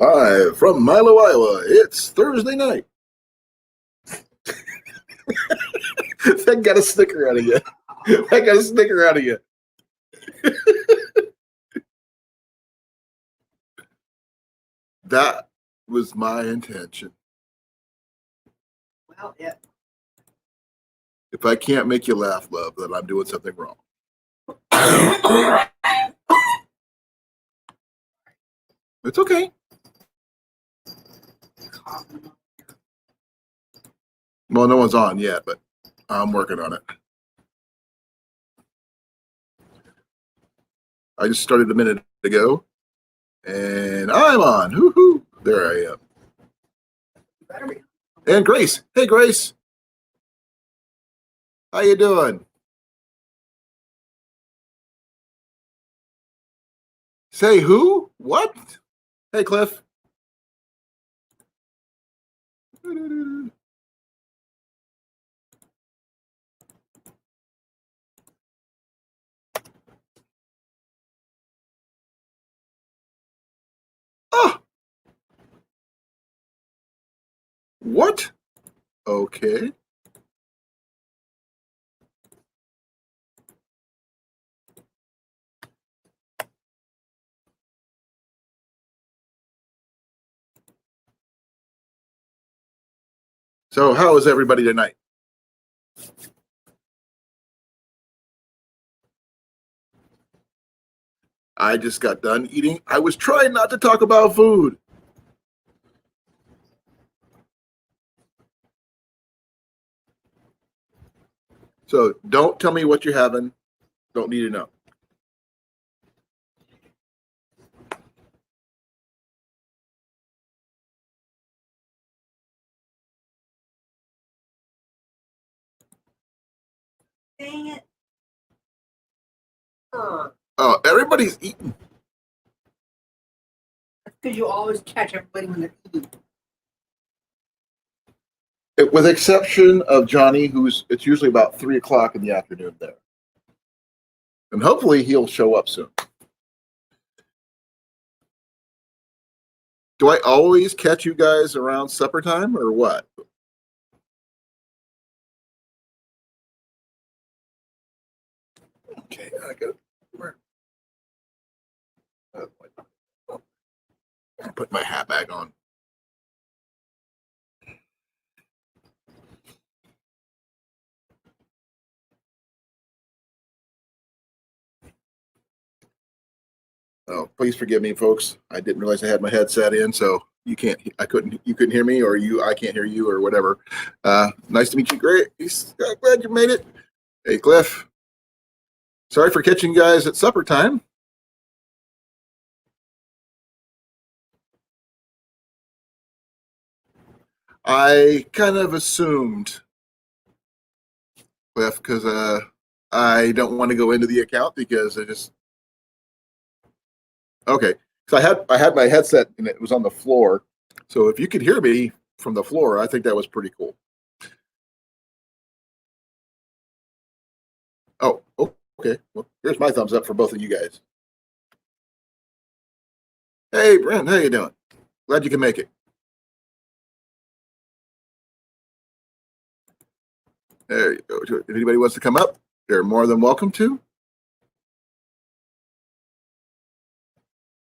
Hi, from Milo, Iowa. It's Thursday night. That got a snicker out of you. That got a snicker out of you. That was my intention. Well, yeah. If I can't make you laugh, love, then I'm doing something wrong. It's okay. Well, no one's on yet, but I'm working on it. I just started a minute ago, and I'm on. Woohoo! There I am. And Grace. Hey, Grace. How you doing? Say who? What? Hey, Cliff. Oh. What? Okay. So how is everybody tonight? I just got done eating. I was trying not to talk about food. So don't tell me what you're having. Don't need to know. Dang it. Oh, everybody's eating. That's because you always catch everybody when they're eating. With exception of Johnny, it's usually about 3 o'clock in the afternoon there. And hopefully he'll show up soon. Do I always catch you guys around supper time or what? Okay, I got put my hat back on. Oh, please forgive me, folks. I didn't realize I had my headset in, so you couldn't hear me, or I can't hear you, or whatever. Nice to meet you, Grace. Glad you made it. Hey, Cliff. Sorry for catching you guys at supper time. I kind of assumed, Cliff, because I don't want to go into the account because I just okay. So I had my headset and it was on the floor. So if you could hear me from the floor, I think that was pretty cool. Oh, okay. Well, here's my thumbs up for both of you guys. Hey, Brent, how you doing? Glad you can make it. There you go. If anybody wants to come up, they're more than welcome to.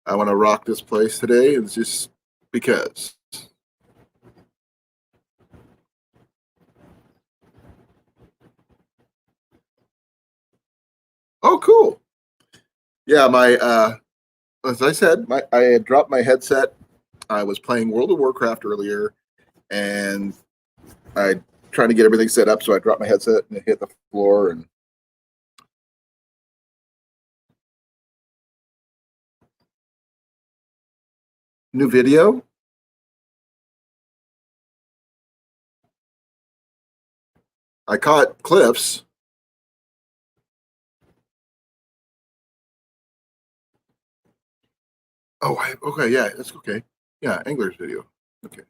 I want to rock this place today. It's just because. Oh, cool. Yeah, as I said, I had dropped my headset. I was playing World of Warcraft earlier, and I trying to get everything set up, so I dropped my headset and it hit the floor. And new video. I caught Cliff's. Oh, okay, yeah, that's okay. Yeah, Angler's video. Okay.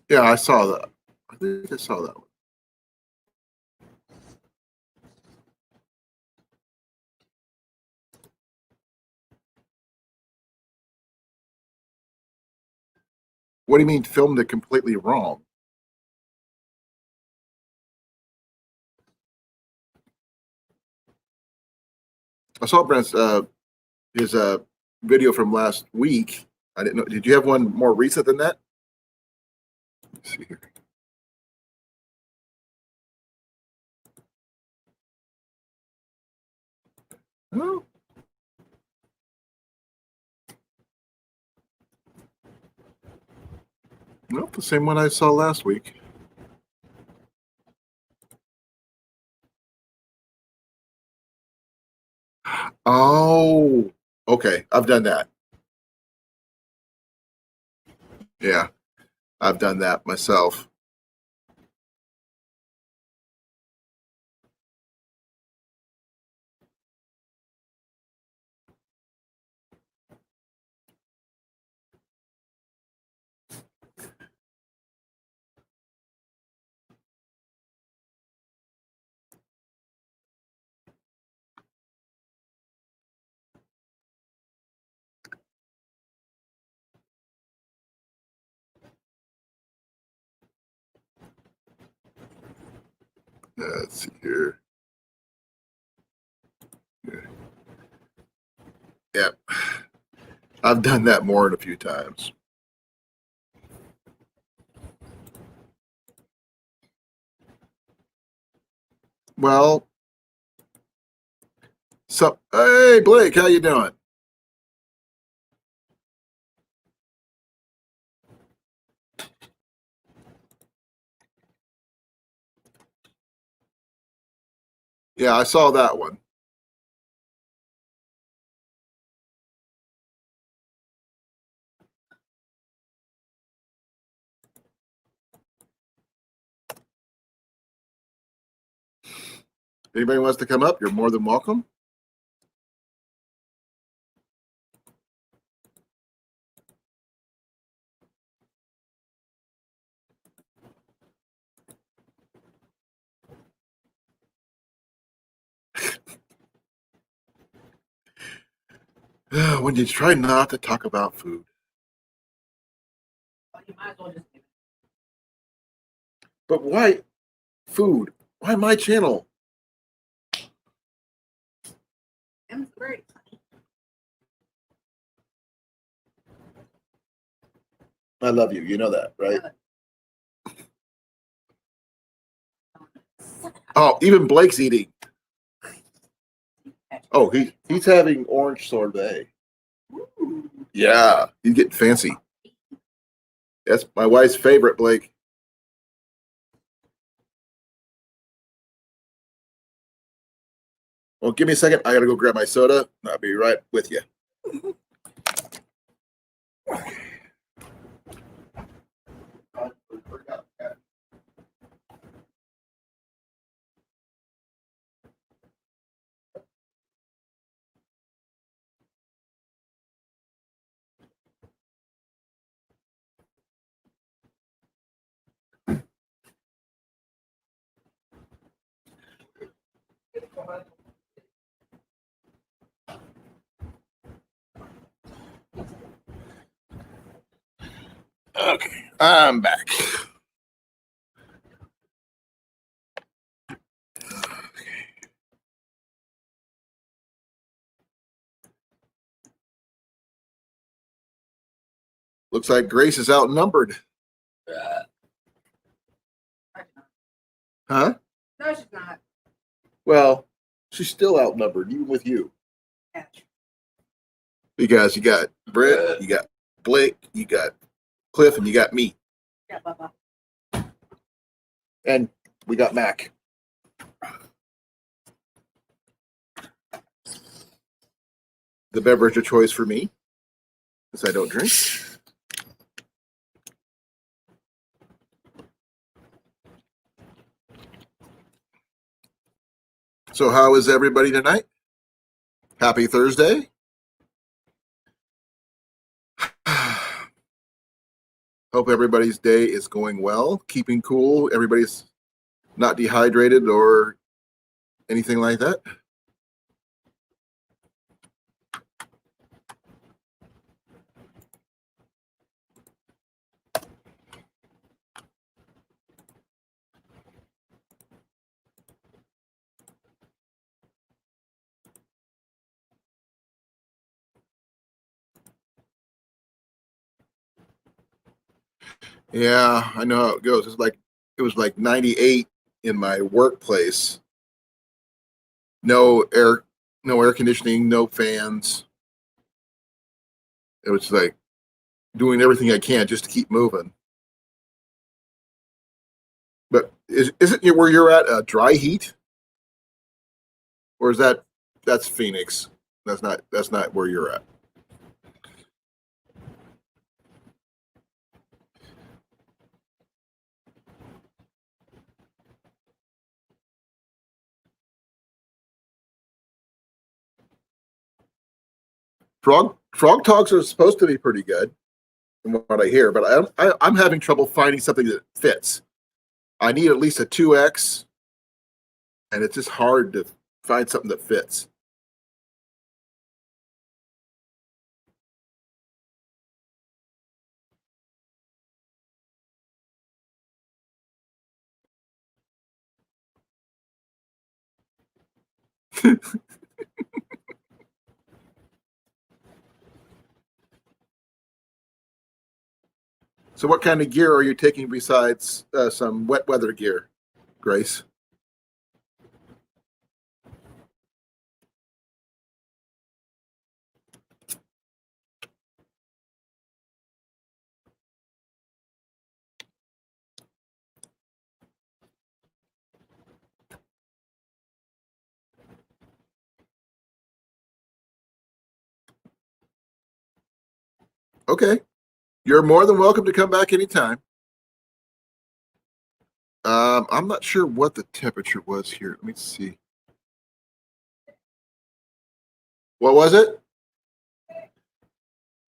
Yeah, I saw that. I think I saw that one. What do you mean filmed it completely wrong? I saw Brent's his video from last week. I didn't know. Did you have one more recent than that? Let's see here. No. Nope, the same one I saw last week. Oh, okay. I've done that. Yeah, I've done that myself. Let's see here. Yeah, I've done that more than a few times. Well, so hey Blake, how you doing? Yeah, I saw that one. Anybody wants to come up, you're more than welcome. When you try not to talk about food. Well, you might as well just do it. But why food? Why my channel? M's the bird. I love you. You know that, right? Oh, even Blake's eating. Oh, he's having orange sorbet. Ooh. Yeah, he's getting fancy. That's my wife's favorite, Blake. Well, give me a second. I gotta go grab my soda. I'll be right with you. Okay, I'm back. Looks like Grace is outnumbered. Huh? No, she's not. Well, she's still outnumbered, even with you. Yeah. Because you got Brett, you got Blake, you got Cliff, and you got me. Yeah, Bubba. And we got Mac. The beverage of choice for me, because I don't drink. So how is everybody tonight? Happy Thursday. Hope everybody's day is going well, keeping cool. Everybody's not dehydrated or anything like that. Yeah, I know how it goes. It was like 98 in my workplace. No air, no air conditioning, no fans. It was like doing everything I can just to keep moving. But isn't it where you're at dry heat, or is that's Phoenix? That's not where you're at. Frog talks are supposed to be pretty good, from what I hear, but I'm having trouble finding something that fits. I need at least a 2x, and it's just hard to find something that fits. So, what kind of gear are you taking besides some wet weather gear, Grace? Okay, you're more than welcome to come back anytime. I'm not sure what the temperature was here. Let me see. What was it?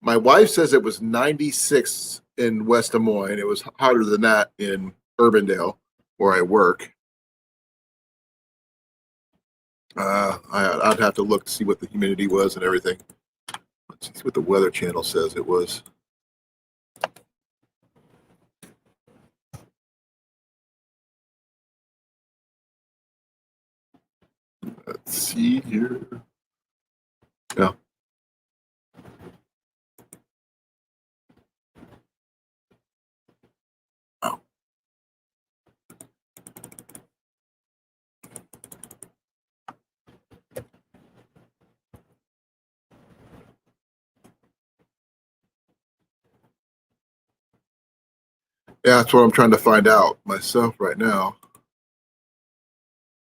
My wife says it was 96 in West Des Moines. It was hotter than that in Urbandale, where I work. I'd have to look to see what the humidity was and everything. Let's see what the Weather Channel says it was. Let's see here. Yeah. Oh. Yeah, that's what I'm trying to find out myself right now.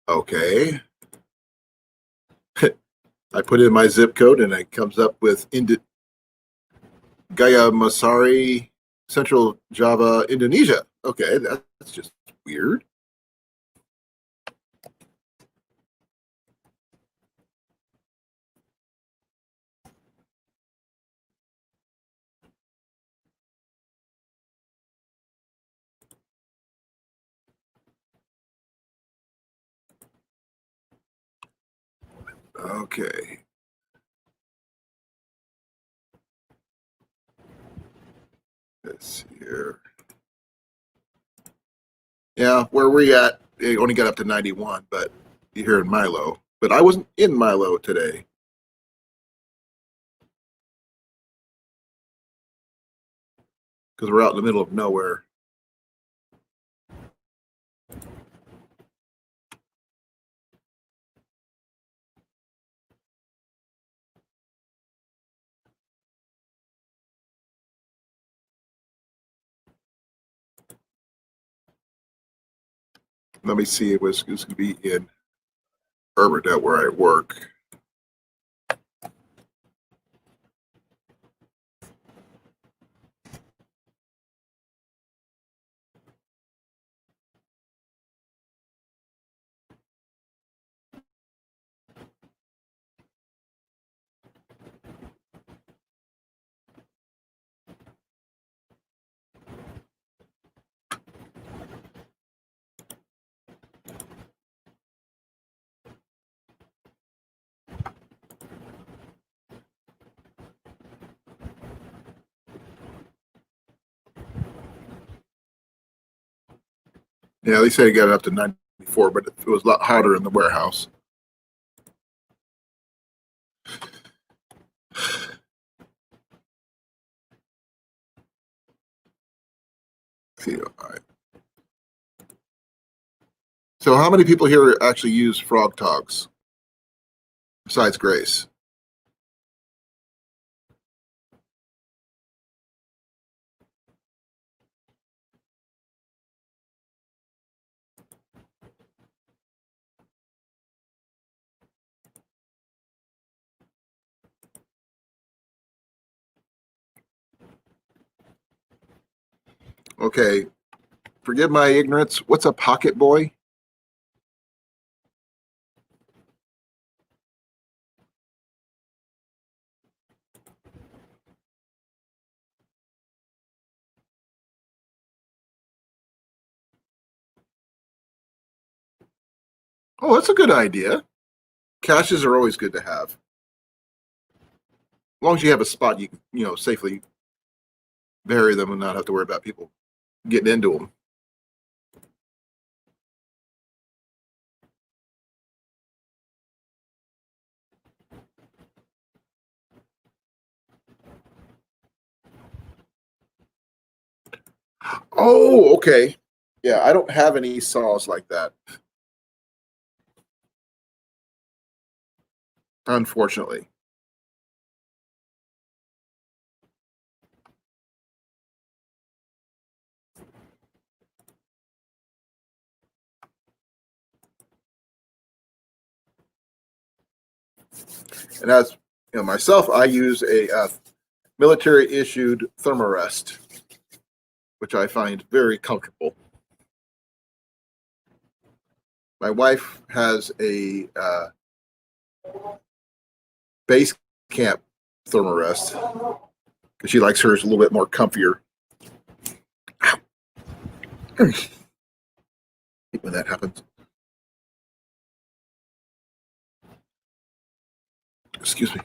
Okay. I put in my zip code and it comes up with Gaya Masari, Central Java, Indonesia. Okay, that's just weird. Okay. Let's see here. Yeah, where we at, it only got up to 91, but you're here in Milo. But I wasn't in Milo today. Because we're out in the middle of nowhere. Let me see, it was going to be in Urbandale where I work. Yeah, they said it got up to 94, but it was a lot hotter in the warehouse. See, all right. So how many people here actually use Frog Togs besides Grace? Okay, forgive my ignorance. What's a pocket boy? Oh, that's a good idea. Caches are always good to have. As long as you have a spot you can, safely bury them and not have to worry about people getting into them. Oh, okay. Yeah, I don't have any saws like that, unfortunately. And as myself, I use a military issued thermarest, which I find very comfortable. My wife has a base camp thermarest because she likes hers a little bit more comfier. When that happens. Excuse me.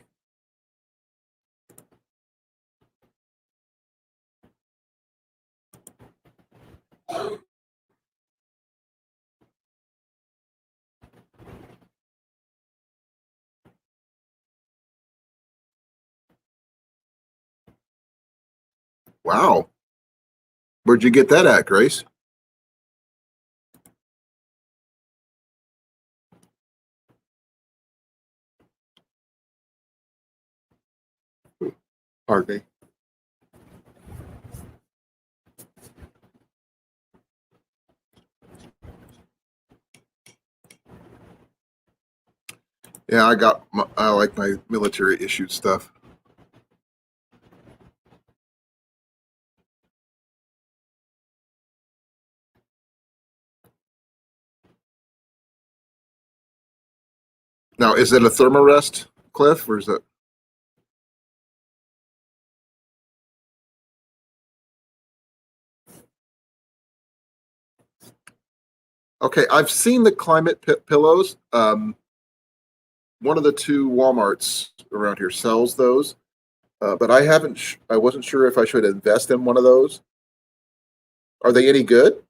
Wow. Where'd you get that at, Grace? Pardon me. Yeah, I like my military issued stuff. Now, is it a thermarest, Cliff, or is it? Okay, I've seen the climate pillows. One of the two Walmarts around here sells those, but I haven't. I wasn't sure if I should invest in one of those. Are they any good?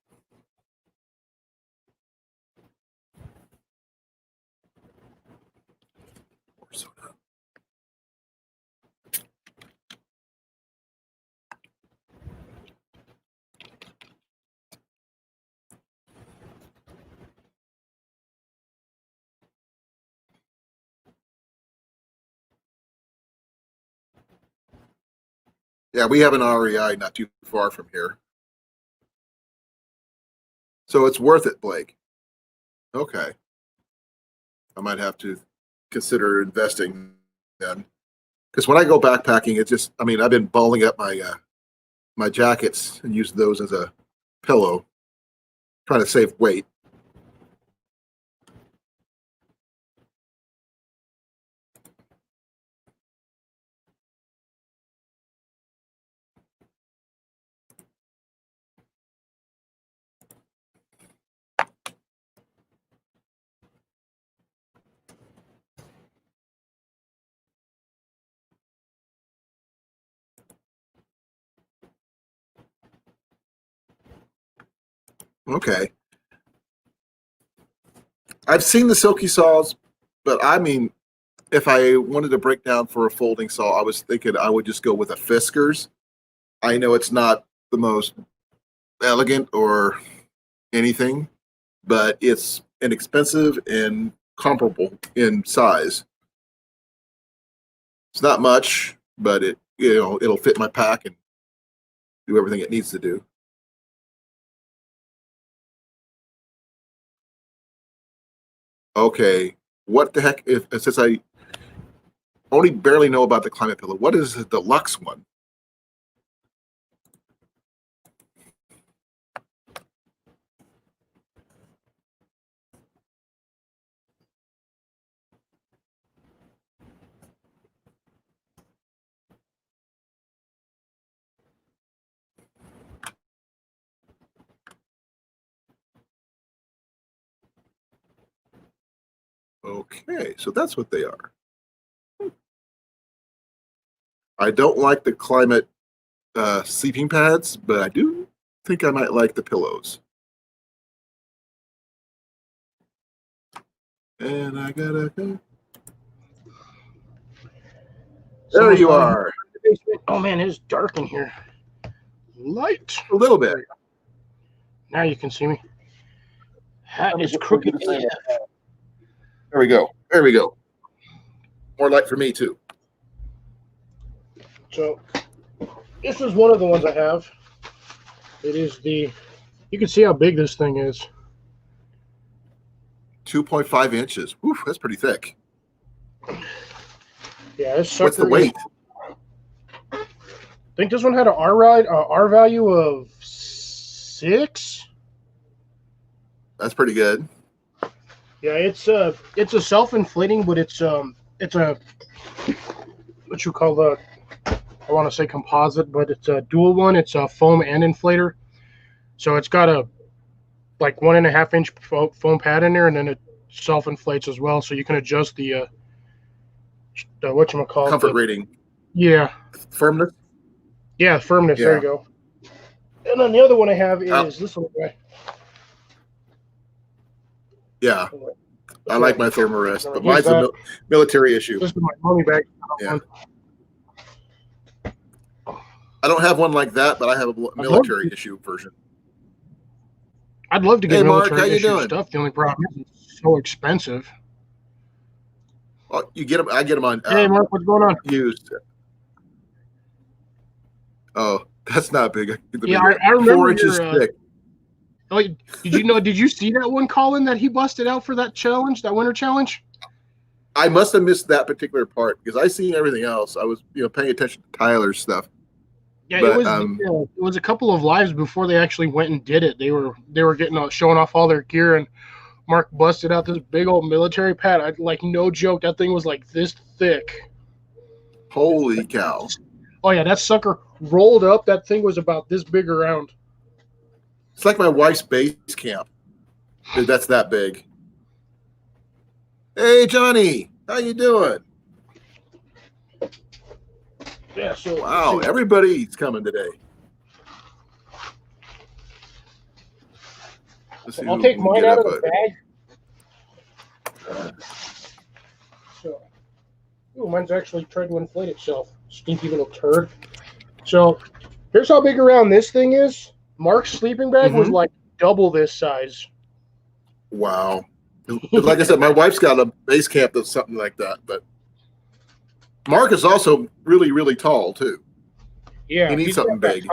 Yeah, we have an REI not too far from here, so it's worth it, Blake. Okay, I might have to consider investing then, because when I go backpacking, it just. I mean, I've been balling up my jackets and use those as a pillow, trying to save weight. Okay. I've seen the silky saws, but I mean, if I wanted to break down for a folding saw, I was thinking I would just go with a Fiskars. I know it's not the most elegant or anything, but it's inexpensive and comparable in size. It's not much, but it'll fit my pack and do everything it needs to do. Okay, what the heck? Since I only barely know about the climate pillow, what is the deluxe one? Okay, so that's what they are. I don't like the climate sleeping pads, but I do think I might like the pillows. And I gotta go. There you are. Oh man, it's dark in here. Light. A little bit. Now you can see me. Hat is crooked. There we go. There we go. More light for me too. So this is one of the ones I have. It is the, you can see how big this thing is. 2.5 inches. Whew, that's pretty thick. Yeah, this What's the sucker weight? I think this one had an R value of 6. That's pretty good. Yeah, it's a self-inflating, but it's a what you call the, I want to say composite, but it's a dual one. It's a foam and inflator, so it's got a like 1.5 inch foam pad in there, and then it self-inflates as well, so you can adjust the whatchamacallit, Comfort rating. Yeah. Firmness. Yeah, firmness. Yeah. There you go. And then the other one I have is this one. Yeah, I like my Thermarest, but Here's mine's a military issue. This is my money bag. Yeah. I don't have one like that, but I have a military issue version. I'd love to get Hey, Mark, military how you issue doing? stuff. The only problem is it's so expensive. Oh, you get them. I get them on Hey, Mark, what's going on? used. Oh, that's not big. Yeah, I remember 4 inches your, thick. Oh, did you know? Did you see that one, Colin, that he busted out for that challenge, that winter challenge? I must have missed that particular part because I seen everything else. I was, paying attention to Tyler's stuff. Yeah, But, it was a couple of lives before they actually went and did it. They were getting showing off all their gear, and Mark busted out this big old military pad. Like no joke, that thing was like this thick. Holy cow! Oh yeah, that sucker rolled up. That thing was about this big around. It's like my wife's base camp. That's that big. Hey, Johnny, how you doing? Yeah. So Wow, everybody's coming today. I'll take mine out of the bag. So, ooh, mine's actually tried to inflate itself. Stinky little turd. So, here's how big around this thing is. Mark's sleeping bag was like double this size. Wow. Like I said, my wife's got a base camp that's something like that. But Mark is also really, really tall, too. Yeah. He needs something big.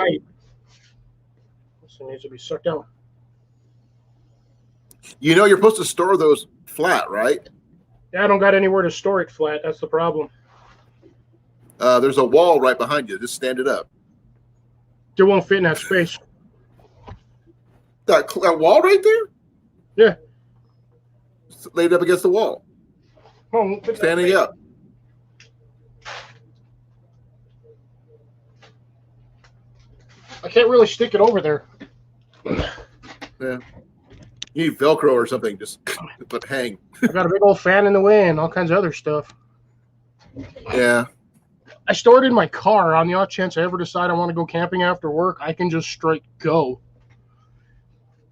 This one needs to be sucked out. You're supposed to store those flat, right? Yeah, I don't got anywhere to store it flat. That's the problem. There's a wall right behind you. Just stand it up. It won't fit in that space. That wall right there? Yeah. It's laid up against the wall. Oh, Standing up. I can't really stick it over there. Yeah. You need Velcro or something, just but hang. I got a big old fan in the way and all kinds of other stuff. Yeah. I store it in my car. On the off chance I ever decide I want to go camping after work, I can just straight go.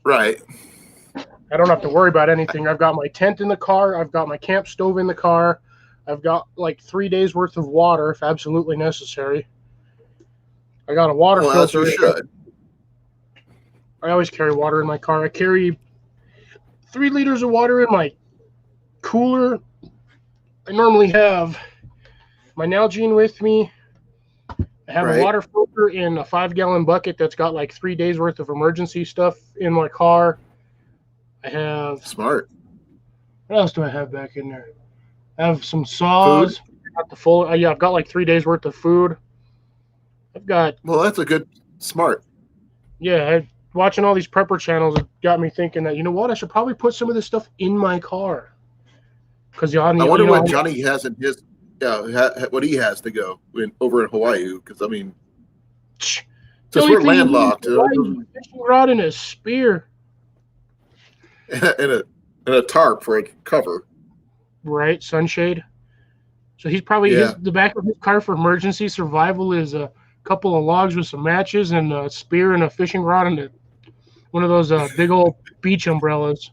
Right. I don't have to worry about anything. I've got my tent in the car. I've got my camp stove in the car. I've got like 3 days worth of water if absolutely necessary. I got a water Well, as you filter. should. I always carry water in my car. I carry 3 liters of water in my cooler. I normally have my Nalgene with me. I have a Right. water filter in a 5-gallon bucket that's got like 3 days worth of emergency stuff in my car. I have, Smart. what else do I have back in there? I have some saws. Got the full. Yeah, I've got like 3 days worth of food. I've got. Well, that's a good smart. Yeah, watching all these prepper channels got me thinking that, you know what, I should probably put some of this stuff in my car. Because I wonder what Johnny has in his, what he has to go over in Hawaii. Because I mean, since we're landlocked, a fishing rod and a spear, and a tarp for a cover. right? Sunshade. So he's probably the back of his car for emergency survival is a couple of logs with some matches and a spear and a fishing rod and one of those big old beach umbrellas.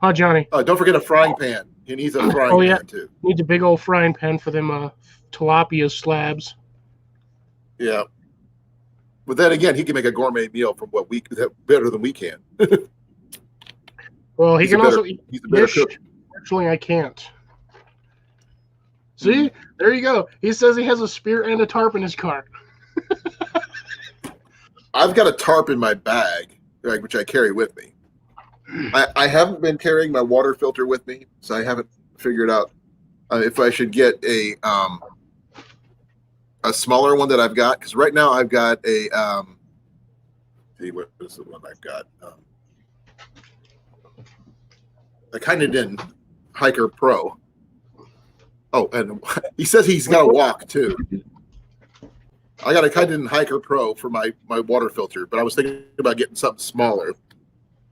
Huh, Johnny? Don't forget a frying pan. He needs a frying pan too. Needs a big old frying pan for them tilapia slabs. Yeah. But then again, he can make a gourmet meal from what we better than we can. Well, he can also eat he's a better fish. cook. Actually, I can't. See? There you go. He says he has a spear and a tarp in his car. I've got a tarp in my bag, which I carry with me. I haven't been carrying my water filter with me, so I haven't figured out if I should get a smaller one that I've got. Because right now I've got a see what is the one I've got. I kind of didn't Hiker Pro. Oh, and he says he's got a walk too. I got a kind of Hiker Pro for my water filter, but I was thinking about getting something smaller.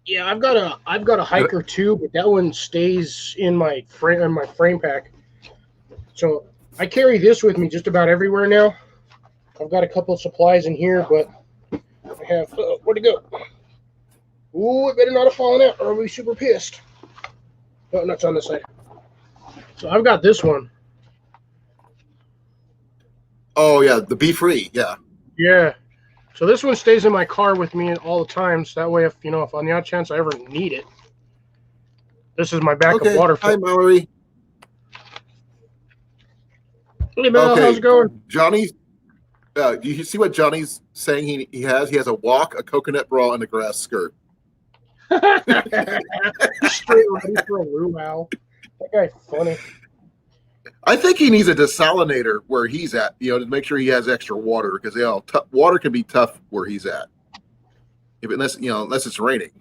Yeah, I've got a hiker too, but that one stays in my frame pack. So I carry this with me just about everywhere now. I've got a couple of supplies in here, but I have where'd it go? Ooh, it better not have fallen out, or I'll be super pissed. Oh, nuts on this side. So I've got this one. Oh yeah, the Be Free, yeah. Yeah. So this one stays in my car with me all the time. So that way, if on the odd chance I ever need it, this is my backup water filter. Hi, Mallory. Hey, Mel, how's it going? Johnny, do you see what Johnny's saying he has? He has a walk, a coconut bra, and a grass skirt. Straight ready for a luau. That guy's funny. I think he needs a desalinator where he's at, to make sure he has extra water, because water can be tough where he's at, unless it's raining.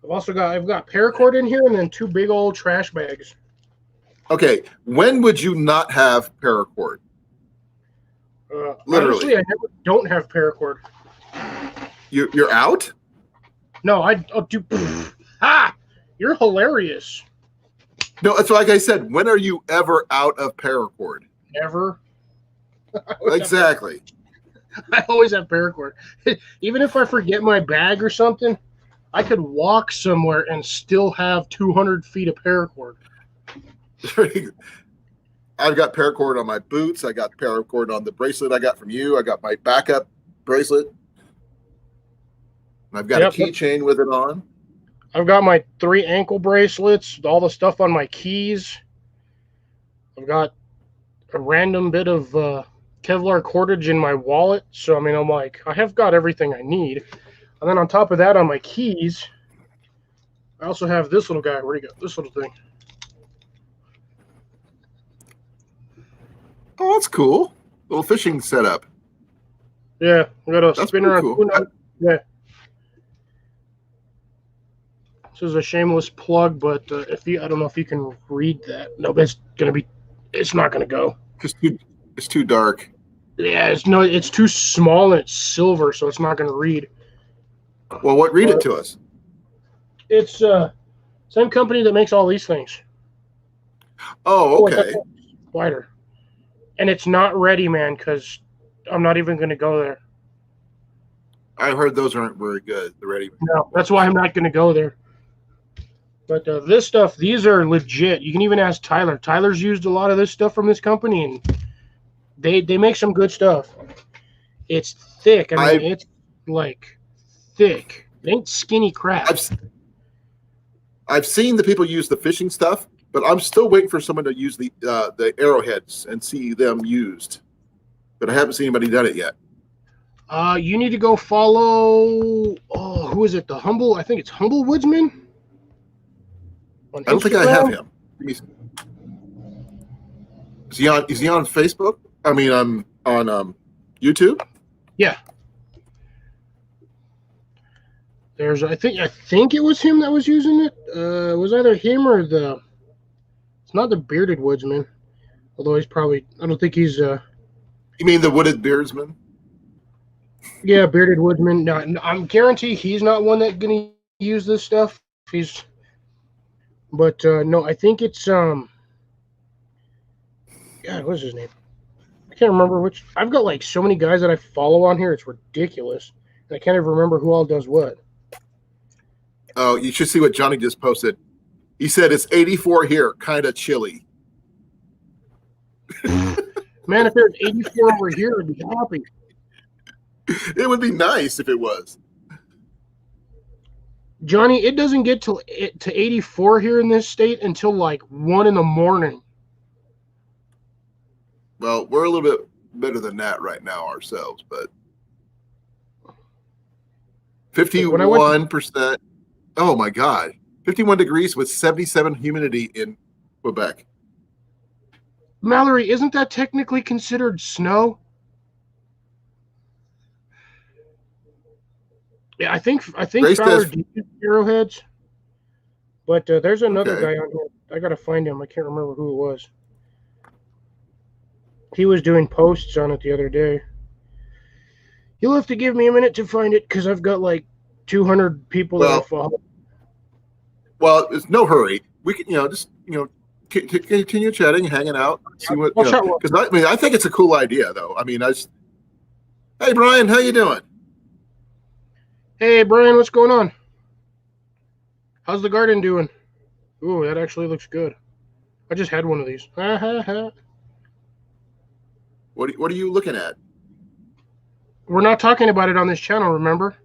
I've got paracord in here and then 2 big old trash bags. Okay, when would you not have paracord? Literally, honestly, I never don't have paracord. You're out? No, I'll do. You're hilarious. No, it's like I said. When are you ever out of paracord? Never. Exactly. I always have paracord. Even if I forget my bag or something, I could walk somewhere and still have 200 feet of paracord. I've got paracord on my boots. I got paracord on the bracelet I got from you. I got my backup bracelet. I've got a keychain with it on. I've got my 3 ankle bracelets, all the stuff on my keys. I've got a random bit of Kevlar cordage in my wallet. So, I'm like, I have got everything I need. And then on top of that, on my keys, I also have this little guy. Where'd he go? This little thing. Oh, that's cool. Little fishing setup. Yeah, I got a spinner on. Cool. Yeah. This is a shameless plug, but I don't know if you can read that. No, but it's not gonna go. It's too dark. Yeah, it's too small and it's silver, so it's not gonna read. Well, read it to us. It's same company that makes all these things. Oh, okay. Wider. And it's not ready, man, because I'm not even gonna go there. I heard those aren't very good. The ready. No, that's why I'm not going to go there. But this stuff, these are legit. You can even ask Tyler. Tyler's used a lot of this stuff from this company, and they make some good stuff. It's thick. I mean, it's like thick. It ain't skinny crap. I've seen the people use the fishing stuff, but I'm still waiting for someone to use the arrowheads and see them used. But I haven't seen anybody done it yet. You need to go follow. Oh, who is it? I think it's Humble Woodsman. I don't think I have him. Is he on Facebook? I mean, on YouTube. Yeah. I think it was him that was using it. It was either him or it's not the bearded woodsman. Although I don't think he's You mean the wooded beardsman? Yeah, bearded woodsman. No, I'm guarantee he's not one that's gonna use this stuff. No, I think it's God, what's his name? I can't remember which. I've got like so many guys that I follow on here, it's ridiculous. And I can't even remember who all does what. Oh, you should see what Johnny just posted. He said it's 84 here, kind of chilly. Man, if there's 84 over here, I'd be happy. It would be nice if it was. Johnny, it doesn't get to 84 here in this state until like 1 a.m. Well, we're a little bit better than that right now ourselves, but 51%. Oh my God. 51 degrees with 77 humidity in Quebec. Mallory, isn't that technically considered snow? Yeah, I think Fowler did use arrowheads, but there's another guy on here. I gotta find him. I can't remember who it was. He was doing posts on it the other day. You'll have to give me a minute to find it because I've got like 200 people that I follow. Well, there's no hurry. We can, continue chatting, hanging out, see what. Because I think it's a cool idea, though. I mean, hey Brian, how you doing? Hey Brian, what's going on? How's the garden doing? Ooh, that actually looks good. I just had one of these. What are you looking at? We're not talking about it on this channel, remember?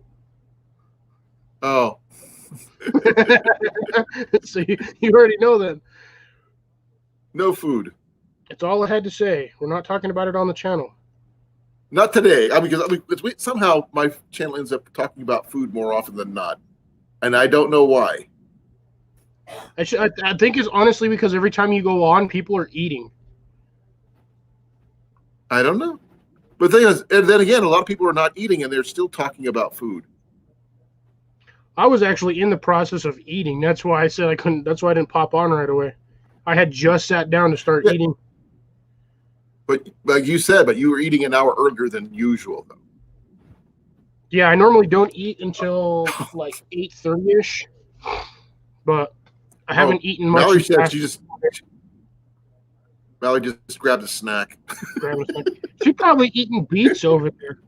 Oh. So you already know that. No food. That's all I had to say. We're not talking about it on the channel. Not today. Because somehow my channel ends up talking about food more often than not, and I don't know why. I think it's honestly because every time you go on, people are eating. I don't know. But the thing is, and then again, a lot of people are not eating, and they're still talking about food. I was actually in the process of eating. That's why I said I couldn't. That's why I didn't pop on right away. I had just sat down to start eating. But like you said, you were eating an hour earlier than usual, though. Yeah, I normally don't eat until like 8:30ish. But I haven't eaten much. Mallory said Mallory just grabbed a snack. She's probably eating beets over there.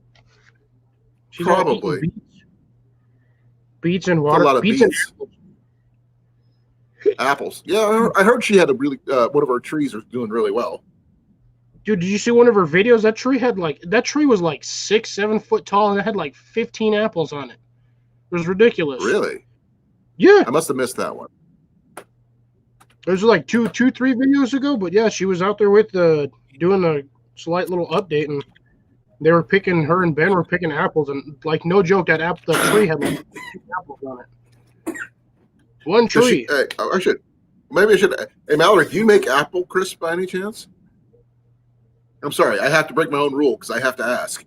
She's probably. Beets and water. A lot of beets. And apples. Yeah, I heard she had a really one of her trees are doing really well. Dude, did you see one of her videos? That tree was like 6-7 foot tall and it had like 15 apples on it. It was ridiculous. Really? Yeah. I must have missed that one. It was like 3 videos ago, but yeah, she was out there with doing a slight little update, and they were picking. Her and Ben were picking apples, and like no joke, the tree had like 15 apples on it. One tree. I should. Hey, Mallory, do you make apple crisp by any chance? I'm sorry, I have to break my own rule because I have to ask.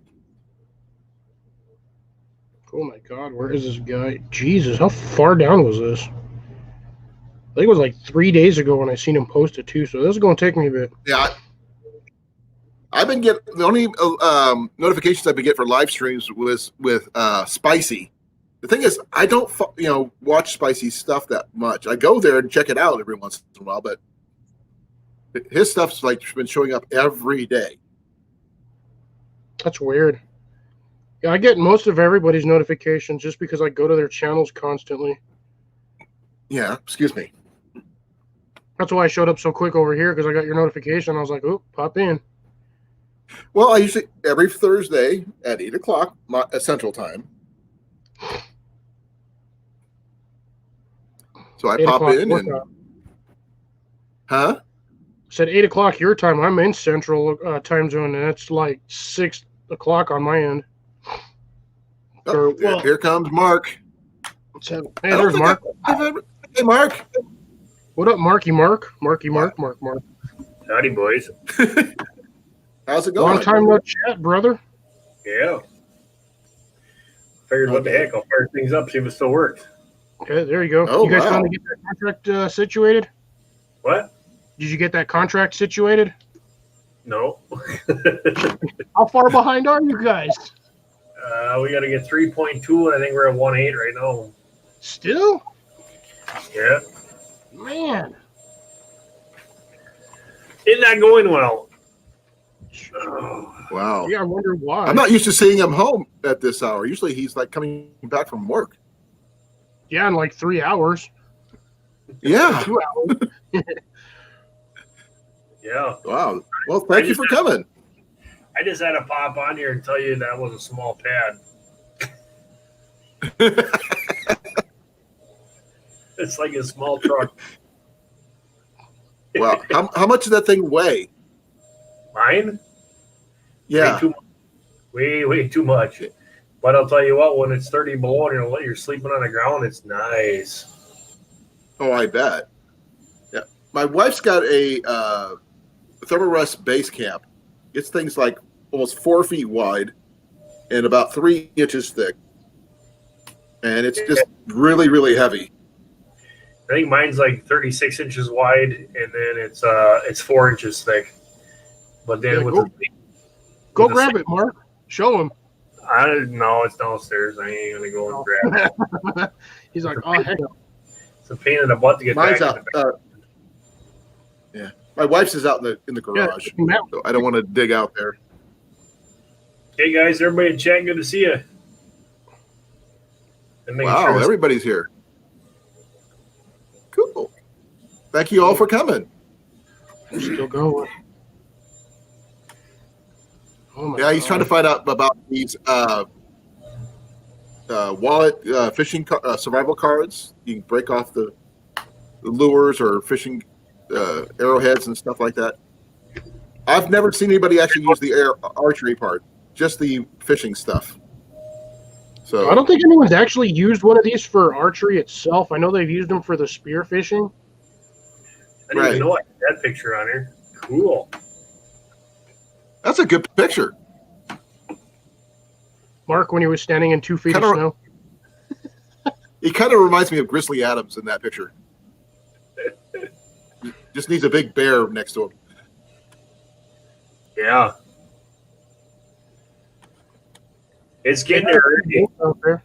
Oh my God, where is this guy? Jesus, how far down was this? I think it was like 3 days ago when I seen him post it too, so this is going to take me a bit. Yeah, I've been getting the only notifications I've been getting for live streams was with Spicy. The thing is, I don't watch Spicy stuff that much. I go there and check it out every once in a while, but his stuff's like been showing up every day. That's weird. Yeah, I get most of everybody's notifications just because I go to their channels constantly. Yeah, excuse me. That's why I showed up so quick over here because I got your notification. I was like, "Oh, pop in." Well, I usually every Thursday at 8 o'clock Central Time. So I 8 pop o'clock in your and time. huh? Said 8 o'clock your time. I'm in Central time zone, and it's like 6 o'clock on my end. Oh, Or, well, here comes Mark. hey, I don't there's think Mark. Hey, Mark. What up, Marky Mark? Mark. Howdy, boys. How's it going? Long time no chat, brother. Yeah. Figured what the heck, I'll fire things up, see if it still works. Okay, there you go. Oh, You guys wow. finally get that contract situated? What? Did you get that contract situated? No. How far behind are you guys? We got to get 3.2, and I think we're at 1.8 right now. Still? Yeah. Man. Isn't that going well? Wow. Yeah, I wonder why. I'm not used to seeing him home at this hour. Usually he's like coming back from work. Yeah, in like 3 hours. Yeah. 2 hours. Yeah. Wow. Well, thank you for coming. I just had to pop on here and tell you that was a small pad. It's like a small truck. Wow. How much does that thing weigh? Mine? Yeah. Way too much. But I'll tell you what, when it's 30 below and you're sleeping on the ground, it's nice. Oh, I bet. Yeah. My wife's got a Thermarest base camp. It's things like almost 4 feet wide and about 3 inches thick. And it's just really, really heavy. I think mine's like 36 inches wide, and then it's 4 inches thick. But then Yeah, go grab it, Mark. Show him. I don't know. It's downstairs. I ain't gonna go and grab it. He's like, oh, heck no. It's a pain in the butt to get Mine's back. out. Yeah, my wife's is out in the garage, so I don't want to dig out there. Hey guys, everybody in chat, good to see you. Wow, everybody's here. Cool. Thank you all for coming. I'm still going. Oh my Yeah, he's trying to find out about these wallet fishing survival cards. You can break off the lures or fishing arrowheads and stuff like that. I've never seen anybody actually use the archery part, just the fishing stuff. So I don't think anyone's actually used one of these for archery itself. I know they've used them for the spear fishing. I didn't even know I had that picture on here. Cool. That's a good picture. Mark, when he was standing in 2 feet of snow. He kind of reminds me of Grizzly Adams in that picture. Just needs a big bear next to him. Yeah. It's getting there already. Out there.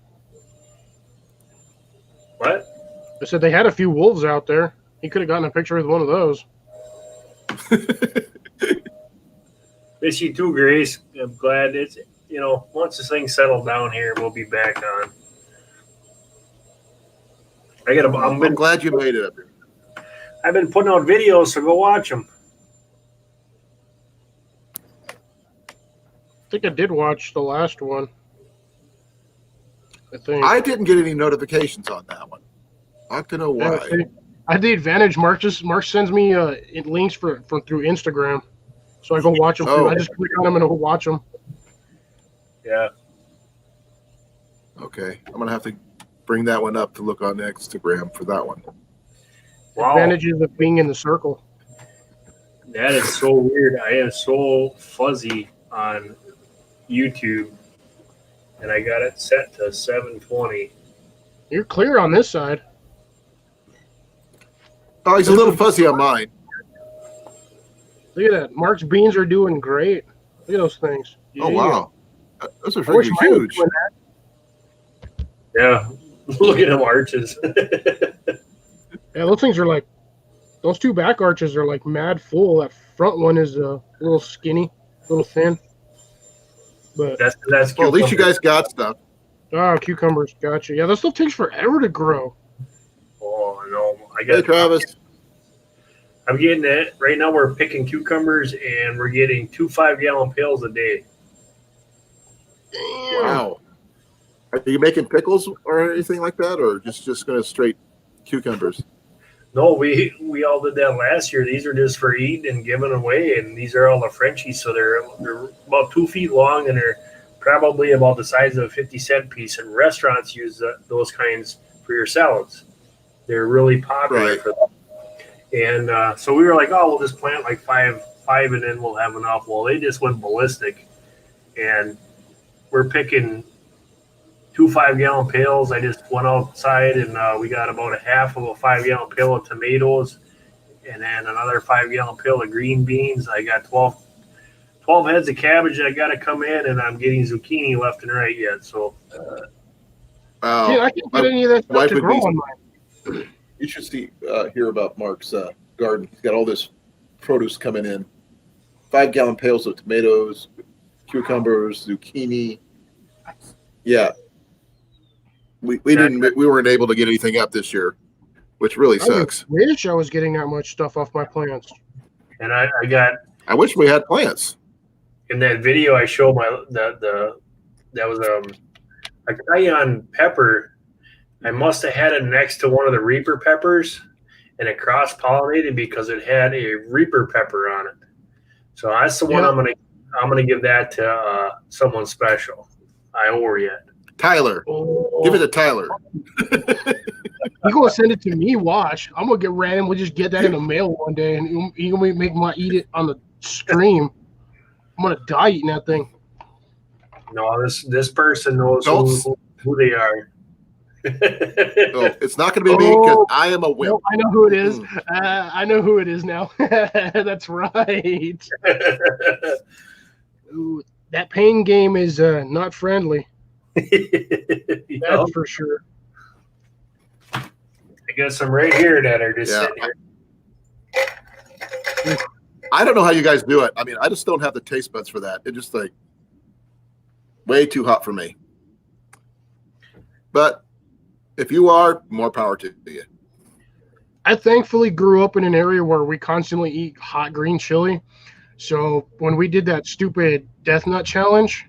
What? I said they had a few wolves out there. He could have gotten a picture with one of those. Miss you too, Grace. I'm glad it's, once this thing settled down here, we'll be back on. I'm glad you made it up here. I've been putting out videos, so go watch them. I think I did watch the last one. I think. I didn't get any notifications on that one. I have to know why. I had the advantage. Mark sends me links through Instagram, so I go watch them. I just click on them and I go watch them. Yeah. Okay, I'm gonna have to bring that one up to look on Instagram for that one. Wow. Advantages of being in the circle. That is so weird. I am so fuzzy on YouTube, and I got it set to 720. You're clear on this side. Oh, he's a little fuzzy on mine. Look at that. Mark's beans are doing great. Look at those things. Oh, wow. Those are I wish freaking mine was huge. doing that. Yeah. Look at them arches. Yeah, those things are like, those two back arches are like mad full. That front one is a little skinny, a little thin. But That's Well, at least you cucumber. guys got stuff. cucumbers, gotcha. Yeah, that stuff takes forever to grow. Oh no, Hey, Travis. I'm getting it right now. We're picking cucumbers and we're getting 2 5-gallon pails a day. Damn. Wow. Are you making pickles or anything like that, or just going to straight cucumbers? No, we all did that last year. These are just for eating and giving away, and these are all the Frenchies. So they're about 2 feet long, and they're probably about the size of a 50-cent piece. And restaurants use those kinds for your salads. They're really popular Right. for them. And so we were like, oh, we'll just plant like five, and then we'll have enough. Well, they just went ballistic, and we're picking 2 5-gallon pails. I just went outside and we got about a half of a 5-gallon pail of tomatoes and then another 5-gallon pail of green beans. I got 12 heads of cabbage that I got to come in, and I'm getting zucchini left and right yet. So, Wow. Yeah, I can't get any of that stuff wife to would grow be- on mine. You should hear about Mark's garden. He's got all this produce coming in. 5-gallon pails of tomatoes, cucumbers, zucchini. Yeah. We weren't able to get anything up this year, which really sucks. I wish I was getting that much stuff off my plants. and I got I wish we had plants. in that video I showed that was a cayenne pepper. I must have had it next to one of the Reaper peppers, and it cross pollinated because it had a Reaper pepper on it. So that's the one Yeah. I'm gonna give that to someone special. I owe her yet. Tyler. Oh, Give it to Tyler. you gonna send it to me? Watch, I'm gonna get random. We'll just get that in the mail one day, and you gonna make me eat it on the stream. I'm gonna die eating that thing. No, this person knows who they are. So it's not going to be me because I am a wimp. No, I know who it is. I know who it is now. That's right. Ooh, that pain game is not friendly. You know, That's for sure. I got some right here that are just Yeah. sitting here. I don't know how you guys do it. I mean, I just don't have the taste buds for that. It just like way too hot for me. But if you are, more power to you. I thankfully grew up in an area where we constantly eat hot green chili. So when we did that stupid death nut challenge,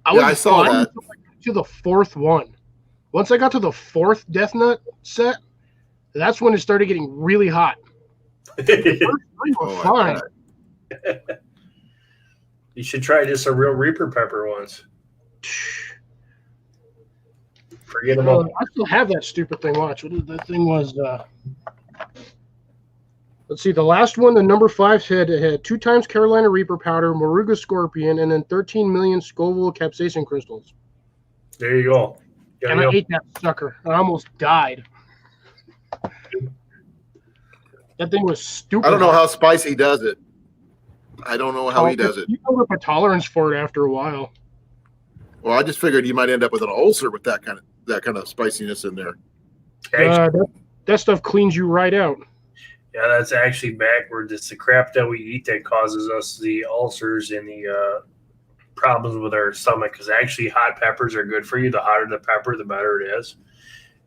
I saw fine that. until I got to the fourth one. Once I got to the fourth death nut set, that's when it started getting really hot. First three were Oh, I fine. bet. You should try just a real Reaper pepper once. Forget about I still have that stupid thing. Watch. That thing was. Let's see. The last one, the number 5 had 2 times Carolina Reaper powder, Moruga scorpion, and then 13 million Scoville capsaicin crystals. There you go. Yeah, And I ate that sucker. I almost died. That thing was stupid. I don't know how spicy he does it. I don't know how he does it. You build up a tolerance for it after a while. Well, I just figured you might end up with an ulcer with that kind of spiciness in there. That stuff cleans you right out. Yeah, that's actually backwards. It's the crap that we eat that causes us the ulcers and the problems with our stomach. Because actually, hot peppers are good for you. The hotter the pepper, the better it is.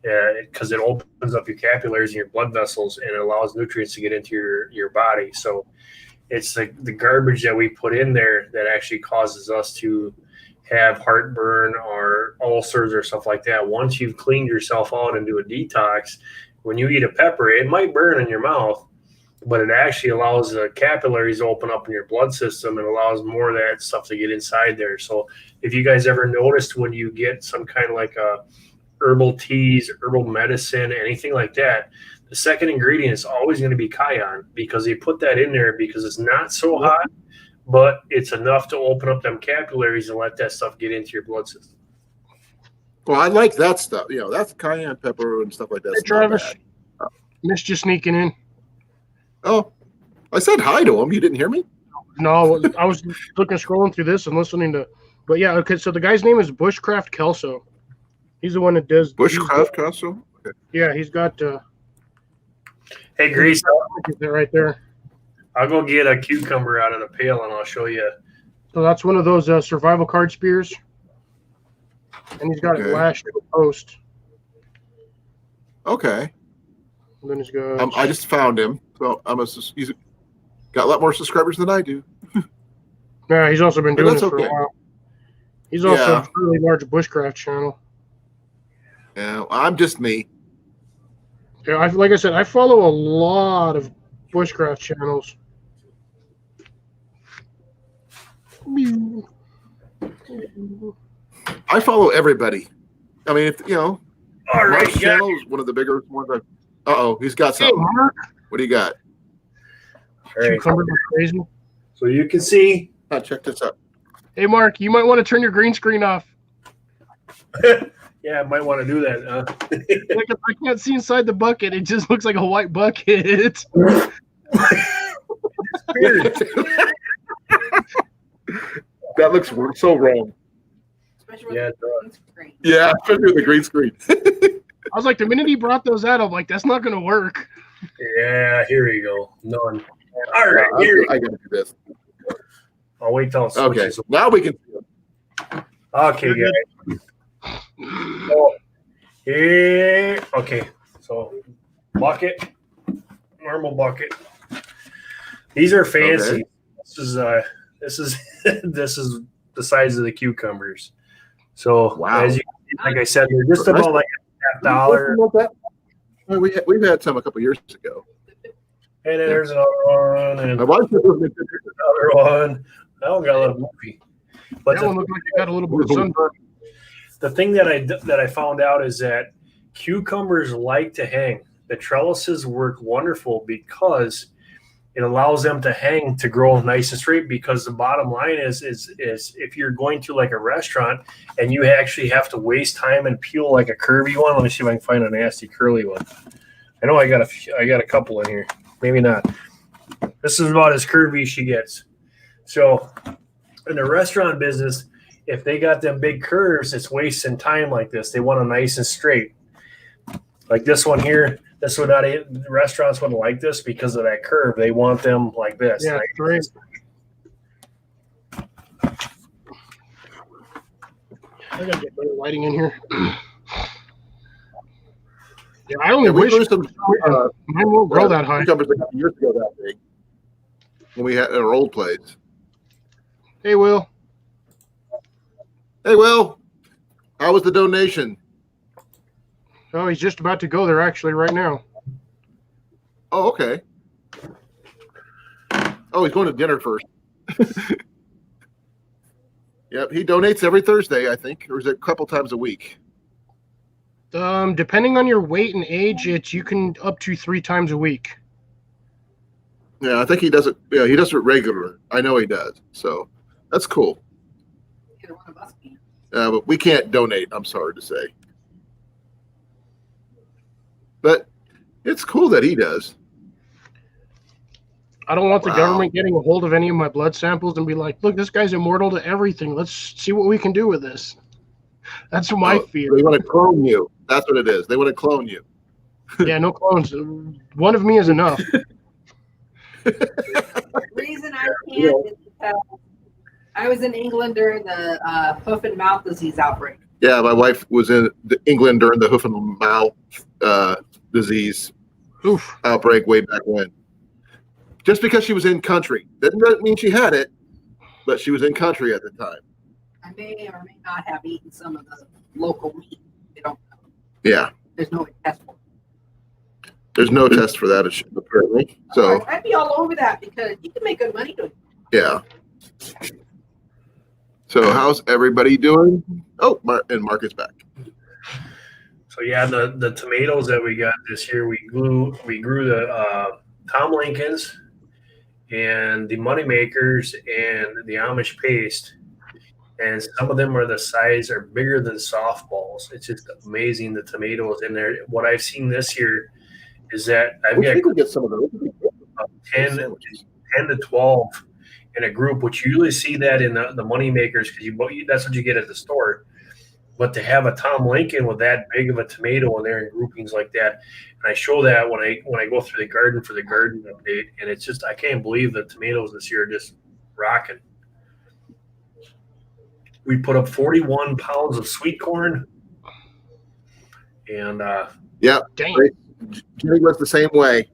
Because it opens up your capillaries and your blood vessels, and it allows nutrients to get into your body. So it's the garbage that we put in there that actually causes us to have heartburn or ulcers or stuff like that. Once you've cleaned yourself out and do a detox, when you eat a pepper, it might burn in your mouth, but it actually allows the capillaries to open up in your blood system and allows more of that stuff to get inside there. So if you guys ever noticed when you get some kind of like a herbal teas, herbal medicine, anything like that, the second ingredient is always going to be cayenne, because they put that in there because it's not so hot, but it's enough to open up them capillaries and let that stuff get into your blood system. Well, I like that stuff. You know, that's cayenne pepper and stuff like that. Hey, It's not Travis. bad. Missed you sneaking in. Oh, I said hi to him. You didn't hear me? No, I was scrolling through this and listening to. But yeah, okay. So the guy's name is Bushcraft Kelso. He's the one that does Bushcraft Castle? Okay. Yeah, he's got Hey, Grease, right there. I'll go get a cucumber out of the pail and I'll show you So that's one of those survival card spears. And he's got it Okay. lashed to a post. Okay. And then he's got. I just found him. So he's got a lot more subscribers than I do. Yeah, he's also been But doing that's this for okay. a while. He's also Yeah. a really large bushcraft channel. Yeah, I'm just me. Yeah, like I said, I follow a lot of bushcraft channels. I follow everybody. I mean, if All right, Mark's yeah. channel is one of the bigger ones. Uh-oh, he's got Hey, something. Mark. What do you got? All right. Cucumbers are crazy. So you can see. Check this out. Hey, Mark, you might want to turn your green screen off. Yeah, I might want to do that. Like, if I can't see inside the bucket, it just looks like a white bucket. Weird. That looks so wrong. Especially with Yeah, the green screen. Yeah, especially with the green screen. I was like, the minute he brought those out, I'm like, that's not going to work. Yeah, here you go. None. All right, here. I gotta do this. I'll wait till it Okay, switches. now we can see him. Okay, guys. So, here. Okay, so bucket, normal bucket. These are fancy. Okay. This is this is the size of the cucumbers. So Wow. as you like I said, they're just about like $1. Well, we've had some a couple years ago. And then there's another one, and My wife said it was another one. I don't got a little movie. But That one looked like it got a little bit of sunburn. the thing that I found out is that cucumbers like to hang. The trellises work wonderful because it allows them to hang to grow nice and straight. Because the bottom line is if you're going to like a restaurant and you actually have to waste time and peel like a curvy one. Let me see if I can find a nasty curly one. I know I got a couple in here. Maybe not. This is about as curvy as she gets. So in the restaurant business, if they got them big curves, it's wasting time like this. They want them nice and straight. Like this one here, this would not. Restaurants wouldn't like this because of that curve. They want them like this. Yeah, right? great. I gotta get better lighting in here. Yeah, I only Yeah, we wish grew some mine won't grow that high. cucumbers a couple years ago that big when we had at our old place. Hey, Will. Hey, Will, how was the donation? Oh, he's just about to go there actually right now. Oh, okay. Oh, he's going to dinner first. Yep, he donates every Thursday, I think, or is it a couple times a week? Depending on your weight and age, you can up to 3 times a week. Yeah, I think he does it. Yeah, he does it regular. I know he does. So that's cool. Either one of us can. But we can't donate. I'm sorry to say. But it's cool that he does. I don't want the Wow. government getting a hold of any of my blood samples and be like, look, this guy's immortal to everything. Let's see what we can do with this. That's my fear. They want to clone you. That's what it is. They want to clone you. Yeah, no clones. One of me is enough. The reason I can't is because I was in England during the hoof and mouth disease outbreak. Yeah, my wife was in England during the hoof and mouth disease Oof. outbreak way back when. Just because she was in country doesn't mean she had it, but she was in country at the time. I may or may not have eaten some of the local meat. They don't know. Yeah, There's no test for it. there's no test for that apparently. So I'd be all over that because you can make good money doing it. yeah. So how's everybody doing? Oh, and Mark is back. So yeah, the tomatoes that we got this year, we grew the Tom Lincolns and the money makers and the Amish paste, and some of them are the size are bigger than softballs. It's just amazing the tomatoes in there. What I've seen this year is that I've We got think we'll get some of those. 10 to 12 in a group, which you usually see that in the money makers because that's what you get at the store. But to have a Tom Lincoln with that big of a tomato in there in groupings like that, and I show that when I go through the garden for the garden update, and it's just I can't believe the tomatoes this year are just rocking. We put up 41 pounds of sweet corn, and Yeah, Dang. great. Jenny was the same way.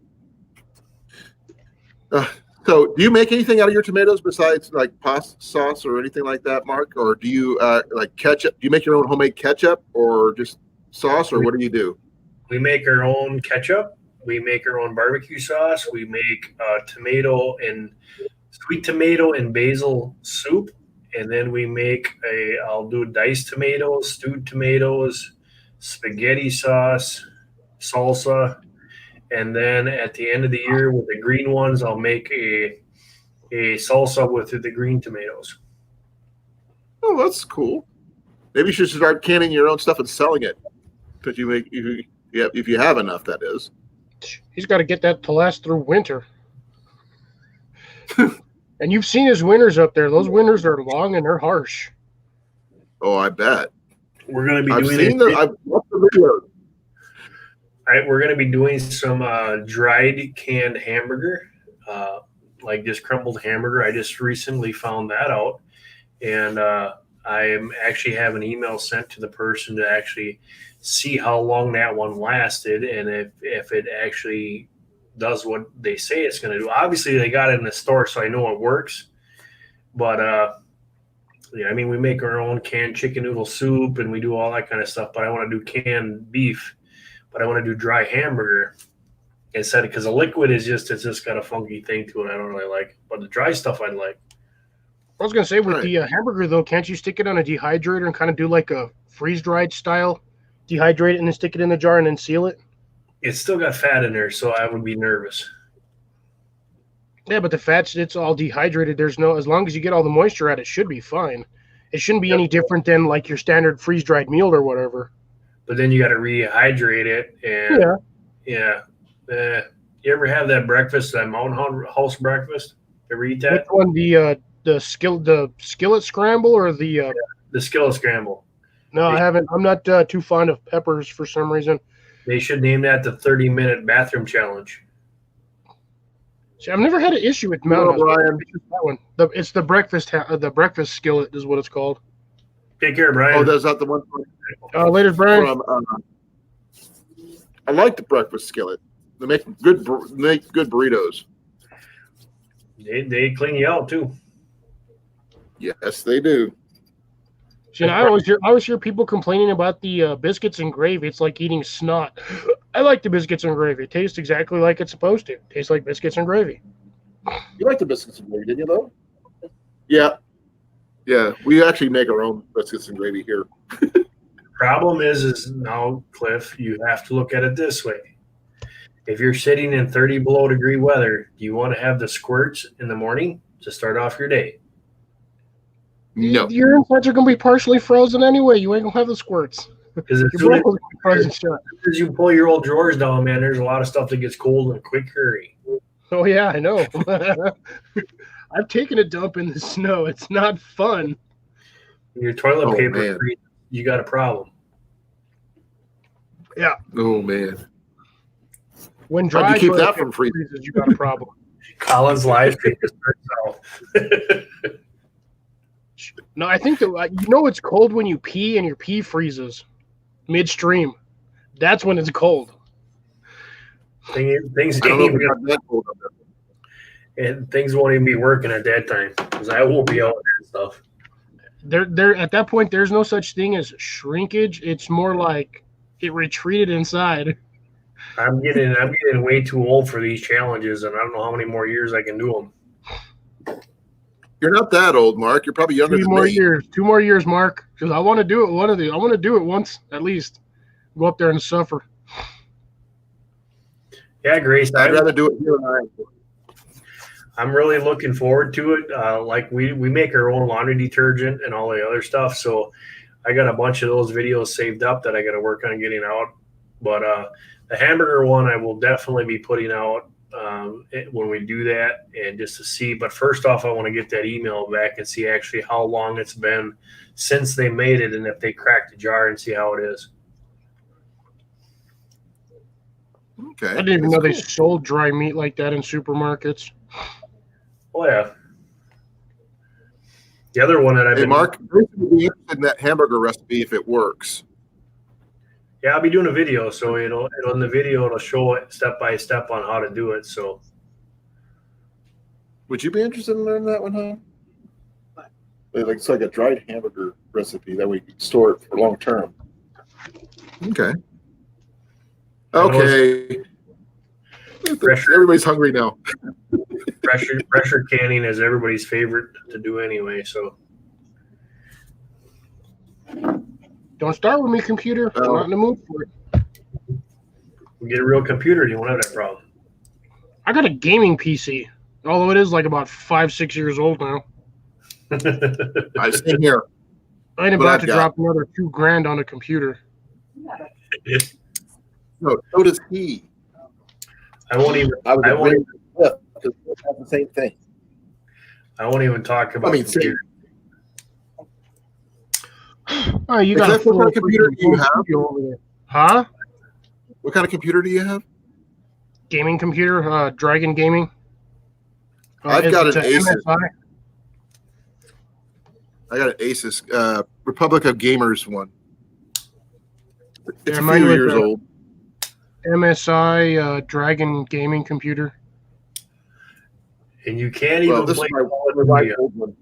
So, do you make anything out of your tomatoes besides like pasta sauce or anything like that, Mark? Or do you like ketchup? Do you make your own homemade ketchup or just sauce, or what do you do? we make our own ketchup. We make our own barbecue sauce. We make sweet tomato and basil soup, and then we make I'll do diced tomatoes, stewed tomatoes, spaghetti sauce, salsa, and then at the end of the year with the green ones, I'll make a salsa with the green tomatoes. Oh, that's cool. Maybe you should start canning your own stuff and selling it. Because if you have enough, that is. He's got to get that to last through winter. And you've seen his winters up there. Those winters are long and they're harsh. Oh, I bet. We're going to be I've doing I've watched the video. we're going to be doing some dried canned hamburger, like just crumbled hamburger. I just recently found that out, and I am actually have an email sent to the person to actually see how long that one lasted and if it actually does what they say it's going to do. Obviously, they got it in the store, so I know it works. But yeah, I mean, we make our own canned chicken noodle soup and we do all that kind of stuff. But I want to do canned beef, but I want to do dry hamburger instead, because the liquid it's just got a funky thing to it. I don't really like, but the dry stuff I'd like. I was going to say, with Right. the hamburger, though, can't you stick it on a dehydrator and kind of do like a freeze-dried style? Dehydrate it and then stick it in the jar and then seal it? It's still got fat in there, so I would be nervous. Yeah, but the fats, it's all dehydrated. As long as you get all the moisture out, it should be fine. It shouldn't be any different than like your standard freeze-dried meal or whatever. But then you got to rehydrate it, and Yeah. you ever have that breakfast, that Mountain House breakfast? Ever eat Which that? one, the skillet scramble or the? The skillet scramble. No, I haven't. I'm not too fond of peppers for some reason. They should name that the 30-minute bathroom challenge. See, I've never had an issue with Hello, Mountain House. Brian. It's that one. It's the breakfast skillet is what it's called. Take care, Brian. Oh, that's not the one Later, Brian. from. I like the breakfast skillet. They make good burritos. They clean you out too. Yes, they do. See, I always hear people complaining about the biscuits and gravy. It's like eating snot. I like the biscuits and gravy. It tastes exactly like it's supposed to. It tastes like biscuits and gravy. You like the biscuits and gravy, didn't you, though? Yeah. Yeah, we actually make our own biscuits and gravy here. Problem is now, Cliff, you have to look at it this way. If you're sitting in 30 below degree weather, do you want to have the squirts in the morning to start off your day? No. Your insides are going to be partially frozen anyway. You ain't going to have the squirts. Because as Your soon broccoli's frozen shut. as you pull your old drawers down, man, there's a lot of stuff that gets cold in a quick hurry. Oh, yeah, I know. I've taken a dump in the snow. It's not fun. Your toilet Oh, paper, man. you got a problem. Oh, man. When How'd dry you keep toilet that from paper freezes, you got a problem. Collins live stream just starts out. No, I think it's cold when you pee and your pee freezes midstream. That's when it's cold. Things I don't know if we got that cold up there. and things won't even be working at that time because I won't be out and stuff. There at that point, there's no such thing as shrinkage. It's more like it retreated inside. I'm getting way too old for these challenges, and I don't know how many more years I can do them. You're not that old, Mark. You're probably younger 2 than more me. years. 2 more years, Mark. Because I want to do it. I want to do it once at least. Go up there and suffer. Yeah, Grace, I'd rather do it here than I'm really looking forward to it. Like we make our own laundry detergent and all the other stuff, so I got a bunch of those videos saved up that I got to work on getting out. But the hamburger one, I will definitely be putting out when we do that, and just to see. But first off, I want to get that email back and see actually how long it's been since they made it, and if they cracked the jar, and see how it is. Okay. I didn't even know they sold dry meat like that in supermarkets. Oh yeah. The other one that I've Hey, been Mark, would be interested in that hamburger recipe if it works. Yeah, I'll be doing a video, so it'll in the video it'll show it step by step on how to do it. So Would you be interested in learning that one, huh? What? It's like a dried hamburger recipe that we can store it for long term. Okay. Okay. Everybody's hungry now. pressure canning is everybody's favorite to do anyway. So Don't start with me, computer. I'm not in the mood for it. we get a real computer, and you won't have that problem. I got a gaming PC, although it is like about 5-6 years old now. I stay here. I ain't But about I've to got- drop another $2,000 on a computer. No, so does he. I won't even. I was I won't. raised with because we have the same thing. I won't even talk about. I mean, computer. Oh, you got a Except what kind of full computer do you freaking have? studio over there. Huh? What kind of computer do you have? Gaming computer, Dragon Gaming. I've got it's an a Asus. MSI. I got an Asus Republic of Gamers one. It's Yeah, a mine few was years a- old. MSI Dragon Gaming computer. And you can't Well, even this play is my Call of Duty. old one.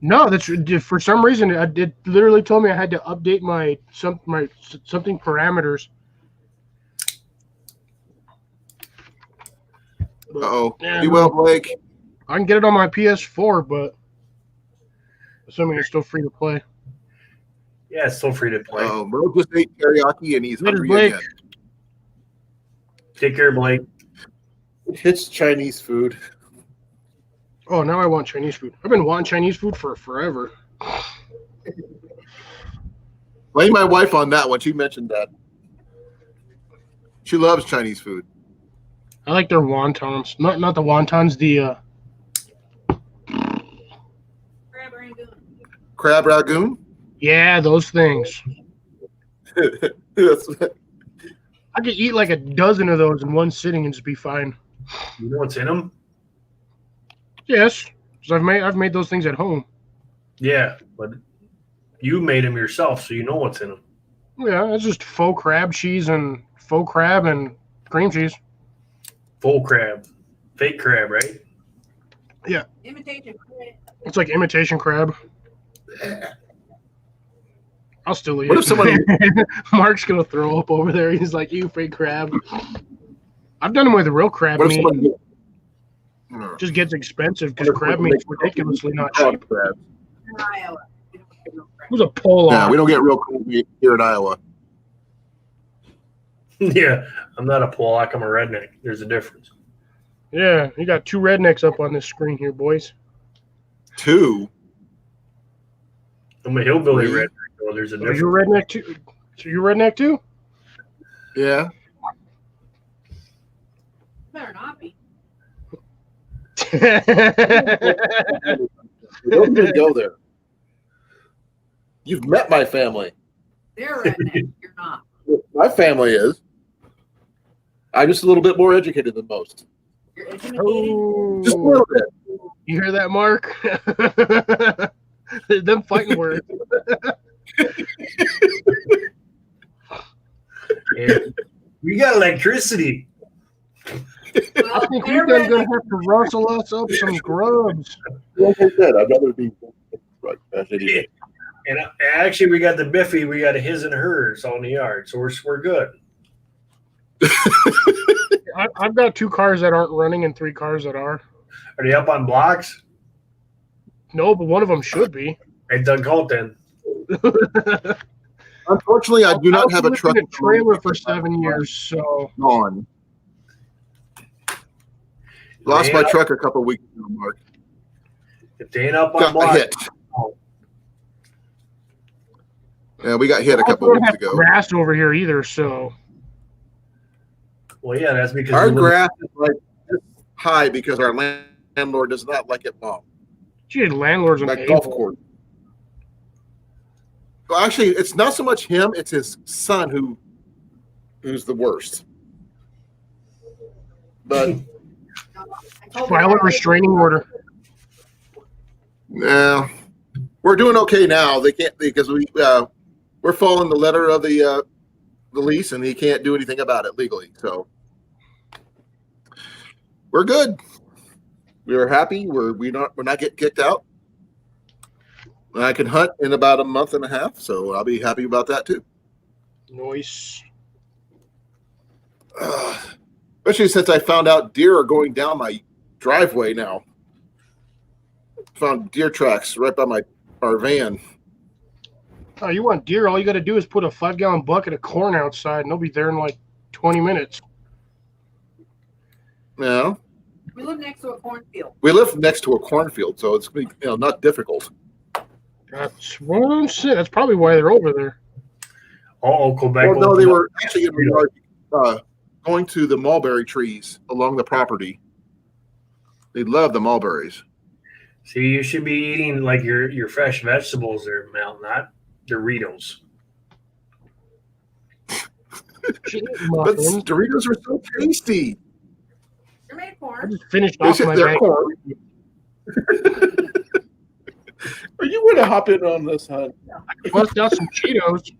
No, that's for some reason it literally told me I had to update my something parameters. But Uh-oh. Yeah, Be well, Blake. I can get it on my PS4, but assuming it's still free to play. Yeah, it's still free to play. Oh, Merle just ate teriyaki and he's Later, hungry Blake. again. Take care, Blake. It's Chinese food. Oh, now I want Chinese food. I've been wanting Chinese food for forever. Blame my wife on that one. She mentioned that. She loves Chinese food. I like their wontons. Not the wontons, the Crab rangoon. Crab ragoon? yeah, those things. That's- I could eat like a dozen of those in one sitting and just be fine. You know what's in them? Yes, because I've made those things at home. Yeah, but you made them yourself, so you know what's in them. Yeah, it's just faux crab cheese and faux crab and cream cheese. Full crab, fake crab, right? Imitation crab. It's like imitation crab. I'll still eat What it. if somebody- Mark's gonna throw up over there. He's like, "You fake crab." I've done them with real crab What if meat. somebody It just gets expensive because What if crab we meat's make- ridiculously not Oh, cheap. crab. In Iowa. We don't get no crab. Who's a pull Yeah, off? we don't get real cool meat here in Iowa. Yeah, I'm not a Polak. I'm a redneck. There's a difference. Yeah, you got two rednecks up on this screen here, boys. 2. I'm a hillbilly Really? redneck. Though. There's a Are difference. you a redneck too? So you redneck too? Yeah. Better not be. We don't even go there. You've met my family. They're redneck. You're not. My family is. I'm just a little bit more educated than most. You're intimidated. Just a Oh, little bit. you hear that, Mark? Them fighting words. And we got electricity. Well, I think they're we're gonna redneck. have to rustle us up some grubs. Like I said, I'd rather be right. That's it. And actually, we got the Biffy. We got a his and hers on the yard, so we're good. I've got 2 cars that aren't running and 3 cars that are. Are they up on blocks? No, but one of them should be. I dug out then. Unfortunately, I do not have a I've truck. lived in a trailer for 7 years, so Gone. Lost my truck a couple weeks ago, Mark. If they ain't up on Got blocks, hit. Yeah, we got hit a I couple don't weeks have ago. grass over here either. So well, yeah, that's because Our we live- grass is like this high because our landlord does not like it long. gee, landlords are Like golf able. course. Well, actually, it's not so much him; it's his son who's the worst. But I told File her a restraining order. yeah, we're doing okay now. They can't because we're following the letter of the lease, and he can't do anything about it legally. So we're good. We're happy. We're not getting kicked out. And I can hunt in about a month and a half, so I'll be happy about that too. Nice. Especially since I found out deer are going down my driveway now. Found deer tracks right by our van. Oh, you want deer? All you got to do is put a 5-gallon bucket of corn outside, and they'll be there in like 20 minutes. Yeah. We live next to a cornfield. We live next to a cornfield, so it's not difficult. That's what I'm saying. That's probably why they're over there. Quebec. Well, no, they were actually in the yard, going to the mulberry trees along the property. They love the mulberries. See, you should be eating like your fresh vegetables there, Mel, not Doritos. But Doritos are so tasty. They're made I corn. just finished off my They're bag. corn. Are you going to hop in on this, hon? I bust out some Cheetos.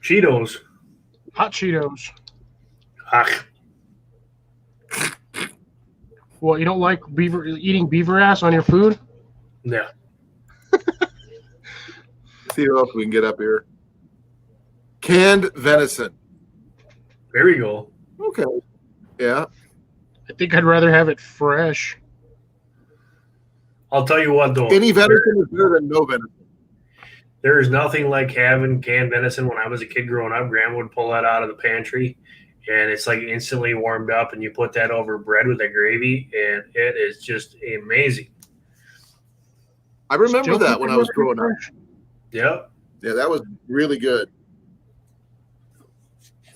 Cheetos. Hot Cheetos. Ach, What, you don't like eating beaver ass on your food? yeah. See what else we can get up here. Canned venison. There we go. Okay. Yeah. I think I'd rather have it fresh. I'll tell you what, though. Any venison is better than no venison. There is nothing like having canned venison. When I was a kid growing up, Grandma would pull that out of the pantry, and it's like instantly warmed up, and you put that over bread with the gravy, and it is just amazing. I remember Still that when I was growing up. fresh. Yep. Yeah, that was really good.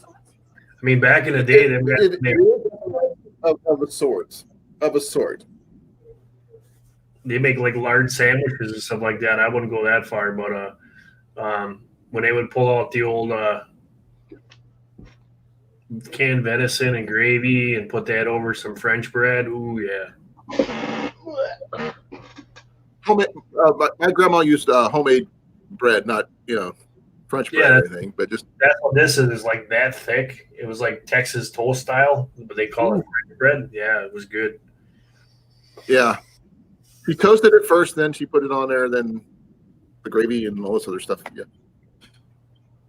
I mean, back in the day, Of a sort. they make like large sandwiches and stuff like that. I wouldn't go that far, but when they would pull out the old canned venison and gravy and put that over some French bread, ooh yeah. Homemade, my grandma used homemade bread, not French bread or anything, but just That's what this is like that thick. It was like Texas toast style, but they call it French bread. Yeah, it was good. yeah. She toasted it first, then she put it on there, then the gravy and all this other stuff. Yeah.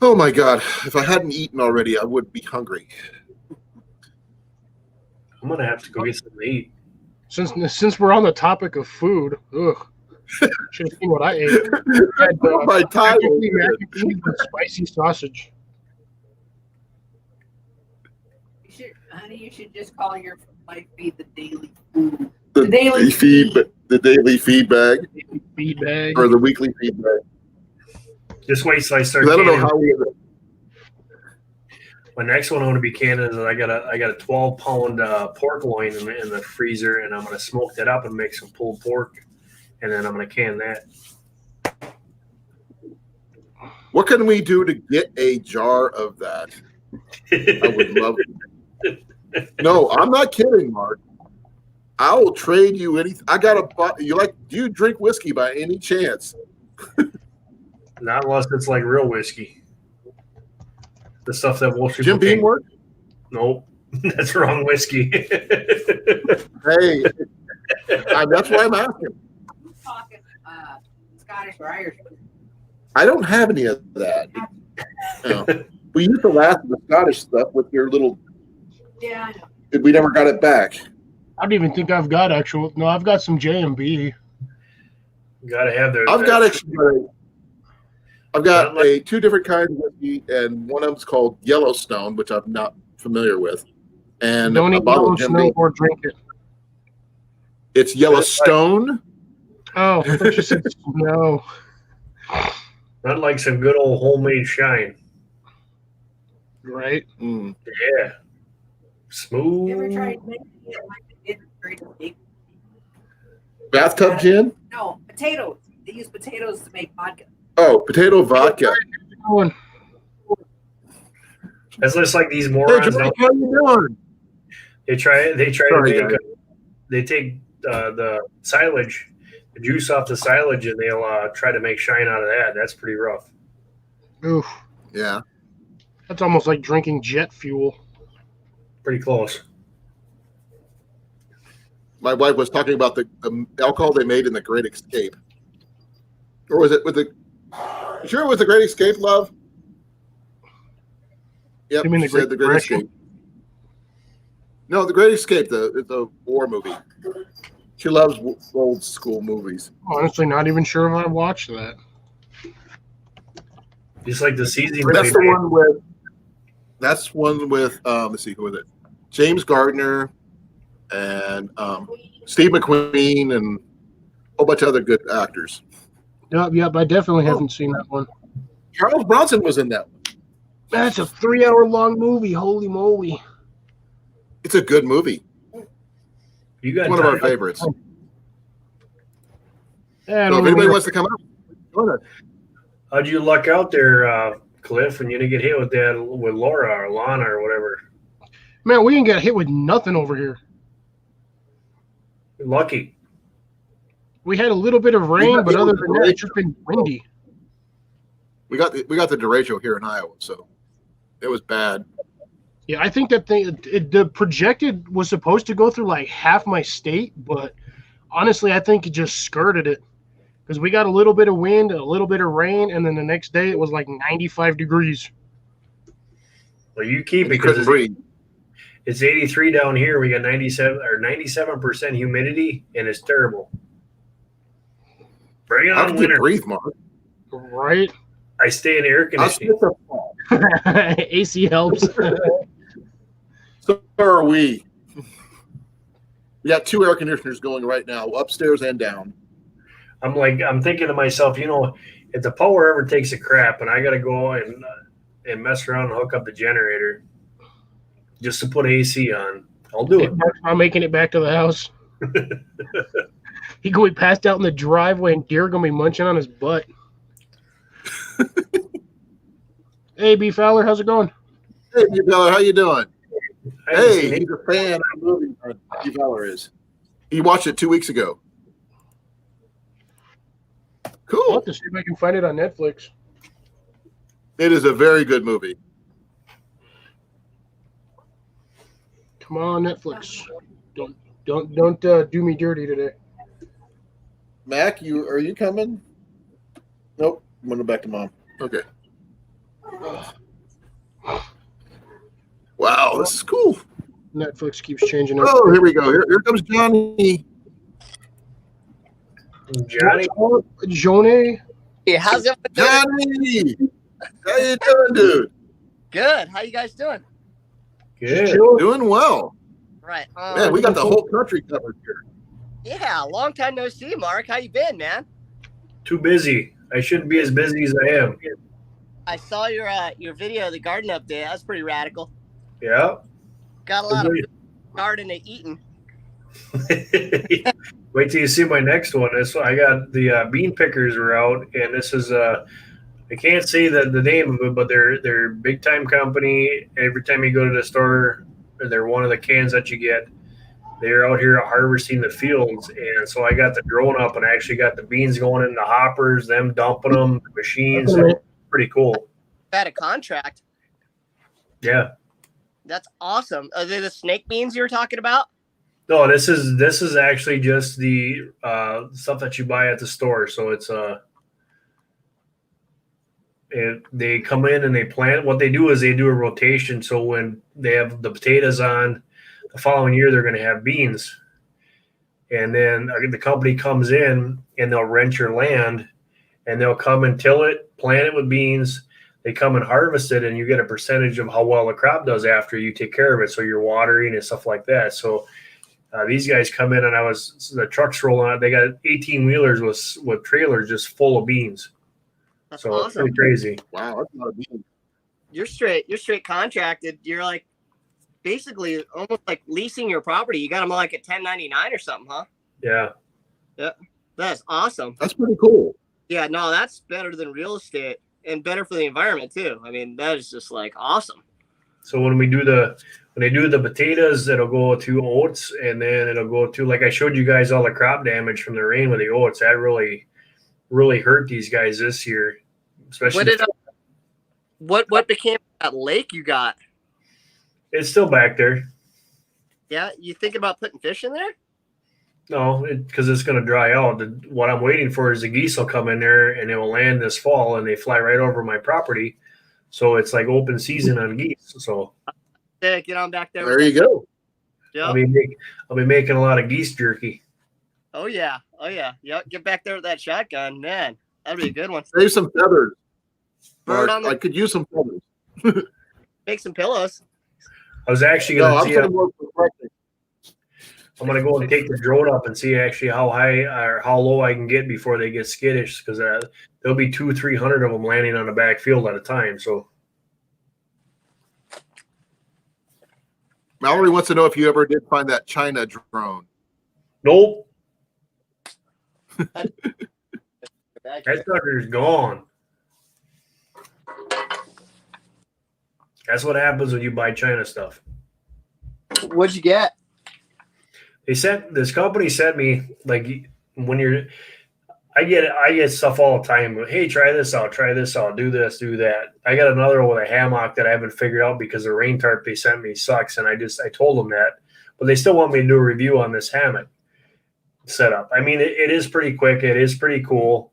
Oh my God! If I hadn't eaten already, I would be hungry. I'm gonna have to go get something to eat. Since we're on the topic of food, should have seen what I ate. I had, My time. mac and cheese with spicy sausage. Honey, you should just call your life feed the daily food. The daily feed, the daily feed bag, Feed bag. or the weekly feed bag. Just wait till I start. 'Cause I don't know canning. how we. My next one I want to be canning is I got a 12-pound pork loin in the freezer, and I'm gonna smoke that up and make some pulled pork, and then I'm gonna can that. What can we do to get a jar of that? I would love it. No, I'm not kidding, Mark. I will trade you anything. I got a. Do you drink whiskey by any chance? Not unless it's like real whiskey. The stuff that Wolf Jim Beam work? Nope, that's wrong whiskey. Hey, that's why I'm asking. I'm talking Scottish or Irish. I don't have any of that. We used to laugh at the Scottish stuff with your little. Yeah, I know. We never got it back. I don't even think I've got actual. No, I've got some J&B. Gotta have their. I've got two different kinds of whiskey, and one of them's called Yellowstone, which I'm not familiar with, and Don't a eat bottle of Jim Yellowstone Beam. or drink it. It's Yellowstone. Oh, I thought you said no. Not like some good old homemade shine. Right? Mm. Yeah, smooth. You ever tried making it like they did great steak? Bathtub gin. No, potatoes. They use potatoes to make vodka. Oh, potato vodka. Going. That's just like these Hey, morons. Jamaica, how you doing? They try Sorry, to make. guys. They take the silage. juice off the silage, and they'll try to make shine out of that. That's pretty rough. Oof. Yeah. That's almost like drinking jet fuel. Pretty close. My wife was talking about the alcohol they made in The Great Escape. Or was it with the... You sure it was The Great Escape, love? Yep, You mean she said The Great Escape. No, The Great Escape, the war movie. She loves old school movies. Honestly, not even sure if I watched that. Just like the seasoning. That's the one with... That's one with... let's see, who was it? James Gardner and Steve McQueen and a whole bunch of other good actors. Yep, I definitely haven't seen that one. Charles Bronson was in that one. That's a 3-hour-long movie. Holy moly. It's a good movie. You got One of our time. favorites. Yeah, I So don't if anybody really- wants to come out, join us. How'd you luck out there, Cliff, and you didn't get hit with that with Laura or Lana or whatever? Man, we didn't get hit with nothing over here. Lucky. We had a little bit of rain, got but hit other with than the that, it's just been windy. We got the derecho here in Iowa, so it was bad. Yeah, I think that the projected was supposed to go through like half my state, but honestly, I think it just skirted it because we got a little bit of wind, a little bit of rain, and then the next day it was like 95 degrees. Well, you keep it You couldn't because breathe. it's 83 down here. We got 97% humidity, and it's terrible. Bring How on can you winter. breathe, Mark? Right? I stay in air How's conditioning. AC helps. So are we. We got 2 air conditioners going right now, upstairs and down. I'm thinking to myself, if the power ever takes a crap and I got to go and mess around and hook up the generator just to put AC on, I'll do it. I'm making it back to the house. He gonna be passed out in the driveway, and deer gonna be munching on his butt. Hey, B. Fowler, how's it going? Hey, Feller, how you doing? I haven't Hey, seen it. he's a fan of the movie. Feller is. He watched it 2 weeks ago. I'll Cool. have to see if I can find it on Netflix. It is a very good movie. Come on, Netflix. Don't do me dirty today. Mac, are you coming? Nope. I'm going back to mom. Okay. Wow, this is cool. Netflix keeps changing up. Oh, here we go. Here comes Johnny. Johnny, Jone, Hey, how's it doing? Johnny! How you doing, dude? Good. How you guys doing? good. Doing well. Right. Man, we got the whole country covered here. Yeah, long time no see, Mark. How you been, man? Too busy. I shouldn't be as busy as I am. I saw your video of the garden update. That was pretty radical. Yeah. Got a lot of garden and eating. Wait till you see my next one. I got the bean pickers were out, and this is I can't say the name of it, but they're big time company. Every time you go to the store, they're one of the cans that you get. They're out here harvesting the fields, and so I got the drone up and I actually got the beans going in the hoppers, them dumping them, the machines. Pretty cool. Had a contract. Yeah. That's awesome. Are they the snake beans you were talking about? No, this is actually just the stuff that you buy at the store. So it's they come in and they plant. What they do is they do a rotation. So when they have the potatoes on, the following year they're going to have beans, and then the company comes in and they'll rent your land, and they'll come and till it, plant it with beans. They come and harvest it, and you get a percentage of how well the crop does after you take care of it. So you're watering and stuff like that. So these guys come in, and the trucks rolling out. They got 18 wheelers with trailers just full of beans. That's So it's awesome. pretty crazy. Wow, that's a lot of beans. You're straight contracted. You're like basically almost like leasing your property. You got them like at 1099 or something, huh? Yeah. That's awesome. That's pretty cool. Yeah, no, that's better than real estate and better for the environment too. I mean, that is just like awesome. So when we do when they do the potatoes, it'll go to oats, and then it'll go to, like I showed you guys all the crop damage from the rain with the oats. That really hurt these guys this year, especially. What became of that lake you got? It's still back there. Yeah, you think about putting fish in there? No, because it's going to dry out. What I'm waiting for is the geese will come in there and they will land this fall, and they fly right over my property. So it's like open season on geese. So Yeah, get on back there. There you go. Yep. I'll be making a lot of geese jerky. Oh yeah. Yep. Get back there with that shotgun, man. That'd be a good one. Save some feathers. Bird Mark, on the- I could use some feathers. Make some pillows. I was actually No, going I'm to see. putting more perspective. I'm going to go and take the drone up and see actually how high or how low I can get before they get skittish, because there'll be 200-300 of them landing on the back field at a time. So Mallory wants to know if you ever did find that China drone. nope, Back that here. sucker's gone. That's what happens when you buy China stuff. What'd you get? This company sent me, like, when I get stuff all the time. Hey, try this out, do this, do that. I got another one with a hammock that I haven't figured out because the rain tarp they sent me sucks, and I told them that, but they still want me to do a review on this hammock setup. I mean, it is pretty quick. It is pretty cool.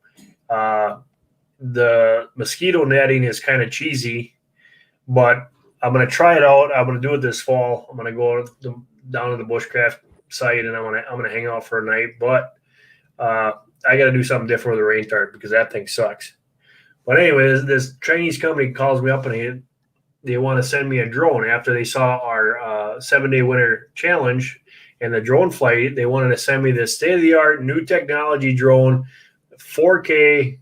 The mosquito netting is kind of cheesy, but I'm going to try it out. I'm going to do it this fall. I'm going to go down to the bushcraft site, and I'm going to hang out for a night, but I got to do something different with the rain tarp because that thing sucks. But anyway, this Chinese company calls me up and they want to send me a drone after they saw our 7-day winter challenge and the drone flight. They wanted to send me this state-of-the-art new technology drone, 4K.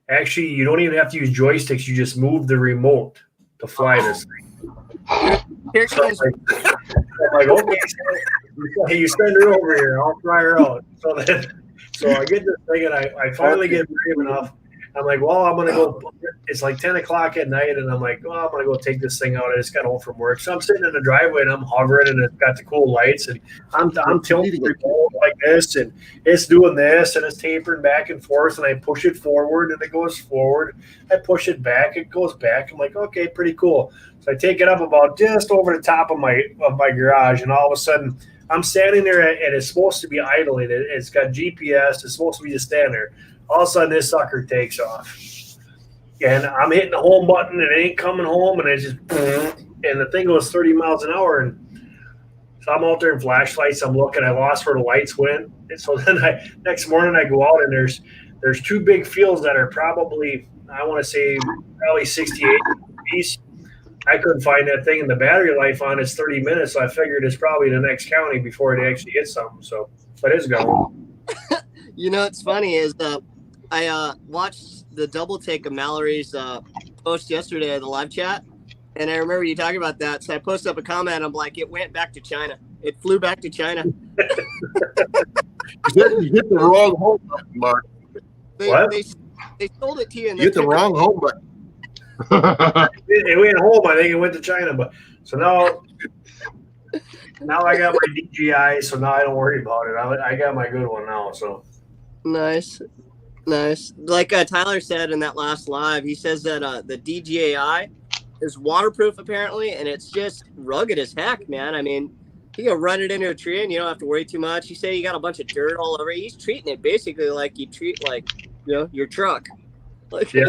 Actually, you don't even have to use joysticks. You just move the remote to fly this thing. Here comes. I'm like, okay, you send her over here. I'll try her out. So I get this thing, and I finally get brave enough. I'm like, well, I'm gonna go. It's like 10 o'clock at night, and I'm like, well, I'm gonna go take this thing out. I just got home from work, so I'm sitting in the driveway and I'm hovering, and it's got the cool lights, and I'm tilting the remote like this, and it's doing this, and it's tapering back and forth, and I push it forward, and it goes forward. I push it back, it goes back. I'm like, okay, pretty cool. So I take it up about just over the top of my garage, and all of a sudden I'm standing there, and it's supposed to be idling. It's got GPS. It's supposed to be just standing there. All of a sudden, this sucker takes off, and I'm hitting the home button, and it ain't coming home, and it's just, and the thing goes 30 miles an hour, and so I'm out there in flashlights. I'm looking. I lost where the lights went, and so then next morning I go out, and there's two big fields that are probably, I want to say, probably 68 apiece. I couldn't find that thing, and the battery life on it's 30 minutes, so I figured it's probably the next county before it actually hits something. So, but it's gone. You know, what's funny is I watched the double take of Mallory's post yesterday in the live chat, and I remember you talking about that. So I posted up a comment. I'm like, it went back to China. It flew back to China. You hit the wrong home button, Mark. They sold it to you. And You hit the wrong home button. It went home. I think it went to China, but so now I got my DJI, so now I don't worry about it. I got my good one now. So Nice. Like Tyler said in that last live, he says that the DJI is waterproof apparently, and it's just rugged as heck, man. I mean, you can run it into a tree and you don't have to worry too much. You say you got a bunch of dirt all over it. He's treating it basically like you treat, like, you know, your truck. Like, yeah,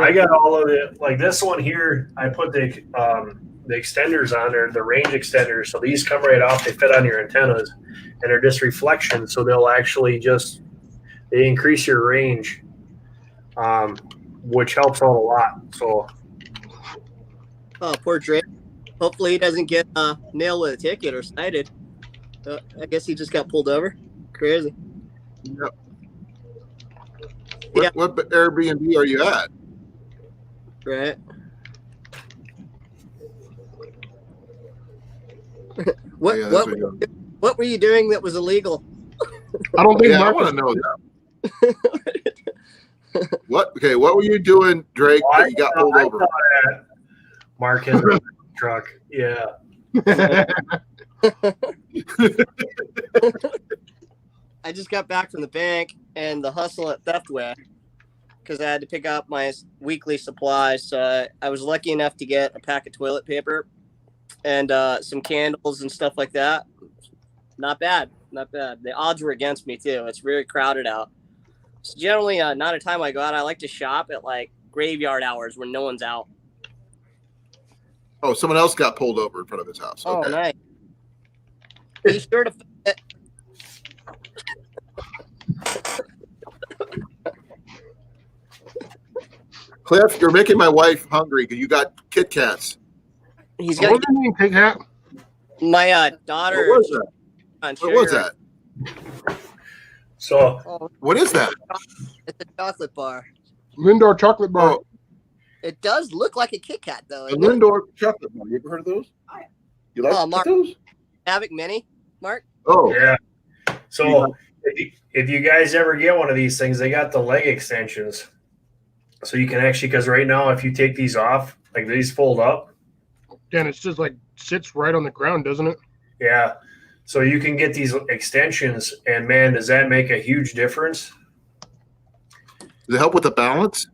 I got all of it. Like this one here, I put the extenders on there, the range extenders. So these come right off. They fit on your antennas, and they're just reflection. So they'll actually they increase your range, which helps out a lot. So, oh, poor Drake. Hopefully he doesn't get nailed with a ticket or cited. I guess he just got pulled over. Crazy. Yep. Yeah. What Airbnb are you at? Right. What were you doing that was illegal? I don't think Yeah, I Mark want to know that. What? Okay, what were you doing, Drake, that you got pulled over? Mark has truck. Yeah. I just got back from the bank and the hustle at Theftway because I had to pick up my weekly supplies. So I was lucky enough to get a pack of toilet paper and some candles and stuff like that. Not bad. Not bad. The odds were against me, too. It's very crowded out. It's generally not a time I go out. I like to shop at like graveyard hours when no one's out. Oh, someone else got pulled over in front of his house. Oh, Okay. nice. Be sure to. Cliff, you're making my wife hungry because you got Kit Kats. He's What got was the name, Pig Hat? my daughter. What was that? on What was sugar. that? So Oh, What is that? it's a chocolate bar. Lindor chocolate bar. Oh, It does look like a Kit Kat, though. a Isn't it? Lindor chocolate bar. You ever heard of those? You like Oh, Mark. those? Havoc Mini, Mark? Oh, yeah. So if you guys ever get one of these things, they got the leg extensions. So you can actually, because right now, if you take these off, like these fold up, And it's just like sits right on the ground, doesn't it? yeah. So you can get these extensions, and man, does that make a huge difference? does it help with the balance?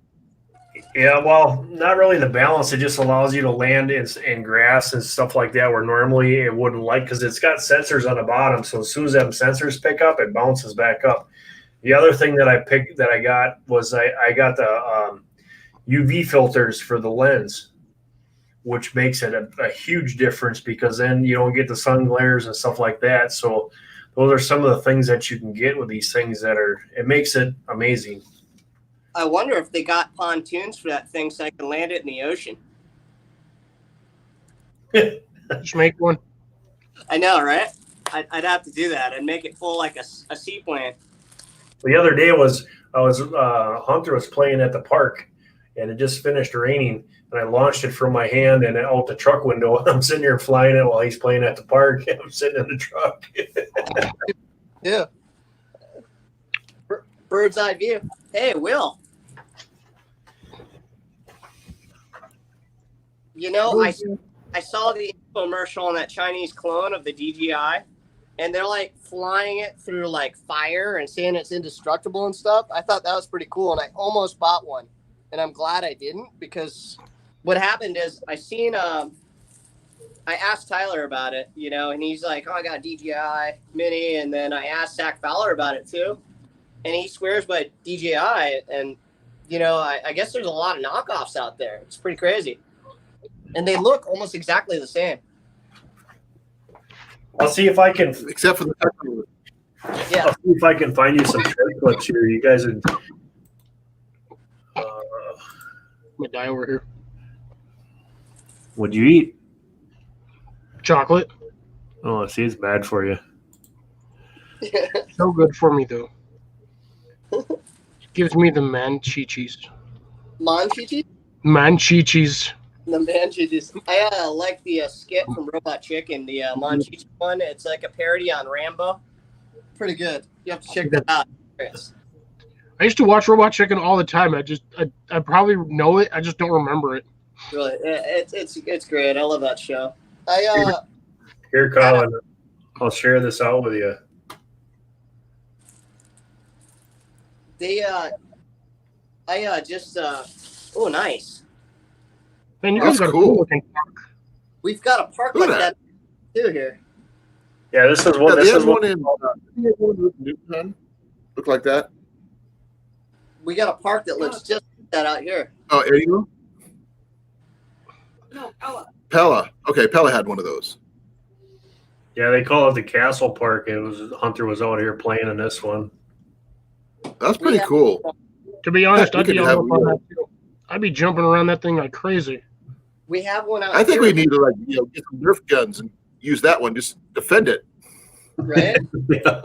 Yeah, well, not really the balance. It just allows you to land in grass and stuff like that where normally it wouldn't like, because it's got sensors on the bottom. So as soon as them sensors pick up, it bounces back up. The other thing that I got was I got the UV filters for the lens, which makes it a huge difference because then you don't get the sun glares and stuff like that. So those are some of the things that you can get with these things it makes it amazing. I wonder if they got pontoons for that thing so I can land it in the ocean. Just make one. I know, right? I'd have to do that and make it full like a seaplane. The other day Hunter was playing at the park, and it just finished raining, and I launched it from my hand and out the truck window. I'm sitting here flying it while he's playing at the park. I'm sitting in the truck. Yeah. Bird's eye view. Hey, Will. You know, I saw the infomercial on that Chinese clone of the DJI, and they're like flying it through like fire and saying it's indestructible and stuff. I thought that was pretty cool, and I almost bought one, and I'm glad I didn't, because what happened is I asked Tyler about it, you know, and he's like, oh, I got a DJI Mini, and then I asked Zach Fowler about it too, and he swears by DJI, and you know, I guess there's a lot of knockoffs out there. It's pretty crazy. And they look almost exactly the same. I'll see if I can. Except for the technical. Yeah. I'll see if I can find you some short clips here. You guys are. I'm gonna die over here. What'd you eat? Chocolate. Oh, see, it's bad for you. So good for me though. Gives me the man-chi-chis. Manchichis? Man-chi-chis. The Manchichis. I like the skit from Robot Chicken, the Manchichi one. It's like a parody on Rambo. Pretty good. You have to check that out, Chris. I used to watch Robot Chicken all the time. I probably know it. I just don't remember it. Really, it's great. I love that show. Here, Colin. I'll share this out with you. Oh, nice. Man, you That's guys got cool. a looking park. We've got a park Look like at that too here. Yeah, this is what Yeah, this they had is. one in Newton. Look like that. We got a park that looks just like that out here. Oh, there you go. No, Ella. Pella. Okay, Pella had one of those. Yeah, they call it the Castle Park. It was Hunter was out here playing in this one. That's pretty Yeah. cool. To be honest, We I'd be could all have up on that too. I'd be jumping around that thing like crazy. We have one out I think here, we need to get some Nerf guns and use that one. Just defend it. right? Yeah.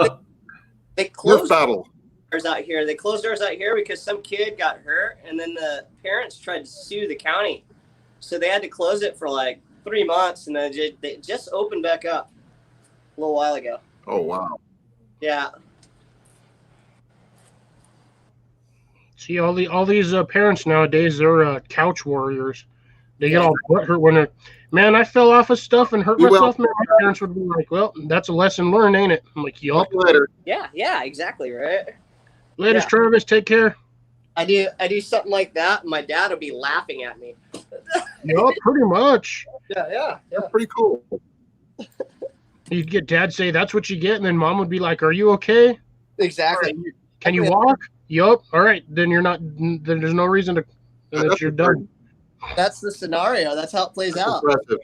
They Nerf closed battle. ours out here. They closed ours out here because some kid got hurt, and then the parents tried to sue the county, so they had to close it for like 3 months, and then they just opened back up a little while ago. Oh wow. Yeah, See, all these parents nowadays, they're couch warriors. They get all butt hurt when they're, man, I fell off of stuff and hurt You will. myself. Man, my parents would be like, well, that's a lesson learned, ain't it? I'm like, yup. Later. Yeah, exactly, right? Latest, Yeah. Travis, take care. I do something like that, and my dad will be laughing at me. Yup, pretty much. Yeah. That's pretty cool. You'd get dad say, that's what you get, and then mom would be like, are you okay? Exactly. Can you walk? Yup. All right, then you're not, then there's no reason to, then you're done. That's the scenario. That's how it plays That's out. impressive.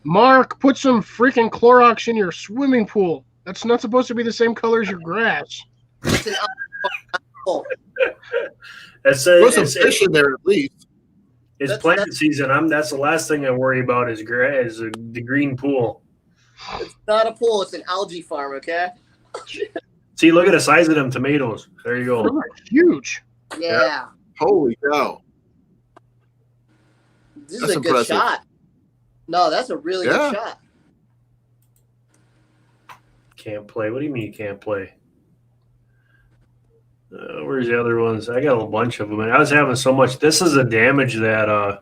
Mark, put some freaking Clorox in your swimming pool. That's not supposed to be the same color as your grass. It's an apple. That's Put some fish in there at least. it's That's- plant season. That's the last thing I worry about is the green pool. It's not a pool. It's an algae farm. Okay. See, look at the size of them tomatoes. There you go. They're huge. Yeah. Holy cow. This That's is a good impressive. shot. No, that's a really Yeah. good shot. Can't play. What do you mean you can't play? Where's the other ones? I got a bunch of them, and I was having so much. This is the damage that.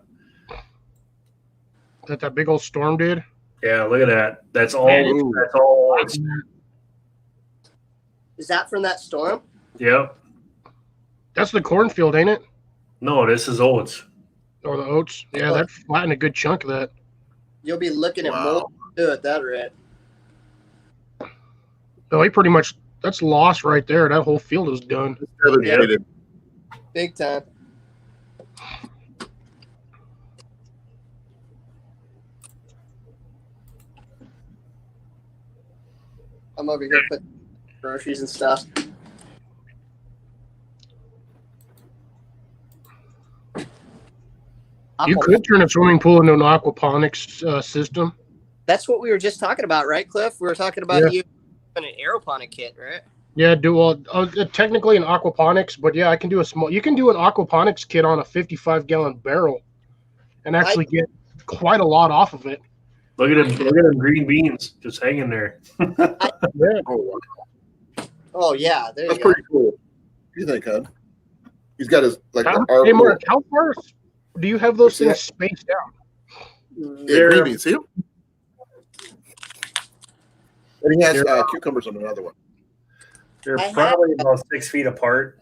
That big old storm did. Yeah, look at that. That's all. Ooh. That's all. Is that from that storm? Yep. That's the cornfield, ain't it? No, this is oats. Or the oats. Yeah, that flattened a good chunk of that. You'll be looking at Wow. mold too at that rate. No, he pretty much, that's lost right there. That whole field is done. Devastated. Big time. I'm over here putting groceries and stuff. You could turn a swimming pool into an aquaponics system. That's what we were just talking about, right, Cliff? We were talking about Yeah. you an aeroponic kit, right? Yeah, technically an aquaponics, but yeah, I can do a small. You can do an aquaponics kit on a 55-gallon barrel, and actually get quite a lot off of it. Look at them. Look at them green beans just hanging there. Yeah. Oh, wow. Oh yeah, there you That's go. pretty cool. What do you think, Hud? He's got his like Hey, our Mark, how far do you have those Yeah. things spaced out? yeah, green beans. See him? And he has cucumbers on another one. They're I have- probably about 6 feet apart.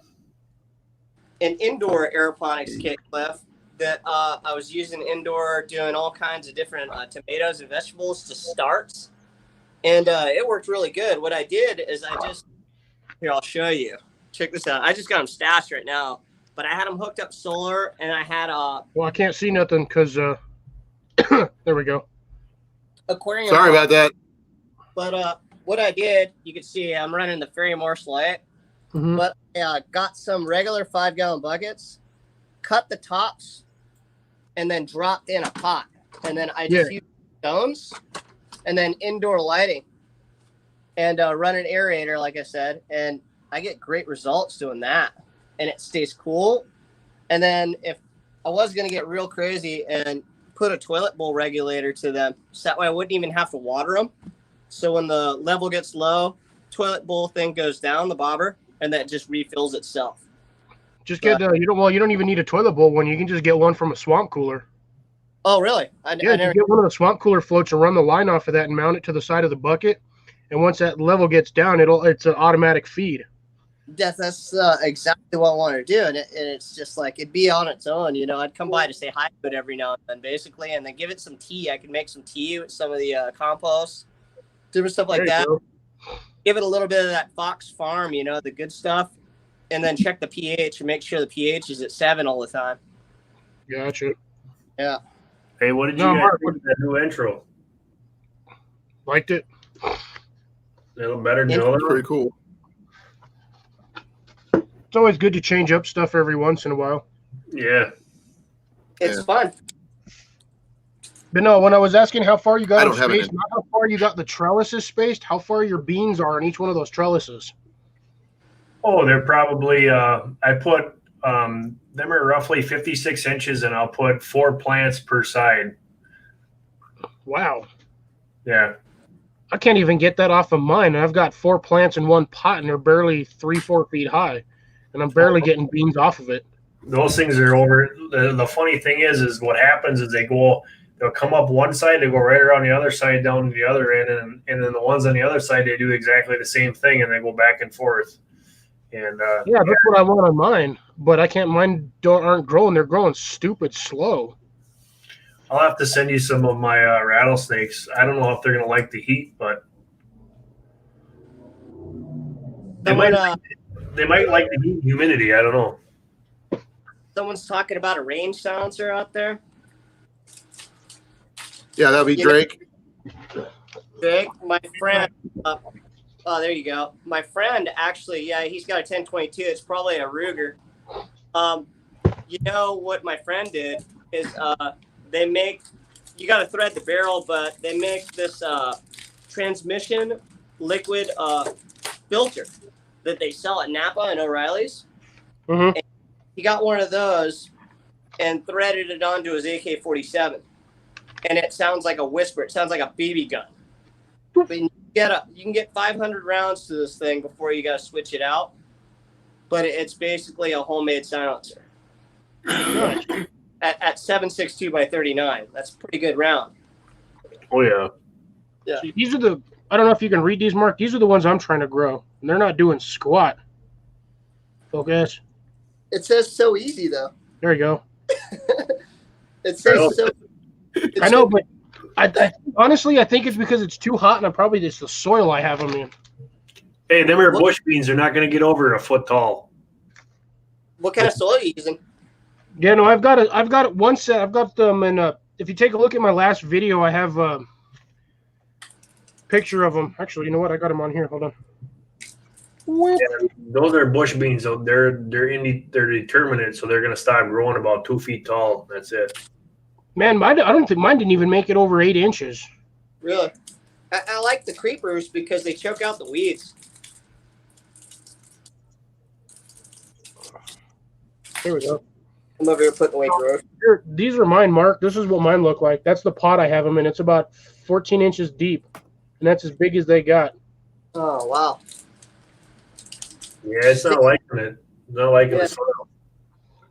An indoor aeroponics kit, Cliff, that I was using indoor, doing all kinds of different tomatoes and vegetables to start, and it worked really good. What I did is I'll show you. Check this out. I just got them stashed right now, but I had them hooked up solar, and I had Well, I can't see nothing because there we go. aquarium. Sorry about that. But what I did, you can see I'm running the Fairy Morse light, Mhm. but I got some regular 5-gallon buckets, cut the tops, and then dropped in a pot. And then I just used stones and then indoor lighting and run an aerator, like I said. And I get great results doing that. And it stays cool. And then if I was going to get real crazy and put a toilet bowl regulator to them, so that way I wouldn't even have to water them. So when the level gets low, toilet bowl thing goes down the bobber, and then it just refills itself. Just get you don't even need a toilet bowl one. You can just get one from a swamp cooler. Oh, really? Yeah, just get one of the swamp cooler floats and run the line off of that and mount it to the side of the bucket. And once that level gets down, it's an automatic feed. That's exactly what I wanted to do, and it's just like it'd be on its own. I'd come by to say hi to it every now and then, basically, and then give it some tea. I could make some tea with some of the compost, different stuff like There you that. go. Give it a little bit of that Fox Farm, the good stuff, and then check the pH and make sure the pH is at 7 all the time. Gotcha. Yeah. Hey, what did you No, guys Mark, think of that new intro? Liked it. A little better than the That's other pretty one? cool. It's always good to change up stuff every once in a while. Yeah. It's Yeah. fun. But no, when I was asking how far you I got don't them have it spaced, not how far you got the trellises spaced, how far your beans are in each one of those trellises. Oh, they're probably, I put, them are roughly 56 inches, and I'll put 4 plants per side. Wow. Yeah. I can't even get that off of mine. I've got 4 plants in one pot, and they're barely 3-4 feet high. And I'm barely getting beans off of it. those things are over. The funny thing is what happens is they'll come up one side, they go right around the other side down to the other end, and then the ones on the other side, they do exactly the same thing, and they go back and forth. And Yeah, that's what I want on mine, but I can't. Mine aren't growing. They're growing stupid slow. I'll have to send you some of my rattlesnakes. I don't know if they're gonna like the heat, but they might like the heat and humidity. I don't know. Someone's talking about a range silencer out there. Yeah, that'll be Drake. Drake, my friend. Oh, there you go. My friend actually, yeah, he's got a 1022. It's probably a Ruger. You know what my friend did is they make, you got to thread the barrel, but they make this transmission liquid filter that they sell at Napa and O'Reilly's. Mm-hmm. And he got one of those and threaded it onto his AK-47. And it sounds like a whisper. It sounds like a BB gun. But you can get 500 rounds to this thing before you got to switch it out. But it's basically a homemade silencer. At 7.62 by 39. That's a pretty good round. Oh yeah. Yeah. See, these are I don't know if you can read these, Mark. These are the ones I'm trying to grow. And they're not doing squat. Focus. It says so easy, though. There you go. It says so. I know, but I honestly, I think it's because it's too hot, and I'm probably just the soil I have them in. Hey, them are bush beans. They're not going to get over a foot tall. What kind of soil are you using? Yeah, no, I've got one set. I've got them, and if you take a look at my last video, I have a picture of them. Actually, you know what? I got them on here. Hold on. Yeah, those are bush beans. So they're determinate, so they're going to stop growing about 2 feet tall. That's it. Man, I don't think mine didn't even make it over 8 inches. Really? I like the creepers because they choke out the weeds. Here we go. I'm over here putting away growth. Here, these are mine, Mark. This is what mine look like. That's the pot I have them in. It's about 14 inches deep, and that's as big as they got. Oh, wow. Yeah, it's not liking it. It's not liking the soil.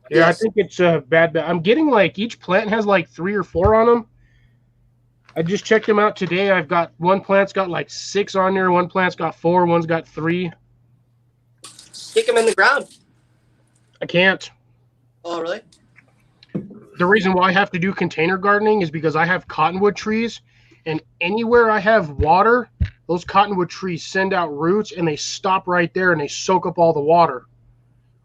Yeah, Yes. I think it's bad. I'm getting like each plant has like 3 or 4 on them. I just checked them out today. I've got one plant's got like 6 on there. One plant's got 4. One's got 3. Stick them in the ground. I can't. Oh, really? The reason why I have to do container gardening is because I have cottonwood trees, and anywhere I have water, those cottonwood trees send out roots, and they stop right there, and they soak up all the water.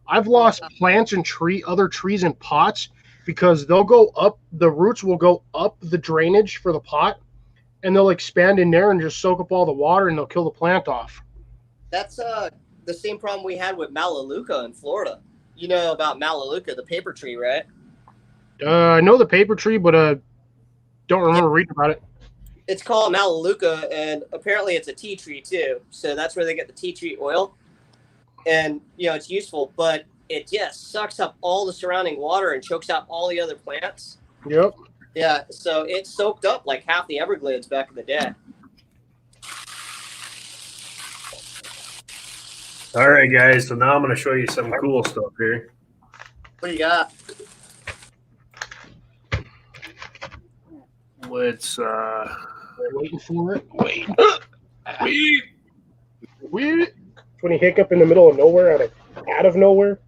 I've lost plants and other trees in pots because they'll go up, the roots will go up the drainage for the pot, and they'll expand in there and just soak up all the water, and they'll kill the plant off. That's the same problem we had with Melaleuca in Florida. You know about Melaleuca, the paper tree, right? I know the paper tree, but don't remember reading about it. It's called Melaleuca, and apparently it's a tea tree too. So that's where they get the tea tree oil. And, you know, it's useful, but it just sucks up all the surrounding water and chokes out all the other plants. Yep. Yeah, so it soaked up like half the Everglades back in the day. All right, guys. So now I'm going to show you some cool stuff here. What do you got? Let's Waiting for it. Wait. When you hiccup in the middle of nowhere, out of nowhere.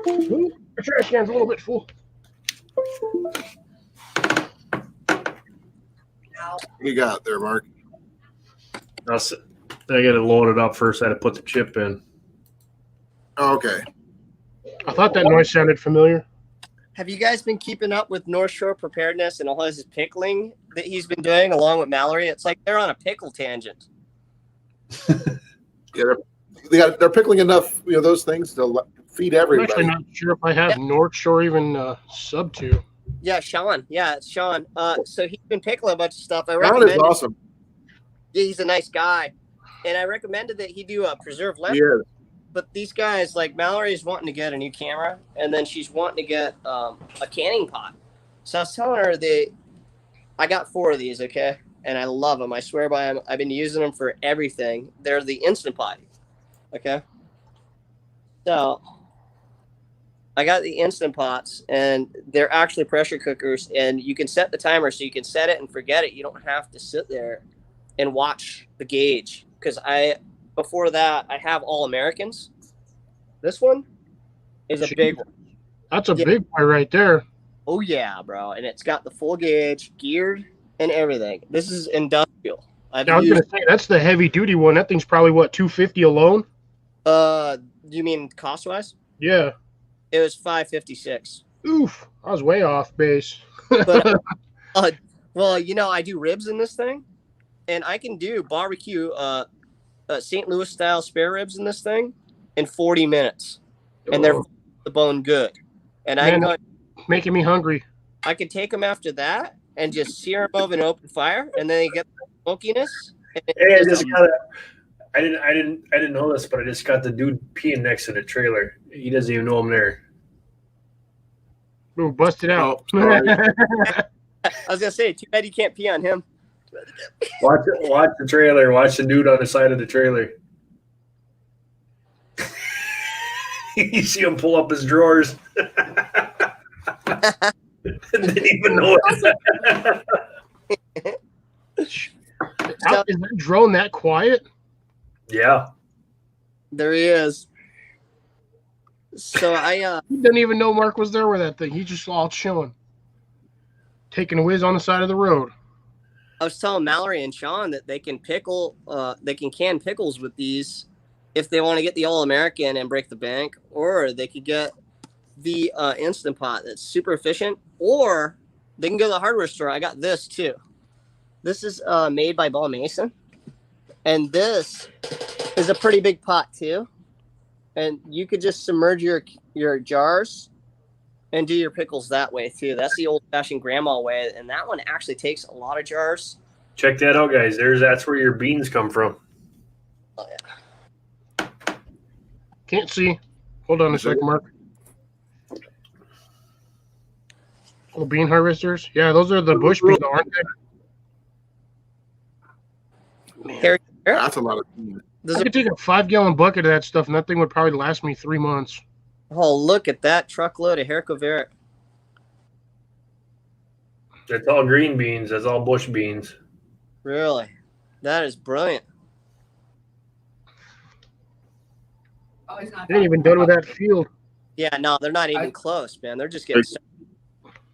Ooh, the trash can's a little bit full. What do you got there, Mark? I got to load it up first. I had to put the chip in. Oh, okay. I thought that noise sounded familiar. Have you guys been keeping up with North Shore Preparedness and all his pickling that he's been doing along with Mallory? It's like they're on a pickle tangent. Yeah, they're pickling enough, those things to feed I'm everybody. actually not sure if I have North Shore even sub to. Yeah, Sean. Yeah, it's Sean. So he's been pickling a bunch of stuff. I Ron recommended. is awesome. Yeah, he's a nice guy, and I recommended that he do a preserved He leopard. is. But these guys, like Mallory's wanting to get a new camera, and then she's wanting to get a canning pot. So I was telling her I got 4 of these, okay, and I love them. I swear by them. I've been using them for everything. They're the Instant Potty, okay. So I got the Instant Pots, and they're actually pressure cookers, and you can set the timer so you can set it and forget it. You don't have to sit there and watch the gauge, because before that I have All Americans. This one is a big one. That's a big boy right there. Oh yeah, bro, and it's got the full gauge, geared, and everything. This is industrial. I was gonna say that's the heavy duty one. That thing's probably what, $250 alone. You mean cost wise? Yeah. It was $556. Oof, I was way off base. But well, you know, I do ribs in this thing, and I can do barbecue St. Louis style spare ribs in this thing in 40 minutes, and they're the bone good. And Man, making me hungry. I could take them after that and just sear them over an open fire, and then they get the smokiness. Hey, I didn't know this, but I just got the dude peeing next to the trailer. He doesn't even know I'm there. Ooh, bust it out. I was gonna say, too bad you can't pee on him. Watch the trailer. Watch the dude on the side of the trailer. You see him pull up his drawers. Didn't even know it. Is that drone that quiet? Yeah. There he is. So he didn't even know Mark was there with that thing. He just all chilling, taking a whiz on the side of the road. I was telling Mallory and Sean that they can can pickles with these if they want to get the All American and break the bank, or they could get the Instant Pot that's super efficient, or they can go to the hardware store. I got this too. This is made by Ball Mason, and this is a pretty big pot too. And you could just submerge your jars and do your pickles that way too. That's the old-fashioned grandma way, and that one actually takes a lot of jars. Check that out, guys. That's where your beans come from. Oh yeah. Can't see. Hold on a second, Mark. Oh, bean harvesters? Yeah, those are the bush beans, aren't they? Harry, That's a lot of beans. I could take a 5-gallon bucket of that stuff, and that thing would probably last me 3 months. Oh, look at that truckload of haricot vert. That's all green beans. That's all bush beans. Really? That is brilliant. Oh, he's not They ain't even done with that field. Yeah, no, they're not even close, man. They're just getting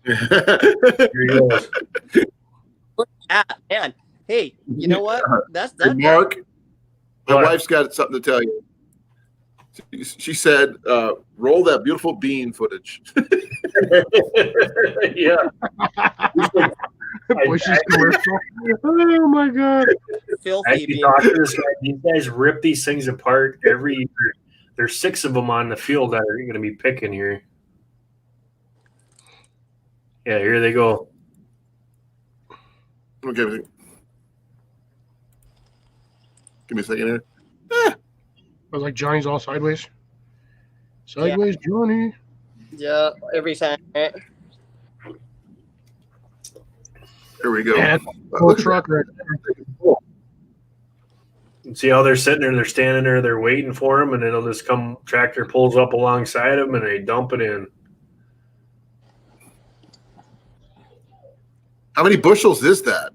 Here he goes. Look at that, man. Hey, you know what? That's Hey, that. Mark, my What? wife's got something to tell you. She said, roll that beautiful bean footage. Yeah. Bush's commercial. Oh my god. Filthy Actually, being. talk to this guy. These guys rip these things apart every year. There's 6 of them on the field that are going to be picking here. Yeah, here they go. Okay. Give me a second here. I was like, Johnny's all sideways. Sideways, Johnny. Yeah, every time. Right? There we go. Yeah, whole truck right there. See how they're sitting there, they're standing there, they're waiting for him, and then it'll just come, tractor pulls up alongside them, and they dump it in. How many bushels is that?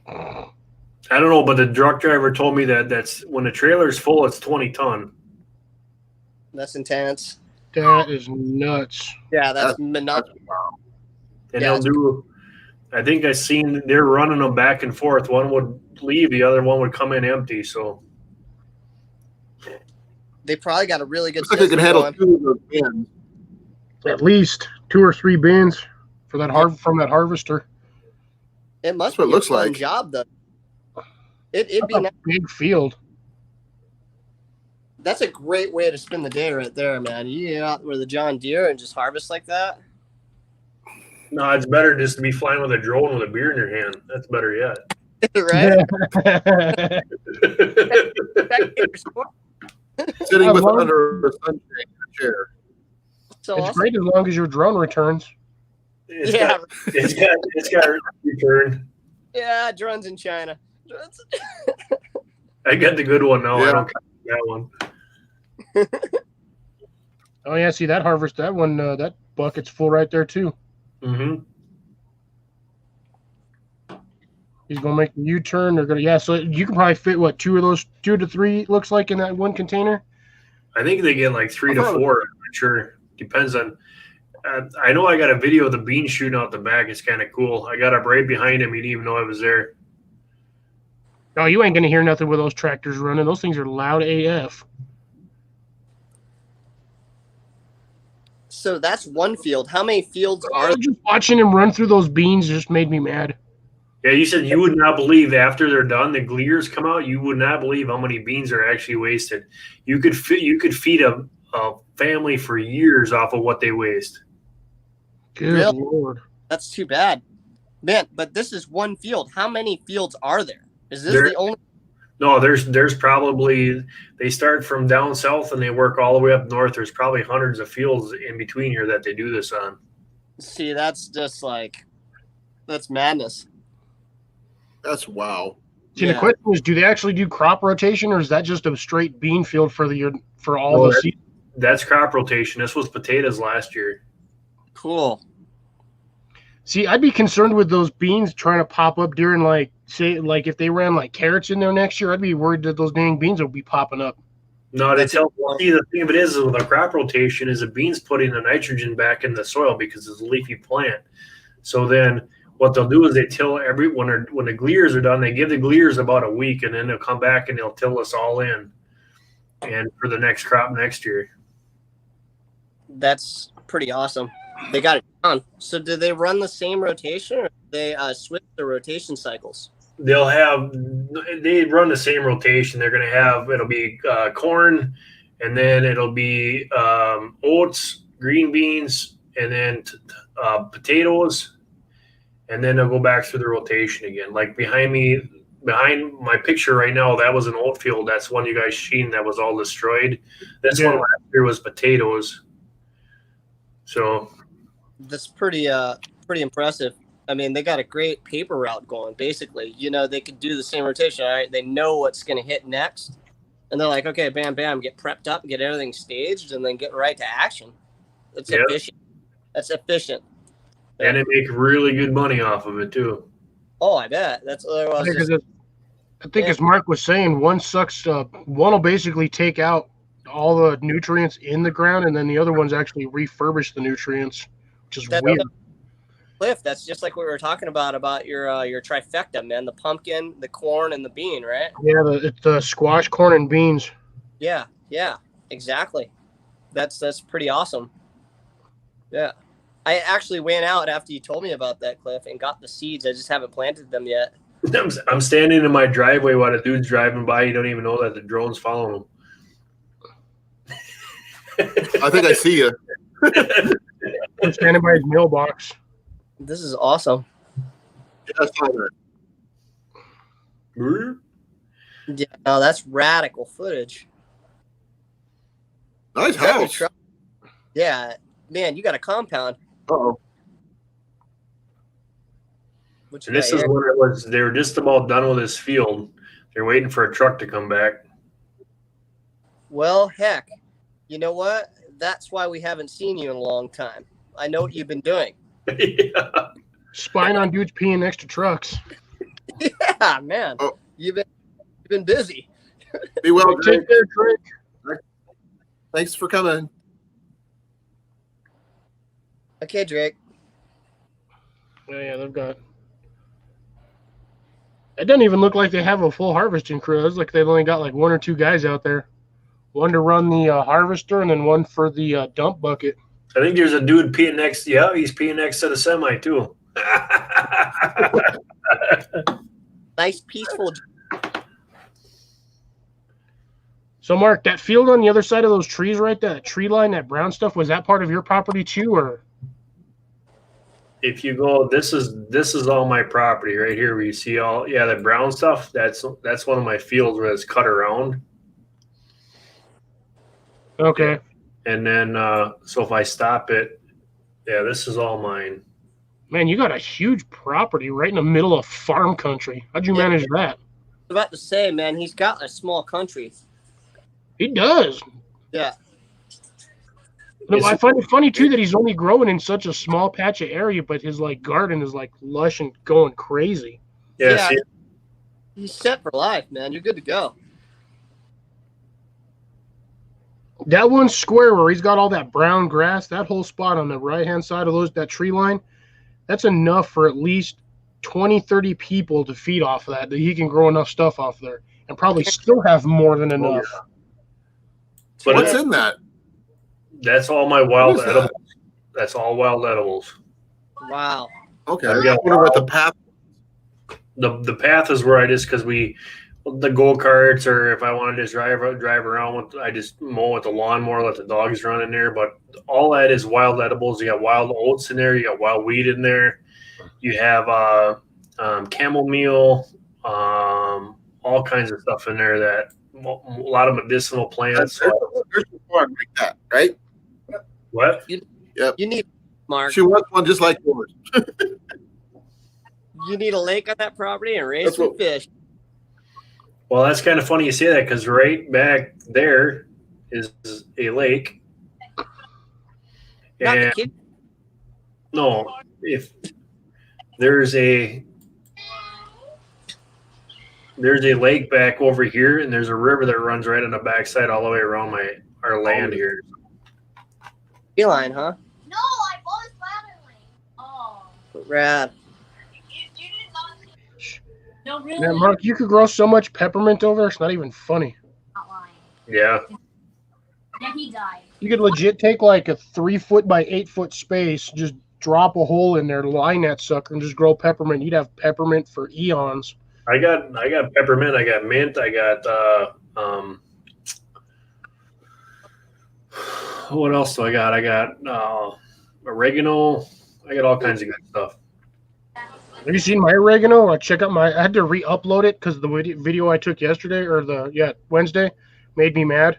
I don't know, but the truck driver told me that's when the trailer's full, it's 20 ton. That's intense. That is nuts. Yeah, that's That's wow. And Yeah, they'll do, I think I seen they're running them back and forth. One would leave, the other one would come in empty. So they probably got a really good Looks like they can system handle going. 2 of those bins. At least 2 or 3 bins for that from that harvester. It must That's what be it looks a fun like. job, though. It'd That's be a nice. big field. That's a great way to spend the day right there, man. You get out with a John Deere and just harvest like that. no, it's better just to be flying with a drone with a beer in your hand. That's better yet. Right? Sitting with love- under a sunshade chair. So It's awesome. great as long as your drone returns. Yeah, It's got return. yeah, drones in China. I got the good one now. Yeah. I don't got that one. Oh yeah, see that harvest, that one, that bucket's full right there too. Mm-hmm. He's gonna make the U-turn. They're gonna, yeah. So you can probably fit what, 2 to 3 looks like in that one container. I think they get like 3 to I thought 4. I'm not sure. Depends on. I know I got a video of the bean shooting out the back. It's kind of cool. I got up right behind him. He didn't even know I was there. Oh, you ain't gonna hear nothing with those tractors running. Those things are loud AF. So that's one field. How many fields are there? Just watching him run through those beans just made me mad. Yeah, you said you would not believe after they're done, the glears come out. You would not believe how many beans are actually wasted. You could feed a family for years off of what they waste. Good Really? Lord. That's too bad. Man, but this is one field. How many fields are there? Is this There- the only? No, there's probably, they start from down south and they work all the way up north. There's probably hundreds of fields in between here that they do this on. See, that's just like, that's madness. That's wow. See, Yeah. the question is, do they actually do crop rotation, or is that just a straight bean field for all No, the that- season? That's crop rotation. This was potatoes last year. Cool. See, I'd be concerned with those beans trying to pop up during, like, say, like if they ran like carrots in there next year. I'd be worried that those dang beans will be popping up. No, they That's tell it. see the thing of it is with a crop rotation is the beans putting the nitrogen back in the soil because it's a leafy plant. So then what they'll do is they till when the glears are done, they give the glears about a week, and then they'll come back and they'll till us all in, and for the next crop next year. That's pretty awesome. They got it down. So do they run the same rotation, or do they switch the rotation cycles? They run the same rotation. They're going to have, it'll be corn, and then it'll be oats, green beans, and then potatoes, and then they'll go back through the rotation again. Like behind my picture right now, that was an oat field. That's one you guys seen that was all destroyed. This one last year was potatoes. So That's pretty impressive. I mean, they got a great paper route going. Basically, they could do the same rotation. All right, they know what's going to hit next, and they're like, okay, bam, bam, get prepped up, get everything staged, and then get right to action. It's efficient. That's efficient. and they make really good money off of it too. Oh, I bet. That's what I was just. I think as Mark was saying, one will basically take out all the nutrients in the ground, and then the other ones actually refurbish the nutrients, which is weird. Cliff, that's just like what we were talking about your trifecta, man. The pumpkin, the corn, and the bean, right? Yeah, it's the squash, corn, and beans. Yeah, exactly. That's pretty awesome. Yeah. I actually went out after you told me about that, Cliff, and got the seeds. I just haven't planted them yet. I'm standing in my driveway while a dude's driving by. You don't even know that the drone's following him. I think I see you. I'm standing by his mailbox. This is awesome. Yeah, I saw that. Yeah, no, that's radical footage. Nice Is that your house. truck? Yeah, man, you got a compound. Uh-oh. What you And this got is here? when it was. They were just about done with this field. They're waiting for a truck to come back. Well, heck, you know what? That's why we haven't seen you in a long time. I know what you've been doing. Yeah. Spying on dudes peeing next to trucks. Yeah, man. Oh. You've been busy. Be well, Drake. Take care, Drake. Thanks for coming. Okay, Drake. Yeah, they've got. It doesn't even look like they have a full harvesting crew. It looks like they've only got like 1 or 2 guys out there. One to run the harvester, and then one for the dump bucket. I think there's a dude peeing next. Yeah, he's peeing next to the semi too. Nice, peaceful. So, Mark, that field on the other side of those trees, right? That tree line, that brown stuff, was that part of your property too, or? If you go, this is all my property right here. Where you see all, yeah, that brown stuff. That's one of my fields where it's cut around. Okay. And then, so if I stop it, yeah, this is all mine. Man, you got a huge property right in the middle of farm country. How'd you manage that? I was about to say, man, he's got a small country. He does. Yeah. No, I find it funny too that he's only growing in such a small patch of area, but his like garden is like lush and going crazy. Yeah, see, He's set for life, man. You're good to go. That one square where he's got all that brown grass, that whole spot on the right-hand side of that tree line, that's enough for at least 20, 30 people to feed off of that he can grow enough stuff off there and probably still have more than enough. yeah. But What's it's, in that? that's all my wild What is that? edibles. That's all wild edibles. Wow. Okay. I've I got wonder what the path. The path is where I just because the go karts, or if I want to just drive around with, I just mow with the lawnmower, let the dogs run in there. But all that is wild edibles. You got wild oats in there. You got wild weed in there. You have chamomile, all kinds of stuff in there. That a lot of medicinal plants. There's a farm like that, right? What? You Yep. need, Mark, She wants one just like yours. you need a lake on that property and raise That's some what- fish. Well, that's kind of funny you say that because right back there is a lake. Not the And kid. no, if there's a lake back over here, and there's a river that runs right on the backside all the way around our land here. Feline, huh? No, I bought it Latterly. Oh. Rad. You did not. No, really? Man, Mark, you could grow so much peppermint over there, it's not even funny. Not lying. Yeah, Then he died. You could legit take like a 3-foot by 8-foot space, just drop a hole in there, line that sucker, and just grow peppermint. You'd have peppermint for eons. I got peppermint, I got mint, I got what else do I got? I got oregano. I got all kinds of good stuff. Have you seen my oregano? I had to re-upload it because the video I took yesterday or Wednesday made me mad.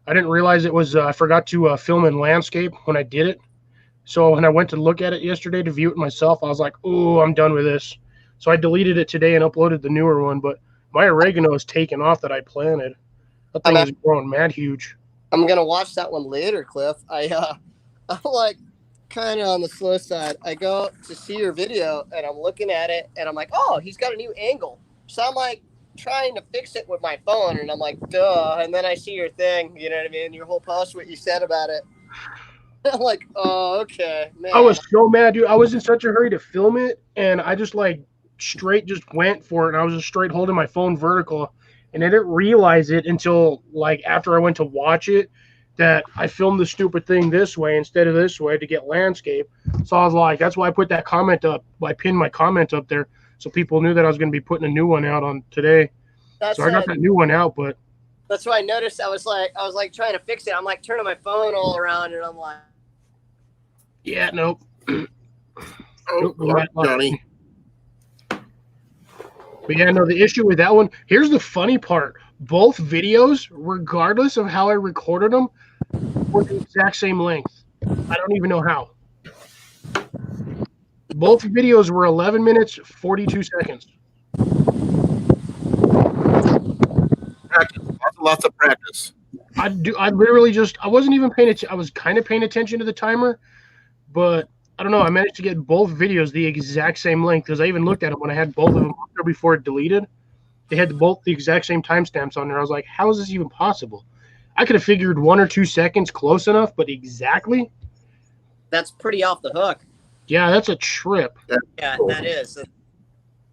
I didn't realize it was I forgot to film in landscape when I did it. So when I went to look at it yesterday to view it myself, I was like, "Oh, I'm done with this." So I deleted it today and uploaded the newer one. But my oregano is taken off that I planted. That thing is growing mad huge. I'm gonna watch that one later, Cliff. I'm like kind of on the slow side. I go to see your video and I'm looking at it and I'm like, oh, he's got a new angle. So I'm like trying to fix it with my phone and I'm like, duh. And then I see your thing, you know what I mean? Your whole post, what you said about it. I'm like, oh, okay, man. I was so mad, dude. I was in such a hurry to film it, and I just like straight just went for it. And I was just straight holding my phone vertical, and I didn't realize it until like after I went to watch it that I filmed the stupid thing this way instead of this way to get landscape. So I was like, that's why I put that comment up. I pinned my comment up there so people knew that I was going to be putting a new one out on today. That's So I got that new one out, but that's why I noticed. I was like trying to fix it. I'm like turning my phone all around, and I'm like, yeah, nope. Oh, Nope, Lord, Johnny. But yeah, no, the issue with that one, here's the funny part. Both videos, regardless of how I recorded them, were the exact same length. I don't even know how. Both videos were 11 minutes, 42 seconds. Practice. Lots of practice. I wasn't even paying attention. I was kind of paying attention to the timer, but I don't know. I managed to get both videos the exact same length because I even looked at them when I had both of them up there before it deleted. They had both the exact same timestamps on there. I was like, how is this even possible? I could have figured 1 or 2 seconds close enough, but exactly? that's pretty off the hook. Yeah, that's a trip. Yeah, that is.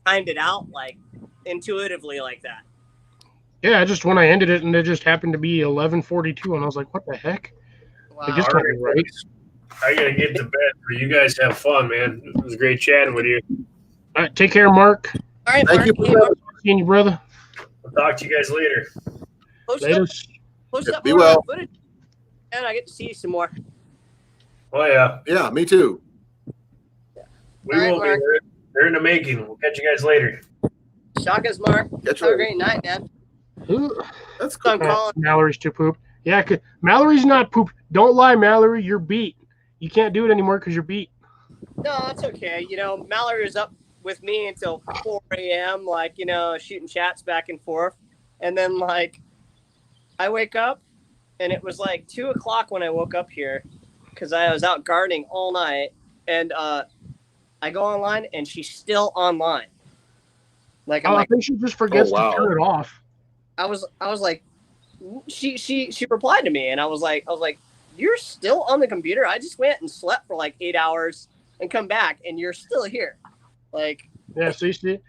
Timed it out like intuitively like that. Yeah, just when I ended it and it just happened to be 11:42, and I was like, what the heck? Wow. Like, this can't be right. I gotta get to bed. But you guys have fun, man. It was great chatting with you. All right, take care, Mark. All right, Thank Mark, you hey, for Mark, Seeing you, brother. I'll talk to you guys later. post Later. up Be more of well. that footage, and I get to see you some more. Oh yeah, Yeah, me too. we All right, will be. Mark. They're in the making. We'll catch you guys later. Shaka's Mark. Catch Have a you later. great night, man. Ooh. That's So cool. I'm calling. Mallory's too poop. Yeah, Mallory's not poop. Don't lie, Mallory. You're beat. You can't do it anymore because you're beat. No, that's okay. You know, Mallory was up with me until 4 a.m., like, you know, shooting chats back and forth. And then, like, I wake up, and it was like 2 o'clock when I woke up here. because I was out gardening all night, and I go online and she's still online. Like I'm I like, think she just forgets wow. to turn it off. I was like, she replied to me, and I was like, you're still on the computer? I just went and slept for like 8 hours and come back, and you're still here. Like, Yeah, see, it's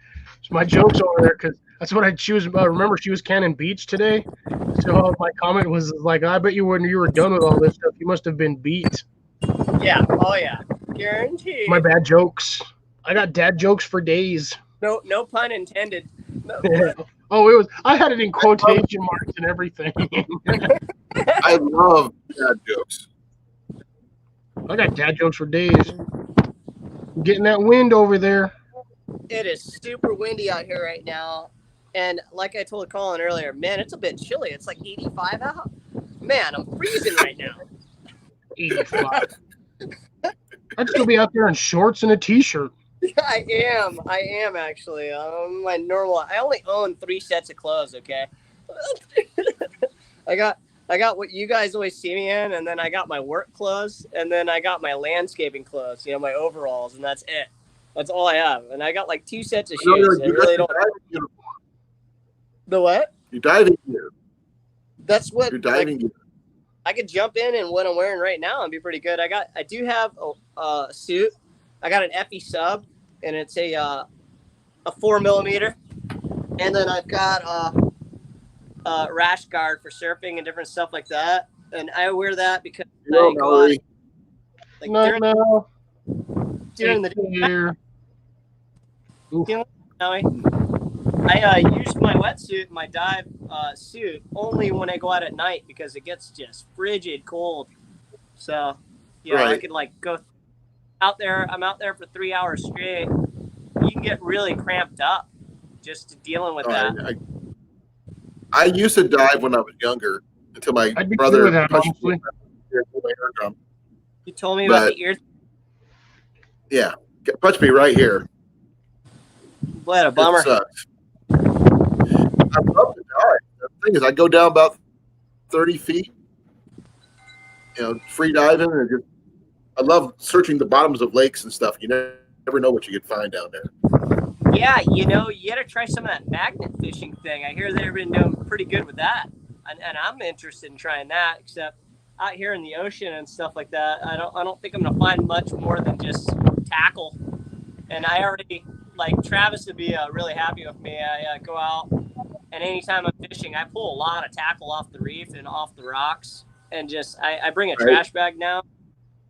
my jokes over there because that's what she was. Remember, she was canning beets today. So my comment was like, I bet you when you were done with all this stuff, you must have been beat. yeah, oh yeah, guaranteed. My bad jokes. I got dad jokes for days. No pun intended. No. Oh, it was. I had it in quotation marks and everything. I love dad jokes. I got dad jokes for days. I'm getting that wind over there. It is super windy out here right now. And like I told Colin earlier, man, it's a bit chilly. It's like 85 out. Man, I'm freezing right now. 85. I'd still be out there in shorts and a t-shirt. I am actually. My normal. I only own 3 sets of clothes. Okay. I got what you guys always see me in, and then I got my work clothes, and then I got my landscaping clothes. You know, my overalls, and that's it. That's all I have. And I got like 2 sets of shoes. I really don't. The what? You're diving gear. That's what. You're diving gear. I could jump in what I'm wearing right now and be pretty good. I do have a suit. I got an FE sub, and it's a 4mm, and then I've got a rash guard for surfing and different stuff like that. And I wear that because I go out, like during the year. I use my wetsuit, my dive suit, only when I go out at night because it gets just frigid cold. So, you know, I could like go out there. I'm out there for 3 hours straight. You can get really cramped up just dealing with that. I used to dive when I was younger until my brother punched me. You told me about the ear. Yeah, punched me right here. What a bummer. It sucks. I love to dive. The thing is, I go down about 30 feet, you know, free diving, and just I love searching the bottoms of lakes and stuff. You never know what you could find down there. Yeah, you know, you got to try some of that magnet fishing thing. I hear they've been doing pretty good with that, and I'm interested in trying that. Except out here in the ocean and stuff like that, I don't think I'm gonna find much more than just tackle. And I already like Travis would be really happy with me. I go out, and anytime I'm fishing, I pull a lot of tackle off the reef and off the rocks, and just I bring a trash bag now.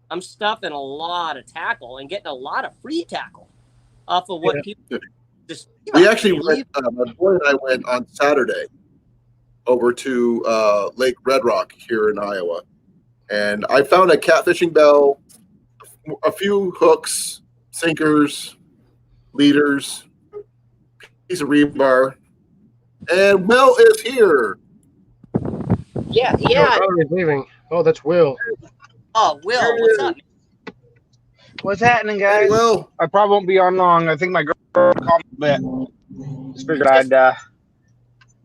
I'm stuffing a lot of tackle and getting a lot of free tackle off of what people just. We actually went. My boy and I went on Saturday over to Lake Red Rock here in Iowa, and I found a catfishing bell, a few hooks, sinkers, leaders, piece of rebar, and Will is here. Yeah. Leaving. Oh, that's Will. Oh, Will, what's up? What's happening, guys? Hey, Will. I probably won't be on long. I think my girl called me a bit. Just figured I'd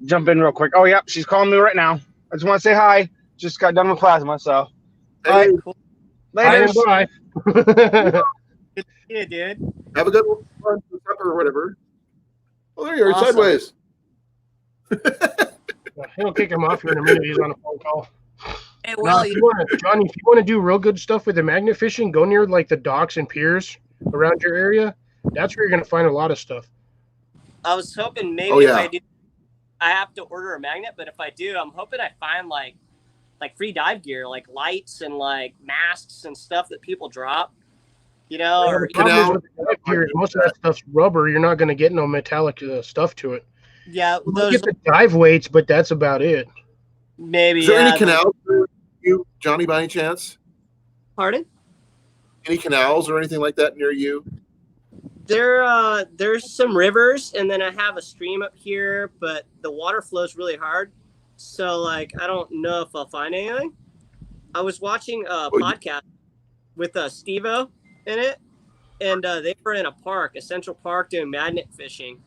jump in real quick. Oh, yep, she's calling me right now. I just want to say hi. Just got done with plasma, so. Hey, cool. Later. Bye. Yeah, dude. Have a good one for supper or whatever. Oh, there you are, Awesome. sideways. He'll kick him off here in a minute. He's on a phone call. Hey, Will, Johnny, if you want to do real good stuff with the magnet fishing, go near like the docks and piers around your area. That's where you're going to find a lot of stuff. I was hoping maybe if I do, I have to order a magnet, but if I do, I'm hoping I find like free dive gear, like lights and like masks and stuff that people drop. You know, the problem is with the dive gear is most of that stuff's rubber. You're not going to get no metallic stuff to it. Yeah, you get the dive weights, but that's about it. Maybe. Is there any canals for you, Johnny, by any chance? Pardon? Any canals or anything like that near you? There's some rivers, and then I have a stream up here, but the water flows really hard. So, like, I don't know if I'll find anything. I was watching a podcast with Steve-O in it, and they were in a park, a central park, doing magnet fishing,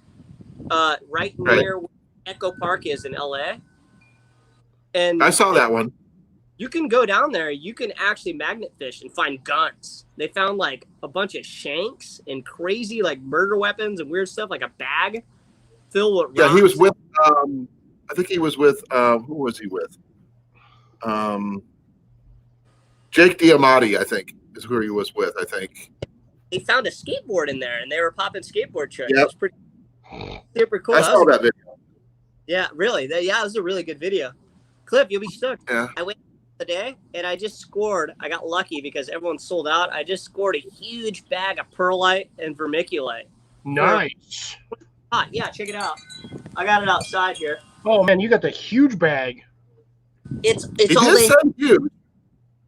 right near where Echo Park is in LA. And I saw that one. You can go down there. You can actually magnet fish and find guns. They found like a bunch of shanks and crazy like murder weapons and weird stuff, like a bag filled with rocks. Yeah, he was with. I think he was with. Who was he with? Jake Diamatti, I think, is who he was with. I think. They found a skateboard in there, and they were popping skateboard tricks. Yep. It was pretty super cool. I saw that video. Yeah, really. Yeah, it was a really good video. Cliff, you'll be stoked. Yeah. I went the day, and I just scored. I got lucky because everyone sold out. I just scored a huge bag of perlite and vermiculite. Nice. Yeah, check it out. I got it outside here. Oh man, you got the huge bag. It's He all did they send you.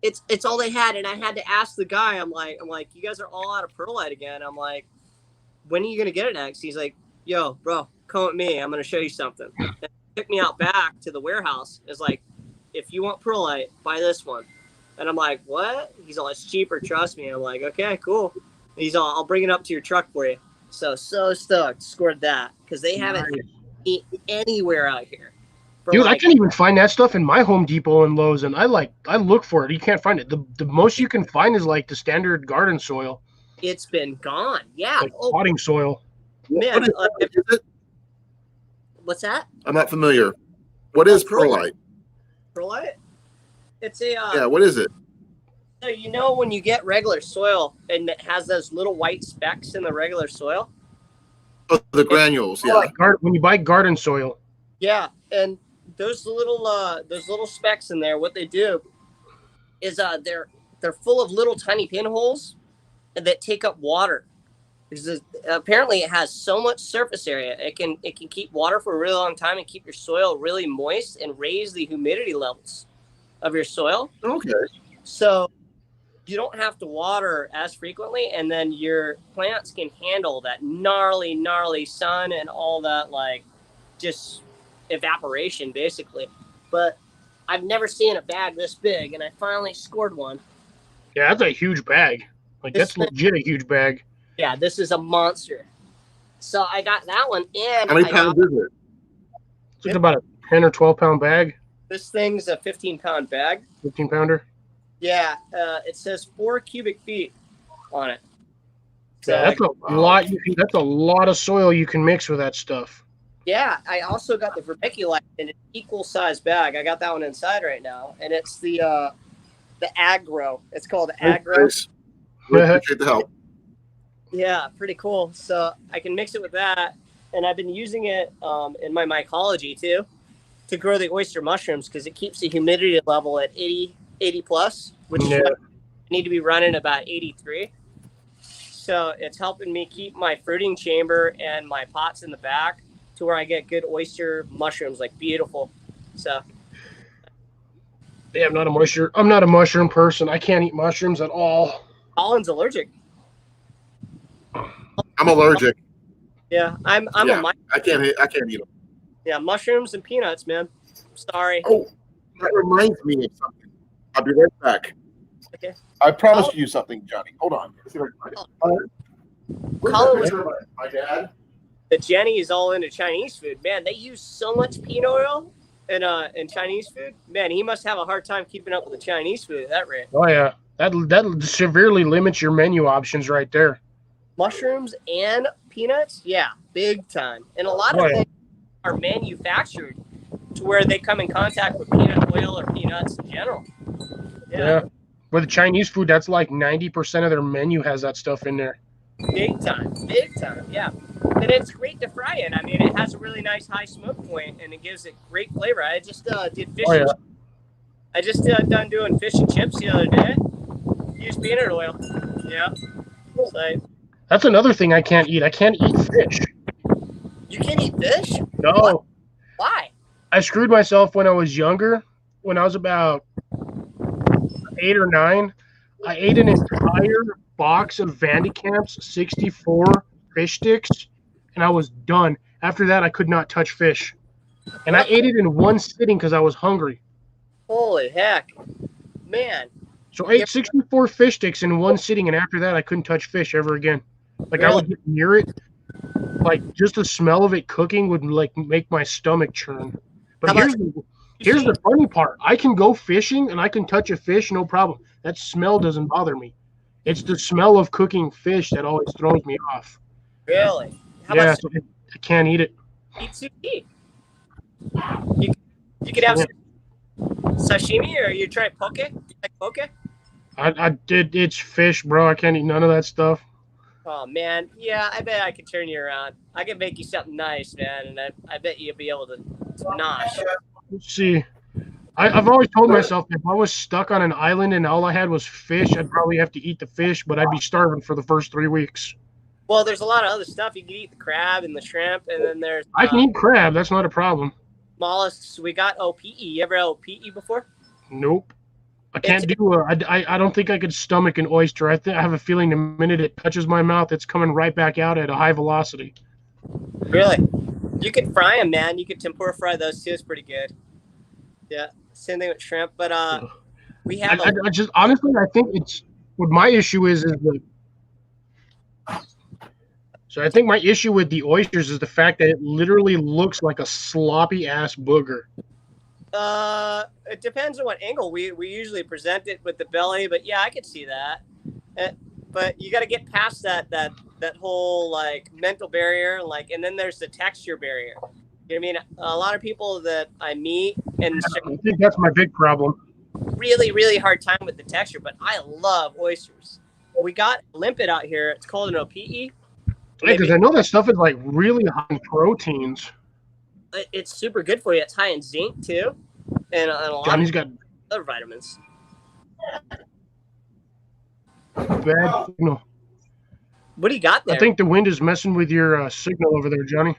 it's all they had, and I had to ask the guy. I'm like, you guys are all out of perlite again. I'm like, when are you gonna get it next? He's like, yo, bro, come with me. I'm gonna show you something. And he took me out back to the warehouse. It's like, if you want perlite, buy this one. And I'm like, what? He's all, it's cheaper, trust me. I'm like, okay, cool. He's all, I'll bring it up to your truck for you. So stoked, scored that because they haven't eat anywhere out here. Dude, I can't even find that stuff in my Home Depot and Lowe's, and I look for it. You can't find it. The most you can find is like the standard garden soil. It's been gone. Yeah. Like potting soil. Man, What is it? what's that? I'm not familiar. What is perlite? Perlite? It's a Yeah, what is it? so you know when you get regular soil and it has those little white specks in the regular soil? Oh, the granules. Yeah. When you buy garden soil. Yeah, and those little specks in there, what they do is they're full of little tiny pinholes that take up water. Because apparently it has so much surface area, it can keep water for a really long time and keep your soil really moist and raise the humidity levels of your soil. Okay. So you don't have to water as frequently, and then your plants can handle that gnarly sun and all that, like just evaporation basically. But I've never seen a bag this big, and I finally scored one. Yeah, that's a huge bag. Like that's legit a huge bag. Yeah, this is a monster. So I got that one, and How many pounds is it? It's like about a 10 or 12 pound bag. this thing's a 15-pound bag. 15 pounder. Yeah, it says 4 cubic feet on it. So, Yeah, that's a lot. That's a lot of soil you can mix with that stuff. yeah, I also got the vermiculite in an equal size bag. I got that one inside right now, and it's the Agro. It's called Agro. Nice. We appreciate the help. Yeah, pretty cool. So I can mix it with that, and I've been using it in my mycology too to grow the oyster mushrooms because it keeps the humidity level at 80 plus, which is what I need to be running about 83. So it's helping me keep my fruiting chamber and my pots in the back to where I get good oyster mushrooms, like beautiful. So Yeah, I'm not a mushroom person. I can't eat mushrooms at all. Colin's allergic. I'm allergic. Yeah, I'm Yeah. a I can't eat them. yeah, mushrooms and peanuts, man. Sorry. Oh, that reminds me of something. I'll be right back. Okay. I promised you something, Johnny. Hold on. Let's see if I can find it. Colin, My dad. the Jenny is all into Chinese food. Man, they use so much peanut oil in Chinese food. Man, he must have a hard time keeping up with the Chinese food at that rate. Oh yeah, that severely limits your menu options right there. Mushrooms and peanuts, yeah, big time. And a lot of things are manufactured to where they come in contact with peanut oil or peanuts in general. Yeah. With Chinese food, that's like 90% of their menu has that stuff in there. Big time, yeah. And it's great to fry in. I mean, it has a really nice high smoke point, and it gives it great flavor. I just did fish. Oh, yeah. I just done doing fish and chips the other day. Use peanut oil. Yeah. So, That's another thing I can't eat. I can't eat fish. you can't eat fish? No. What? Why? I screwed myself when I was younger. When I was about 8 or 9, I ate an entire box of Vandecamp's 64 fish sticks, and I was done. After that, I could not touch fish. And I ate it in one sitting because I was hungry. Holy heck. Man. So I ate 64 fish sticks in one sitting, and after that, I couldn't touch fish ever again. Like, I would get near it. Like, just the smell of it cooking would, like, make my stomach churn. But Here's the funny part. I can go fishing and I can touch a fish, no problem. That smell doesn't bother me. It's the smell of cooking fish that always throws me off. Really? How Yeah, about so I can't eat it. eat sushi? You could have Yeah. sashimi, or you try poke? You like poke? I did. It's fish, bro. I can't eat none of that stuff. Oh man, yeah, I bet I could turn you around. I could make you something nice, man, and I bet you'll be able to nosh. Let's see. I've always told myself if I was stuck on an island and all I had was fish, I'd probably have to eat the fish, but I'd be starving for the first 3 weeks. Well, there's a lot of other stuff. You can eat the crab and the shrimp, and then there's I can eat crab. That's not a problem. mollusks. We got OPE. You ever had OPE before? Nope. I can't do I don't think I could stomach an oyster. I have a feeling the minute it touches my mouth, it's coming right back out at a high velocity. Really? You could fry them, man. You could tempura fry those too. It's pretty good. Yeah. Same thing with shrimp, but we have. I just honestly, I think it's what my issue is the. So I think my issue with the oysters is the fact that it literally looks like a sloppy ass booger. It depends on what angle we usually present it with the belly, but yeah, I could see that. But you got to get past that whole like mental barrier, and then there's the texture barrier. You know what I mean? A lot of people that I meet and I think that's my big problem. really, really hard time with the texture, but I love oysters. We got limpet out here. It's called an OPE. Yeah, because I know that stuff is like really high in proteins. It's super good for you. It's high in zinc too, and a lot Johnny's of got other vitamins. bad signal. What do you got there? I think the wind is messing with your signal over there, Johnny.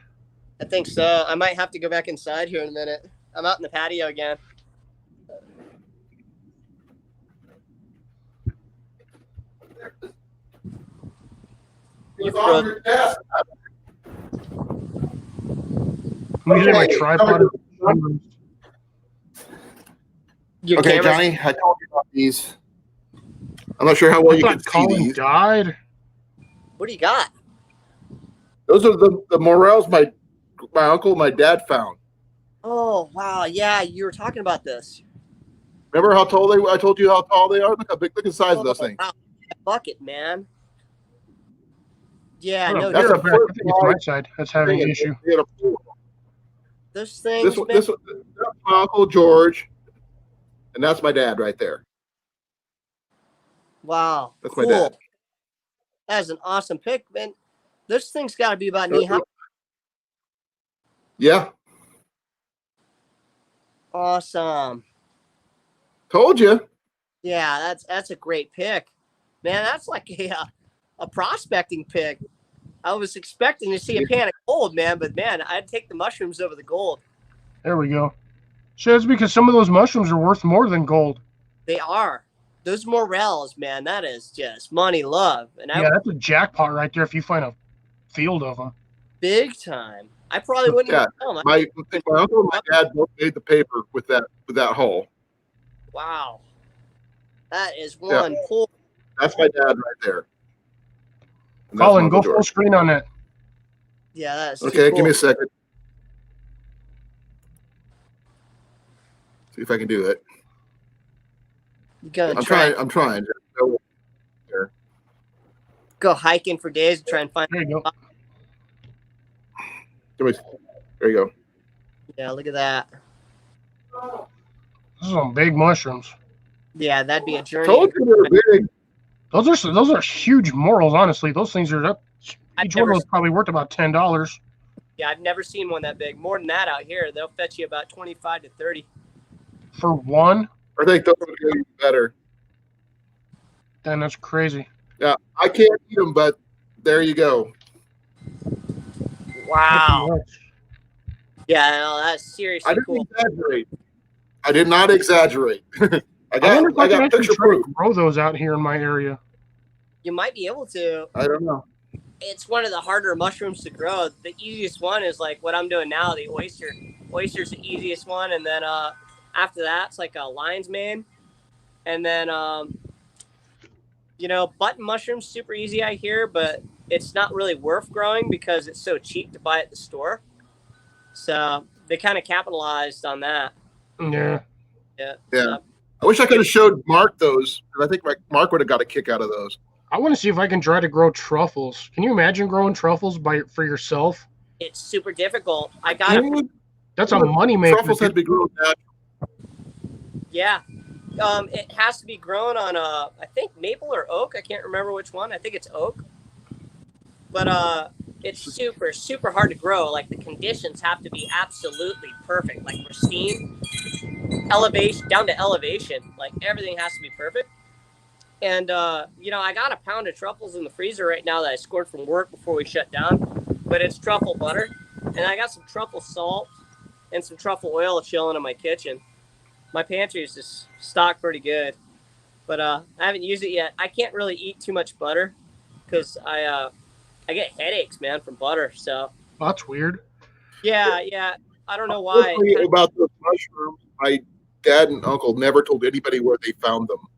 I think so. I might have to go back inside here in a minute. I'm out in the patio again. It's on your desk. I'm using my Okay. tripod. Your Okay, camera's- Johnny, I told you about these. I'm not sure how well I you can thought see Colin these. died. What do you got? Those are the Morels my uncle and my dad found. Oh wow, yeah, you were talking about this. Remember how tall I told you how tall they are? Look at the size of those Oh, things. wow. Bucket, man. Yeah, Oh, no, that's you're a back. I think it's my side that's having an issue. They had a pool. those things. That's my Uncle George, and that's my dad right there. Wow, That's cool. my dad. That's an awesome pick, man. Those things got to be about knee high. Yeah, Awesome. told you. Yeah, that's a great pick, man. That's like a prospecting pick. I was expecting to see a pan of gold, man, but man, I'd take the mushrooms over the gold. There we go. So it's because some of those mushrooms are worth more than gold. They are. Those morels, man, that is just money love. And Yeah, that's a jackpot right there if you find a field of them. big time. I probably wouldn't Yeah, even tell them. my uncle and my dad both made the paper with that hole. Wow. That is one pull. That's my dad right there. And that's Colin, my go Uncle full George. screen on that. Yeah, that's too Okay, cool. give me a second. See if I can do it. You gotta I'm try. trying. I'm trying. Go hiking for days and try and find. There you go. There you go. Yeah, look at that. Those are some big mushrooms. Yeah, that'd be a journey. Told you they're big. Those are huge morals, honestly. Those things are up. I've Each one of never- those probably worth about $10. Yeah, I've never seen one that big. More than that out here, they'll fetch you about 25 to 30. For one, I think those would be better. then that's crazy. Yeah, I can't eat them, but there you go. Wow. Yeah, no, that's I seriously didn't cool. exaggerate. I did not exaggerate. I wonder if I can got actually picture try to proof. grow those out here in my area. You might be able to. I don't know. It's one of the harder mushrooms to grow. The easiest one is like what I'm doing now, the oyster. Oyster's the easiest one, and then after that, it's like a lion's mane, and then button mushrooms super easy I hear, but it's not really worth growing because it's so cheap to buy at the store. So they kind of capitalized on that. Yeah. Yeah. Yeah. I wish I could have showed Mark those. 'Cause I think Mark would have got a kick out of those. I want to see if I can try to grow truffles. Can you imagine growing truffles for yourself? It's super difficult. I got it. Dude, That's a money maker. truffles had to be grown natural. Yeah. It has to be grown on I think maple or oak. I can't remember which one. I think it's oak. But it's super, super hard to grow. Like the conditions have to be absolutely perfect, like pristine, elevation down to elevation. Like everything has to be perfect. And I got a pound of truffles in the freezer right now that I scored from work before we shut down. But it's truffle butter, and I got some truffle salt and some truffle oil chilling in my kitchen. My pantry is just stocked pretty good, but I haven't used it yet. I can't really eat too much butter because I get headaches, man, from butter. So That's weird. yeah, I don't know why. Quickly about the mushrooms, my dad and uncle never told anybody where they found them.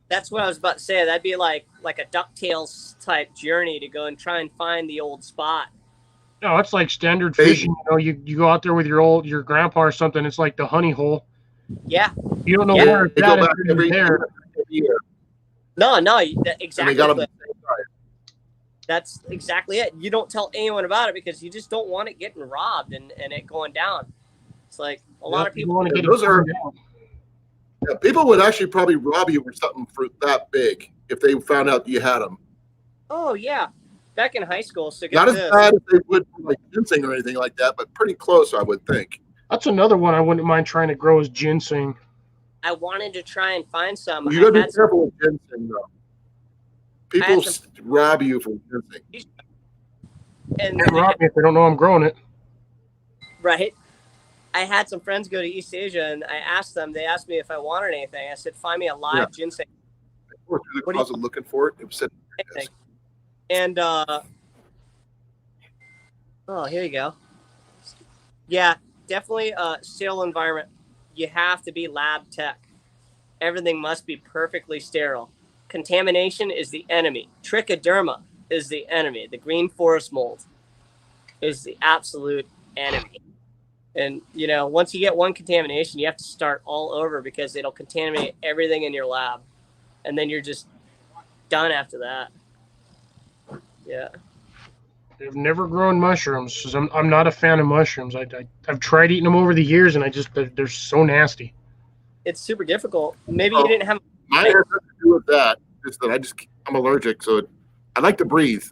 That's what I was about to say. That'd be like a DuckTales type journey to go and try and find the old spot. No, it's like standard fishing. You go out there with your grandpa or something. It's like the honey hole. Yeah. You don't know Yeah. where it's They go at back until every you're there. year. No, And exactly. they got them at the same time. That's exactly it. You don't tell anyone about it because you just don't want it getting robbed and it going down. It's like a lot of people want to Yeah, get those it are- turned out. Yeah, people would actually probably rob you for something for that big if they found out you had them. Oh yeah, back in high school. So get Not as this. bad as they would for like ginseng or anything like that, but pretty close, I would think. That's another one I wouldn't mind trying to grow is ginseng. I wanted to try and find some. You gotta I be had some- careful with ginseng, though. People rob you for ginseng. and Can't rob me if they don't know I'm growing it. right. I had some friends go to East Asia, and I asked them. They asked me if I wanted anything. I said, "Find me a live Yeah. ginseng." I went through the What do you- closet looking for it. It was sitting there. And oh, here you go. Yeah, definitely sterile environment. You have to be lab tech. Everything must be perfectly sterile. Contamination is the enemy. Trichoderma is the enemy. The green forest mold is the absolute enemy. And once you get one contamination, you have to start all over because it'll contaminate everything in your lab, and then you're just done after that. Yeah. I've never grown mushrooms 'cause I'm not a fan of mushrooms. I've tried eating them over the years, and they're so nasty. It's super difficult. Maybe you didn't have. Mine has nothing to do with that. Just that I'm allergic, so I like to breathe.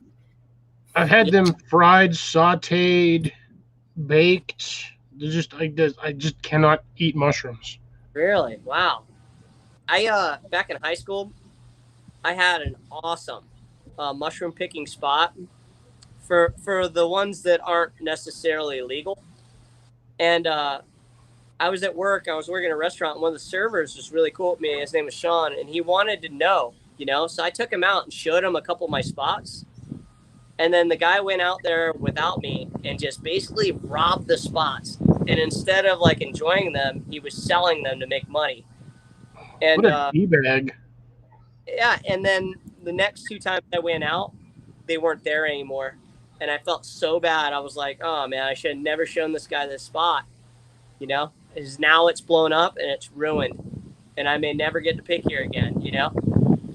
I've had them fried, sautéed, baked. I just cannot eat mushrooms. Really? Wow. I back in high school, I had an awesome mushroom picking spot for the ones that aren't necessarily legal. And I was at work. I was working at a restaurant, and one of the servers was really cool with me. His name was Sean, and he wanted to know, So I took him out and showed him a couple of my spots. And then the guy went out there without me and just basically robbed the spots. And instead of like enjoying them, he was selling them to make money. And What a D-bag. yeah, and then the next two times I went out, they weren't there anymore. And I felt so bad. I was like, oh man, I should have never shown this guy this spot. Because now it's blown up and it's ruined. And I may never get to pick here again,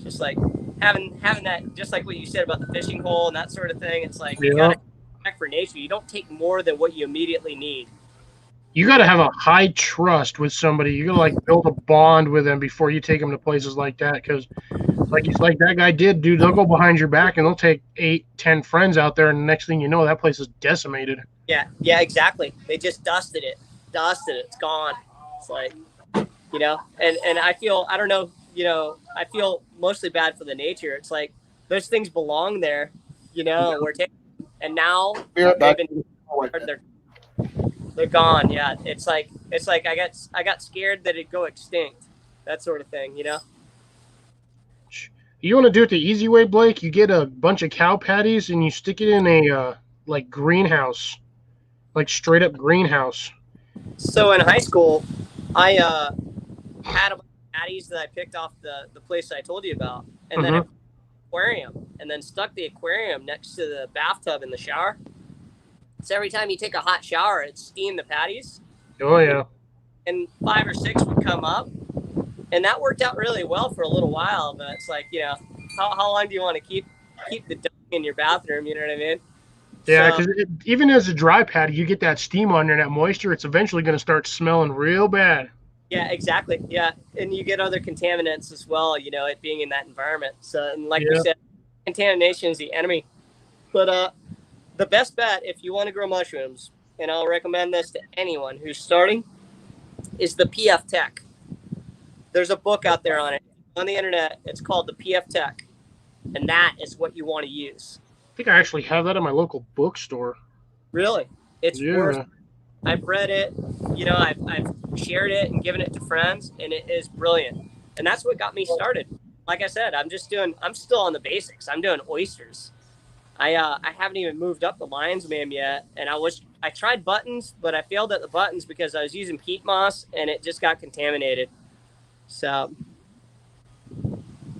Just like having that, just like what you said about the fishing hole and that sort of thing. It's like, you gotta act for nature. You don't take more than what you immediately need. You got to have a high trust with somebody. You got to like build a bond with them before you take them to places like that. Because like that guy did, dude, they'll go behind your back and they'll take 8-10 friends out there, and the next thing you know, that place is decimated. Yeah, exactly. They just dusted it. It's gone. It's like, and I feel, I don't know, I feel mostly bad for the nature. It's like those things belong there, we're taking, and now they're gone. Yeah, it's like I got scared that it'd go extinct, that sort of thing. You want to do it the easy way, Blake? You get a bunch of cow patties and you stick it in a like greenhouse, like straight up greenhouse. So in high school, I had a bunch of patties that I picked off the place I told you about, and then an aquarium, and then stuck the aquarium next to the bathtub in the shower. So every time you take a hot shower, it steamed the patties. Oh yeah. and 5 or 6 would come up, and that worked out really well for a little while. But it's like, you know, how long do you want to keep the dung in your bathroom? You know what I mean? Yeah, So, because even as a dry pad, you get that steam on there and that moisture. It's eventually going to start smelling real bad. yeah, exactly. Yeah, and you get other contaminants as well. You know, it being in that environment. So, and like we Yeah. said, contamination is the enemy. But the best bet if you want to grow mushrooms, and I'll recommend this to anyone who's starting, is the PF Tech. There's a book out there on it on the internet. It's called the PF Tech, and that is what you want to use. I think I actually have that at my local bookstore. Really, it's Yeah. worth. I've read it. You know, I've shared it and given it to friends, and it is brilliant. And that's what got me started. Like I said, I'm still on the basics. I'm doing oysters. I haven't even moved up the lion's mane yet, and I tried buttons, but I failed at the buttons because I was using peat moss and it just got contaminated. So,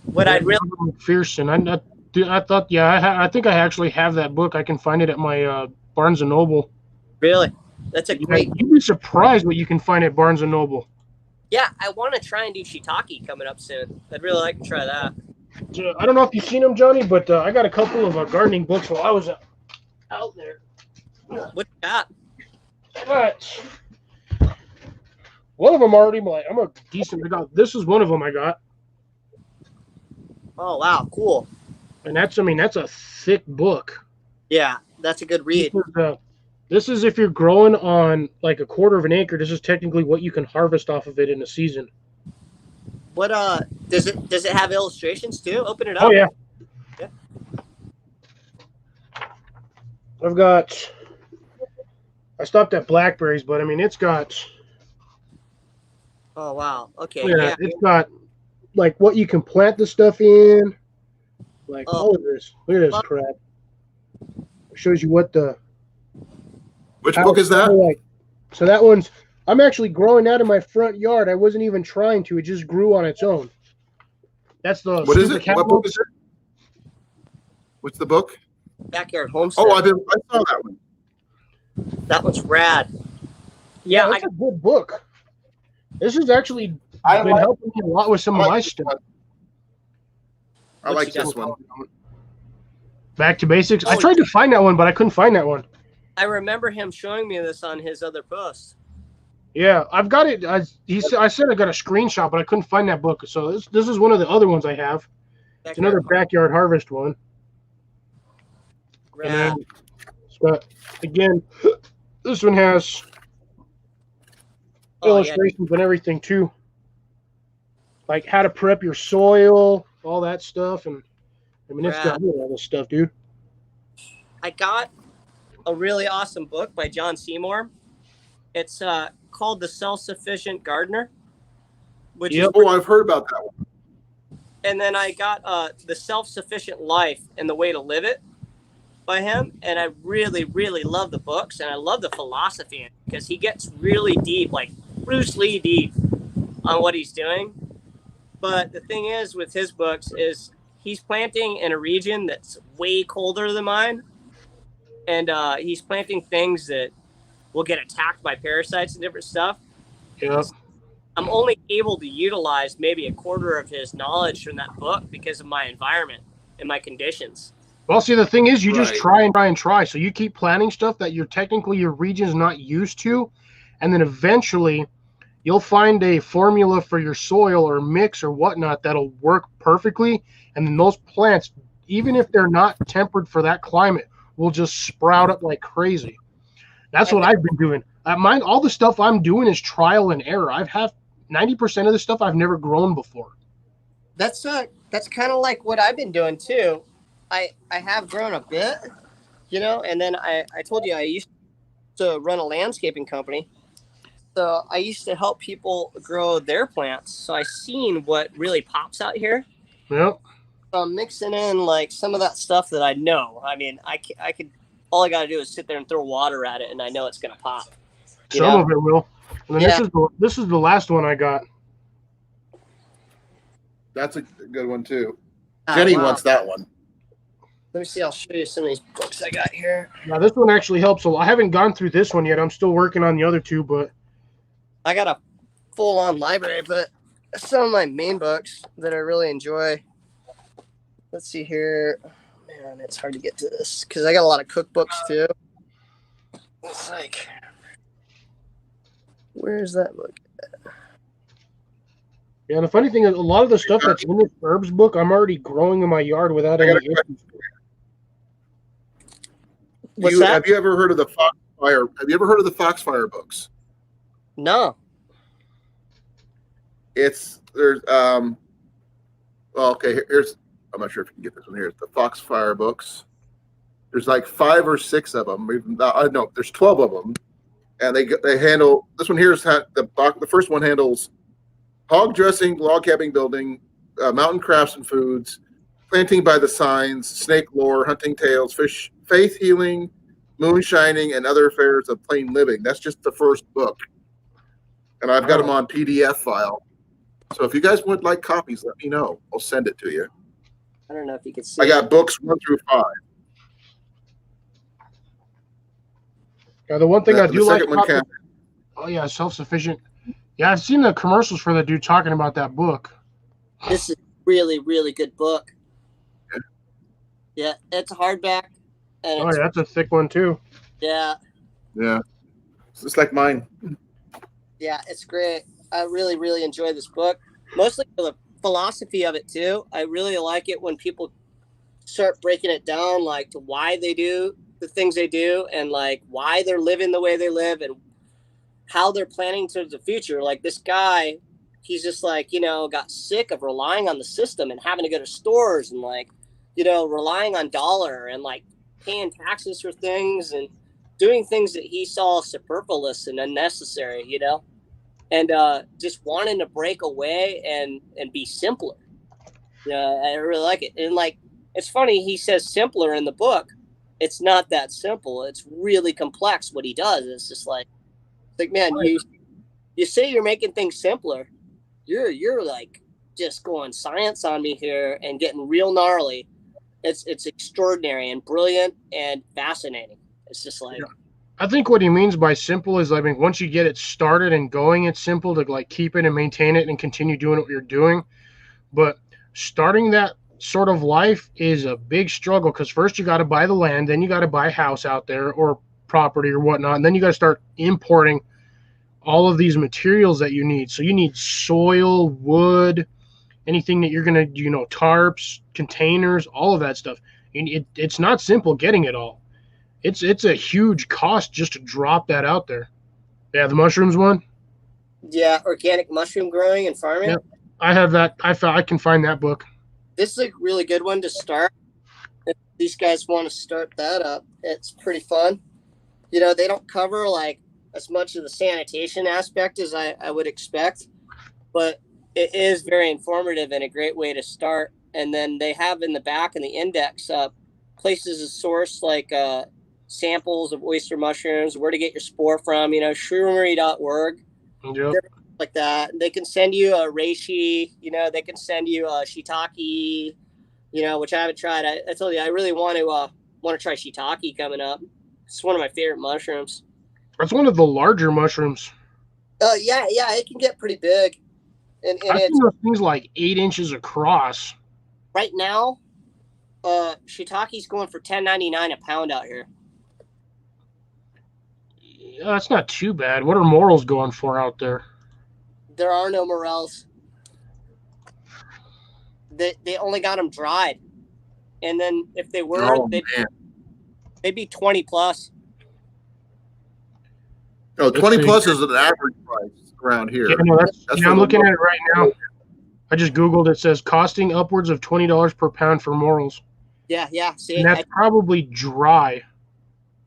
what I'd really McPherson. I thought, yeah, I think I actually have that book. I can find it at my Barnes and Noble. really, that's a Yeah, great. you'd be surprised what you can find at Barnes and Noble. Yeah, I want to try and do shiitake coming up soon. I'd really like to try that. I don't know if you've seen them, Johnny, but I got a couple of gardening books while I was out there. What you got? But one of them already, I'm a decent. This is one of them I got, Oh wow, cool. and that's a thick book. Yeah, that's a good read. This is if you're growing on like a quarter of an acre. This is technically what you can harvest off of it in a season. What does it have illustrations too? Open it up. Oh yeah. Yeah. I stopped at blackberries, but I mean it's got. Oh wow. Okay. Yeah, it's got like what you can plant the stuff in, like all of this. Look at this crap. It shows you what the. Which book is that? Like, so that one's. I'm actually growing that in my front yard. I wasn't even trying to. It just grew on its own. That's the. What is it? What book is it? What's the book? Backyard homestead. Oh, I saw that one. That one's rad. Yeah, it's a good book. This has actually been helping me a lot with some of my stuff. I like this one. Back to basics. I tried to find that one, but I couldn't find that one. I remember him showing me this on his other posts. Yeah, I've got it. I said I got a screenshot, but I couldn't find that book. So this is one of the other ones I have. It's another backyard harvest one. Yeah. But again, this one has illustrations and everything too, like how to prep your soil, all that stuff, and I mean it's got all this stuff, dude. I got a really awesome book by John Seymour. It's called The Self-Sufficient Gardener, which is I've heard about that one. And then I got The Self-Sufficient Life and the Way to Live It by him, and I really, really love the books, and I love the philosophy in it because he gets really deep, like Bruce Lee deep on what he's doing. But the thing is with his books is he's planting in a region that's way colder than mine, and he's planting things that will get attacked by parasites and different stuff. Yeah. I'm only able to utilize maybe a quarter of his knowledge from that book because of my environment and my conditions. Well, see, the thing is, you just try and try. So you keep planting stuff that your region's not used to, and then eventually you'll find a formula for your soil or mix or whatnot that'll work perfectly. And then those plants, even if they're not tempered for that climate, will just sprout up like crazy. That's what I've been doing. All the stuff I'm doing is trial and error. I've had 90% of the stuff I've never grown before. That's kind of like what I've been doing too. I have grown a bit, and then I told you I used to run a landscaping company. So I used to help people grow their plants. So I seen what really pops out here. Yep. So I'm mixing in like some of that stuff that I know. I mean, I could, all I got to do is sit there and throw water at it and I know it's going to pop. Some of it will. And then this is the last one I got. That's a good one too. Jenny wants that one. Let me see. I'll show you some of these books I got here. Now this one actually helps a lot. I haven't gone through this one yet. I'm still working on the other two, but I got full-on library, but some of my main books that I really enjoy. Let's see here. Man, it's hard to get to this because I got a lot of cookbooks too. It's like, where's that book? Yeah, the funny thing is, a lot of the stuff that's in this herbs book, I'm already growing in my yard without any issues. What's that? Have you ever heard of the Foxfire? Have you ever heard of the Foxfire books? No. There's well, okay, here's, I'm not sure if you can get this one here. It's the Foxfire books. There's like 5 or 6 of them. No, there's 12 of them, and they handle, this one here is the first one handles hog dressing, log cabin building, mountain crafts and foods, planting by the signs, snake lore, hunting tales, fish, faith healing, moonshining, and other affairs of plain living. That's just the first book, and I've got them on PDF file. So if you guys would like copies, let me know. I'll send it to you. I don't know if you can see. I got books 1 through 5. Yeah, the one thing I do like. Oh yeah, self-sufficient. Yeah, I've seen the commercials for the dude talking about that book. This is really, really good book. Yeah, it's a hardback. And Oh, yeah, that's a thick one too. Yeah. Yeah, it's just like mine. Yeah, it's great. I really, really enjoy this book. Mostly for the philosophy of it too. I really like it when people start breaking it down, like to why they do the things they do, and like why they're living the way they live, and how they're planning towards the future. Like this guy, he's just like, got sick of relying on the system and having to go to stores and like, relying on dollar and like paying taxes for things and doing things that he saw superfluous and unnecessary, and just wanting to break away and be simpler. I really like it. And like, it's funny, he says simpler in the book. It's not that simple. It's really complex what he does. It's just like man, you say you're making things simpler. You're like just going science on me here and getting real gnarly. It's extraordinary and brilliant and fascinating. It's just like, I think what he means by simple is, I mean, once you get it started and going, it's simple to like keep it and maintain it and continue doing what you're doing. But starting that sort of life is a big struggle, because first you got to buy the land, then you got to buy a house out there or property or whatnot, and then you got to start importing all of these materials that you need. So you need soil, wood, anything that you're going to, tarps, containers, all of that stuff. And it's not simple getting it all. It's a huge cost just to drop that out there. Yeah, the mushrooms one. Yeah, organic mushroom growing and farming. Yep. I have that. I can find that book. This is a really good one to start. If these guys want to start that up, it's pretty fun. They don't cover like as much of the sanitation aspect as I would expect, but it is very informative and a great way to start. And then they have in the back in the index places to source like samples of oyster mushrooms, where to get your spore from, shroomery.org. Yep. Like that. They can send you a reishi, they can send you a shiitake, which I haven't tried. I told you I really want to try shiitake coming up. It's one of my favorite mushrooms. That's one of the larger mushrooms. Yeah, it can get pretty big. And I've it's seen those things like 8 inches across. right now, shiitake's going for $10.99 a pound out here. Yeah, that's not too bad. What are morels going for out there? There are no morels. They only got them dried, and then if they were, they'd be 20 plus. No, 20 plus is an average price around here. Yeah, no, I'm looking at it right now. I just Googled it. It says costing upwards of $20 per pound for morels. Yeah. See, and that's probably dry.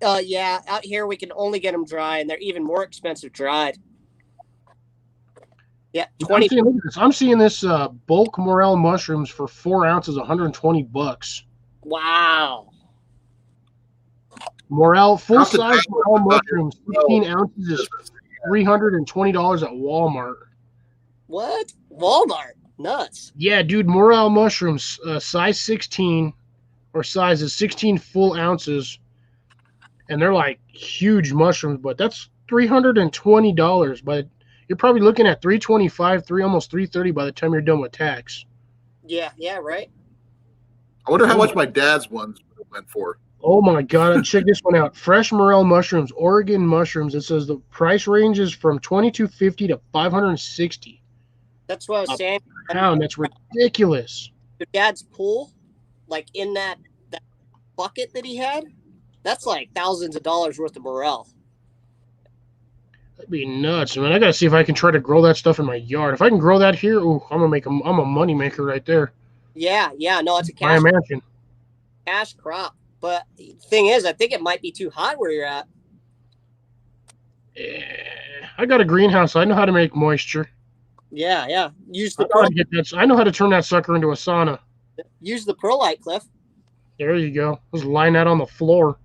Yeah, out here we can only get them dry, and they're even more expensive dried. Yeah, 20. I'm seeing this bulk morel mushrooms for 4 ounces, $120. Wow. Morel, full size morel mushrooms, 15 ounces is $320 at Walmart. What? Walmart? Nuts. Yeah, dude, morel mushrooms, size 16, or size is 16 full ounces, and they're like huge mushrooms, but that's $320. But you're probably looking at 325, almost 330 by the time you're done with tax. Yeah, right. I wonder how much my dad's ones went for. Oh my God! Check this one out. Fresh Morel mushrooms, Oregon mushrooms. It says the price range is from $22.50 to $560 That's what I was a saying. pound. That's ridiculous. Your dad's pool, like in that bucket that he had, that's like thousands of dollars worth of Morel. That'd be nuts, man. I gotta see if I can try to grow that stuff in my yard. If I can grow that here, ooh, I'm a money maker right there. Yeah. No, it's a I imagine. cash crop. But the thing is, I think it might be too hot where you're at. Yeah, I got a greenhouse. I know how to make moisture. Yeah. Use I the know how to get that. I know how to turn that sucker into a sauna. perlite, Cliff. There you go. Just line that on the floor.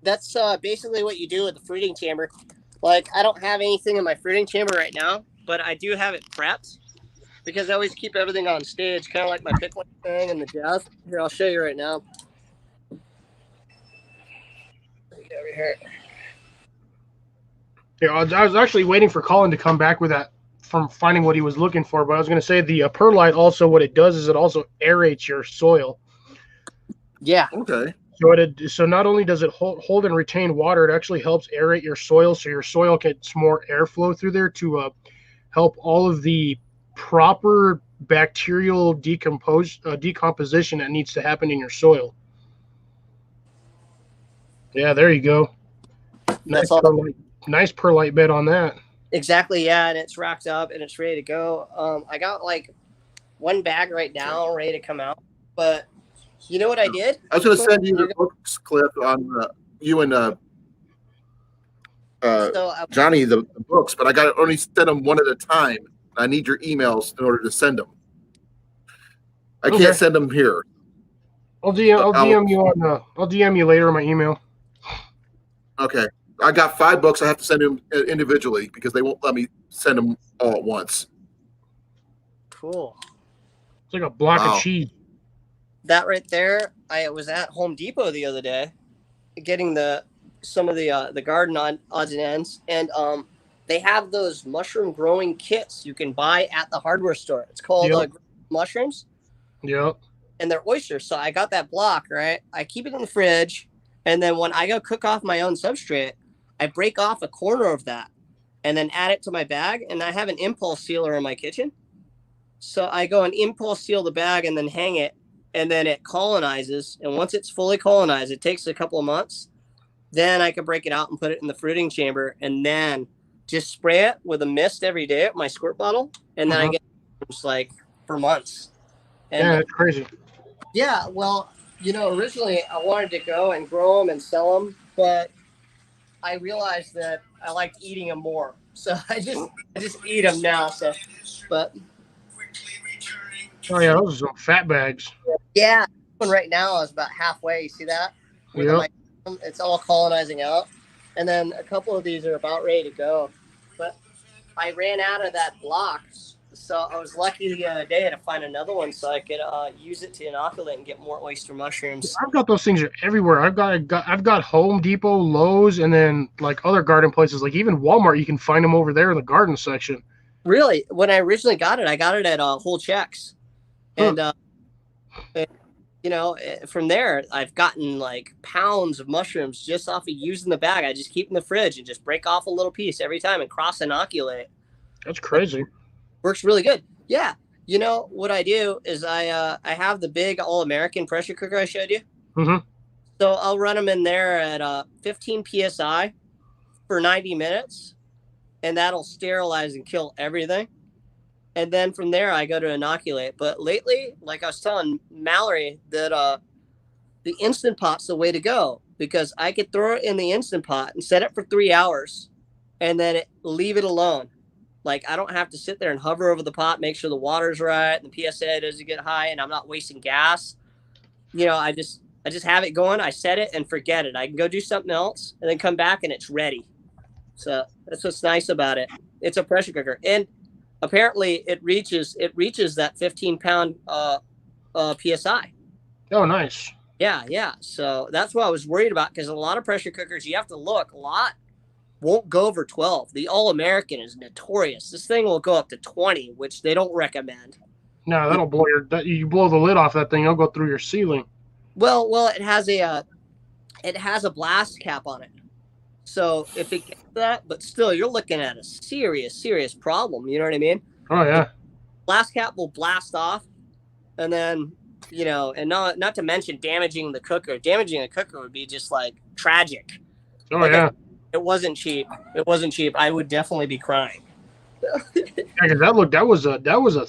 That's basically what you do with the fruiting chamber. Like, I don't have anything in my fruiting chamber right now, but I do have it prepped because I always keep everything on stage, kind of like my pickling thing and the jazz. Here, I'll show you right now. Over here. Yeah, I was actually waiting for Colin to come back with that from finding what he was looking for. But I was going to say the perlite also, what it does is it also aerates your soil. Yeah. Okay. So not only does it hold and retain water, it actually helps aerate your soil, so your soil gets more airflow through there to help all of the proper bacterial decomposition that needs to happen in your soil. Yeah, there you go. Nice perlite bed on that. Exactly, yeah, and it's racked up and it's ready to go. I got like one bag right now ready to come out, but you know what I did? I was going to send you the books, Cliff, on you and Johnny the books, but I got to only send them one at a time. I need your emails in order to send them. I can't send them here. I'll DM you later on my email. Okay. I got 5 books. I have to send them individually because they won't let me send them all at once. Cool. It's like a block of cheese. That right there, I was at Home Depot the other day getting some of the garden odds and ends, and they have those mushroom growing kits you can buy at the hardware store. It's called mushrooms. Yep. And they're oysters. So I got that block, right? I keep it in the fridge, and then when I go cook off my own substrate, I break off a corner of that and then add it to my bag, and I have an impulse sealer in my kitchen. So I go and impulse seal the bag and then hang it, and then it colonizes. And once it's fully colonized, it takes a couple of months. Then I can break it out and put it in the fruiting chamber, and then just spray it with a mist every day at my squirt bottle. And then I get it like for months. And yeah, that's crazy. Yeah, well, originally I wanted to go and grow them and sell them, but I realized that I liked eating them more. So I just eat them now. So, but oh yeah, those are some fat bags. Yeah, one right now is about halfway. You see that? Yep. It's all colonizing out, and then a couple of these are about ready to go. But I ran out of that block, so I was lucky the other day to find another one so I could use it to inoculate and get more oyster mushrooms. I've got those things everywhere. I've got Home Depot, Lowe's, and then like other garden places, like even Walmart. You can find them over there in the garden section. Really? When I originally got it, I got it at Whole Checks, and from there I've gotten like pounds of mushrooms just off of using the bag. I just keep in the fridge and just break off a little piece every time and cross inoculate. That's crazy. Works really good. Yeah. What I do is I have the big All-American pressure cooker I showed you. Mm-hmm. So I'll run them in there at 15 PSI for 90 minutes, and that'll sterilize and kill everything. And then from there, I go to inoculate. But lately, like I was telling Mallory, that the Instant Pot's the way to go, because I could throw it in the Instant Pot and set it for 3 hours and then leave it alone. Like, I don't have to sit there and hover over the pot, make sure the water's right and the PSA doesn't get high and I'm not wasting gas. I just have it going. I set it and forget it. I can go do something else and then come back and it's ready. So that's what's nice about it. It's a pressure cooker. And apparently it reaches that 15-pound PSI. Oh, nice. Yeah. So that's what I was worried about, because a lot of pressure cookers, you have to look a lot won't go over 12. The All-American is notorious. This thing will go up to 20, which they don't recommend. No, that'll blow you blow the lid off that thing, it'll go through your ceiling. Well, it has a blast cap on it. So if it gets that, but still, you're looking at a serious problem. You know what I mean? Oh yeah. The blast cap will blast off, and then and not to mention damaging the cooker. Damaging a cooker would be just like tragic. Oh like yeah. It wasn't cheap. It wasn't cheap. I would definitely be crying. Yeah, because that was a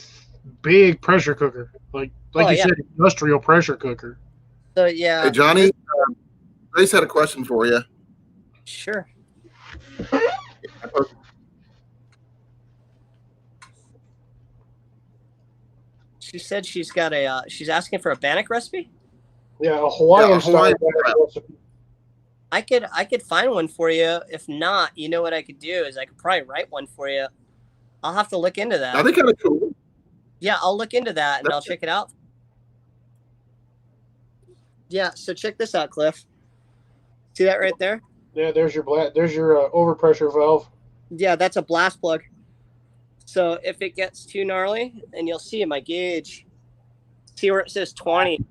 big pressure cooker, like you said, industrial pressure cooker. So yeah. Hey Johnny, Grace had a question for you. Sure. She said she's got she's asking for a bannock recipe. Yeah, a Hawaiian style. I could find one for you. If not, you know what I could do is I could probably write one for you. I'll have to look into that. Are they kind of cool? Yeah, I'll look into that and I'll check it out. Yeah, so check this out, Cliff. See that right there? Yeah, there's your overpressure valve. Yeah, that's a blast plug. So if it gets too gnarly, and you'll see my gauge, see where it says 20.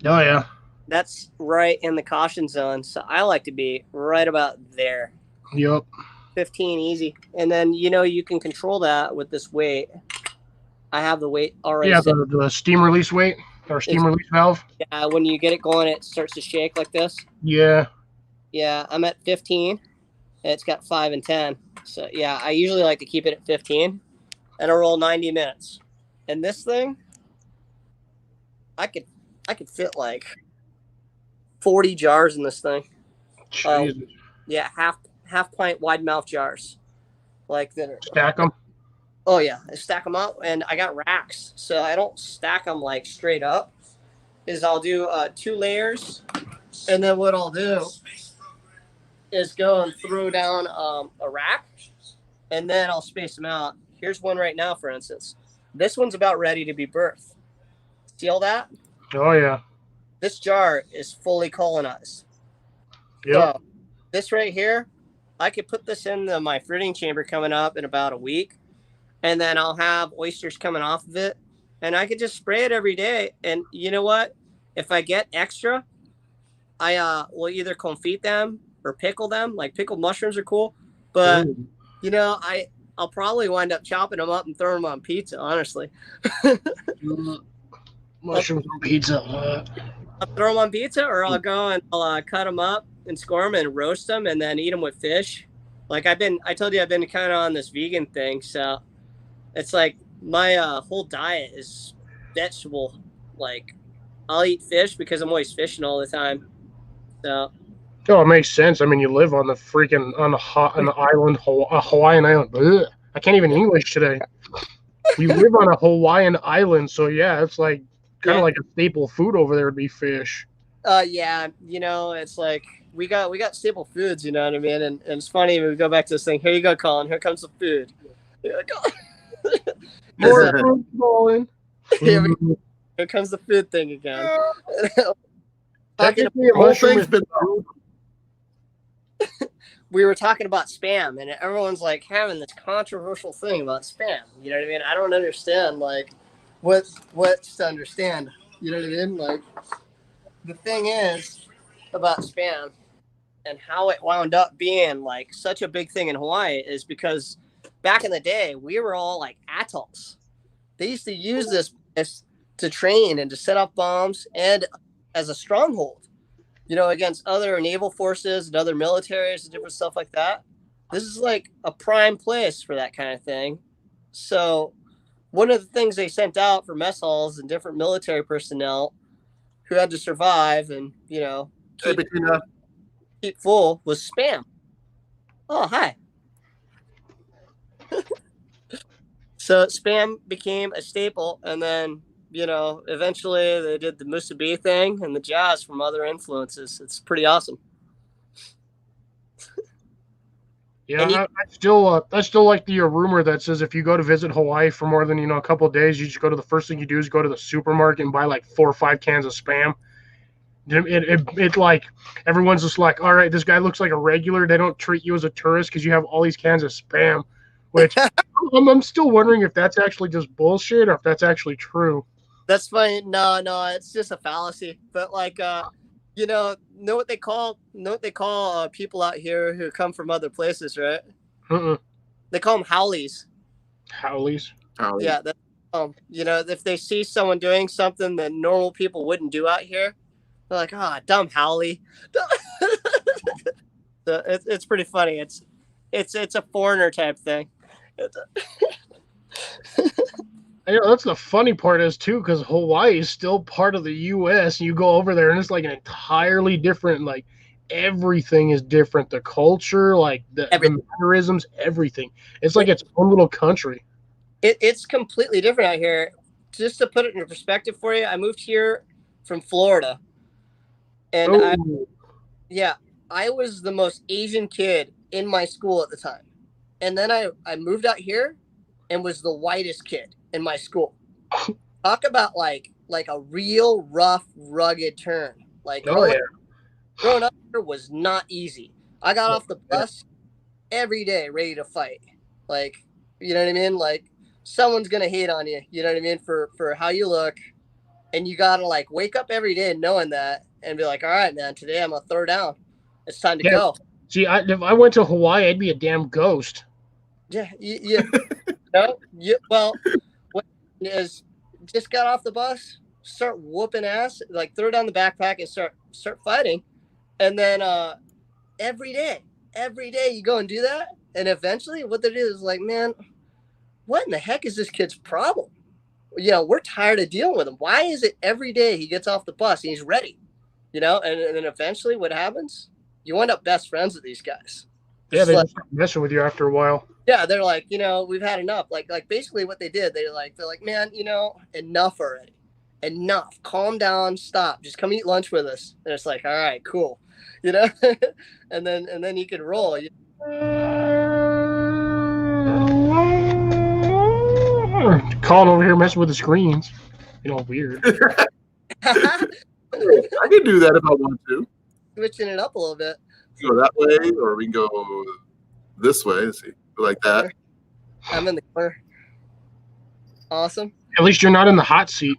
Oh yeah. That's right in the caution zone. So I like to be right about there. Yep. 15 easy. And then, you can control that with this weight. I have the weight already. Yeah, the steam release weight or steam release valve. Yeah, when you get it going, it starts to shake like this. Yeah. Yeah, I'm at 15. And it's got 5 and 10. So yeah, I usually like to keep it at 15 and I roll 90 minutes. And this thing, I could fit like 40 jars in this thing. Yeah, half pint wide mouth jars, like that. Stack them. Oh yeah, I stack them up, and I got racks, so I don't stack them like straight up. Is I'll do 2 layers, and then what I'll do is go and throw down a rack, and then I'll space them out. Here's one right now, for instance. This one's about ready to be birthed. See all that? Oh yeah. This jar is fully colonized. Yeah. So this right here, I could put this in my fruiting chamber coming up in about a week, and then I'll have oysters coming off of it, and I could just spray it every day. And you know what? If I get extra, I will either confit them or pickle them. Like pickled mushrooms are cool, but I'll probably wind up chopping them up and throwing them on pizza. Honestly. Mushrooms on pizza. I'll throw them on pizza, or I'll go and I'll cut them up and score them and roast them and then eat them with fish. Like I told you I've been kind of on this vegan thing, so it's like my whole diet is vegetable. Like I'll eat fish because I'm always fishing all the time. So. Oh, it makes sense. I mean, you live on the island, a Hawaiian island. Ugh. I can't even English today. You live on a Hawaiian island, so yeah, it's like kind of like a staple food over there would be fish. Yeah, it's like we got staple foods, you know what I mean? And it's funny when we go back to this thing. Here you go, Colin. Here comes the food. More food, Colin. Here comes the food thing again. We were talking about spam, and everyone's like having this controversial thing about spam. You know what I mean? I don't understand like what's to understand. You know what I mean? Like the thing is about spam and how it wound up being like such a big thing in Hawaii is because back in the day we were all like atolls. They used to use this to train and to set up bombs and as a stronghold. Against other naval forces and other militaries and different stuff like that. This is like a prime place for that kind of thing. So one of the things they sent out for mess halls and different military personnel who had to survive and, keep full was spam. Oh, hi. So spam became a staple, and then eventually they did the musubi thing and the jazz from other influences. It's pretty awesome. Yeah, I still like the rumor that says if you go to visit Hawaii for more than a couple of days, you just go to the first thing you do is go to the supermarket and buy like 4 or 5 cans of spam. It like everyone's just like, all right, this guy looks like a regular. They don't treat you as a tourist because you have all these cans of spam, which I'm still wondering if that's actually just bullshit or if that's actually true. That's funny. No, it's just a fallacy. But like, know what they call people out here who come from other places, right? They call them howlies. Howlies. Yeah. If they see someone doing something that normal people wouldn't do out here, they're like, dumb howlie. So it's pretty funny. It's a foreigner type thing. That's the funny part is too, because Hawaii is still part of the U.S. You go over there and it's like an entirely different, like everything is different. The culture, like the mannerisms, everything. It's like its own little country. It's completely different out here. Just to put it in perspective for you, I moved here from Florida, and I was the most Asian kid in my school at the time, and then I moved out here and was the whitest kid in my school. Talk about like a real rough, rugged turn. Like growing up here was not easy. I got off the bus every day ready to fight. Like, you know what I mean? Like someone's gonna hate on you, you know what I mean, for how you look. And you gotta like wake up every day knowing that and be like, all right, man, today I'm gonna throw down. It's time to go. See, if I went to Hawaii, I'd be a damn ghost. Yeah. Well, is just got off the bus, start whooping ass, like throw down the backpack and start fighting. And then every day you go and do that. And eventually what they do is like, man, what in the heck is this kid's problem? We're tired of dealing with him. Why is it every day he gets off the bus and he's ready? And then eventually what happens? You end up best friends with these guys. Yeah, they just start messing with you after a while. Yeah, they're like, we've had enough. Like basically what they did, they're like, man, enough already. Enough. Calm down, stop. Just come eat lunch with us. And it's like, all right, cool. and then you can roll. Calling over here messing with the screens. Weird. I can do that if I want to. Switching it up a little bit. Go that way, or we can go this way. Let's see, like that. I'm in the corner. Awesome. At least you're not in the hot seat.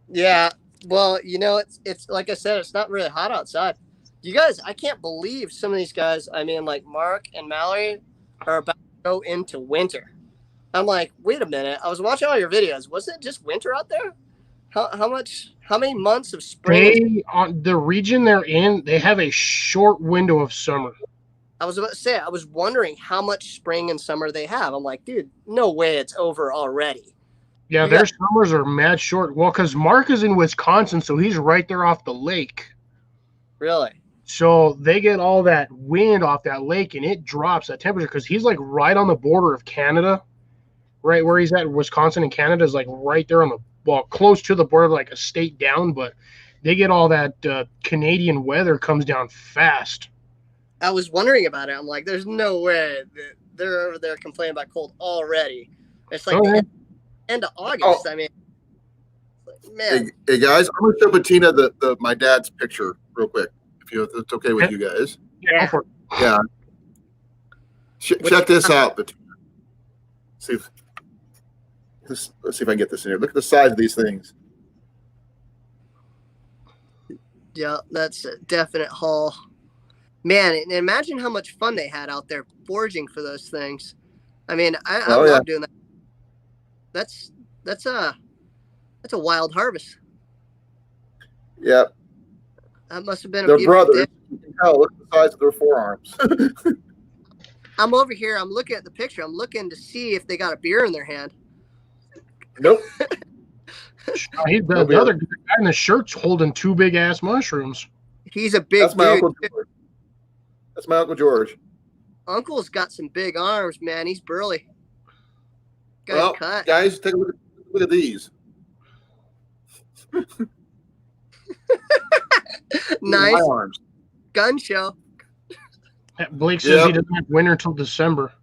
Yeah. Well, it's like I said, it's not really hot outside. You guys, I can't believe some of these guys. I mean, like Mark and Mallory are about to go into winter. I'm like, wait a minute. I was watching all your videos. Wasn't it just winter out there? How many months of spring? On the region they're in, they have a short window of summer. I was about to say, I was wondering how much spring and summer they have. I'm like, dude, no way it's over already. Yeah, their summers are mad short. Well, because Mark is in Wisconsin, so he's right there off the lake. Really? So they get all that wind off that lake, and it drops that temperature because he's like right on the border of Canada. Right where he's at, Wisconsin and Canada is like right there on close to the border, like a state down, but they get all that Canadian weather comes down fast. I was wondering about it. I'm like, there's no way that they're over there complaining about cold already. It's like the end of August. I mean, man. Hey guys, I'm gonna show Bettina my dad's picture real quick, if it's okay with you guys. Yeah. Check this out, Bettina. Let's see if I can get this in here. Look at the size of these things. Yeah, that's a definite haul. Man, and imagine how much fun they had out there foraging for those things. I mean, I love doing that. That's a wild harvest. Yeah. That must have been They're brothers. You can tell. Look at the size of their forearms. I'm over here. I'm looking at the picture. I'm looking to see if they got a beer in their hand. Nope. The other guy in the shirt's holding two big ass mushrooms. He's a big That's my dude. Uncle George. That's my Uncle George. Uncle's got some big arms, man. He's burly. Guy's cut. Guys, take a look at these. Nice. My arms. Gun show. Blake says he doesn't have winter until December.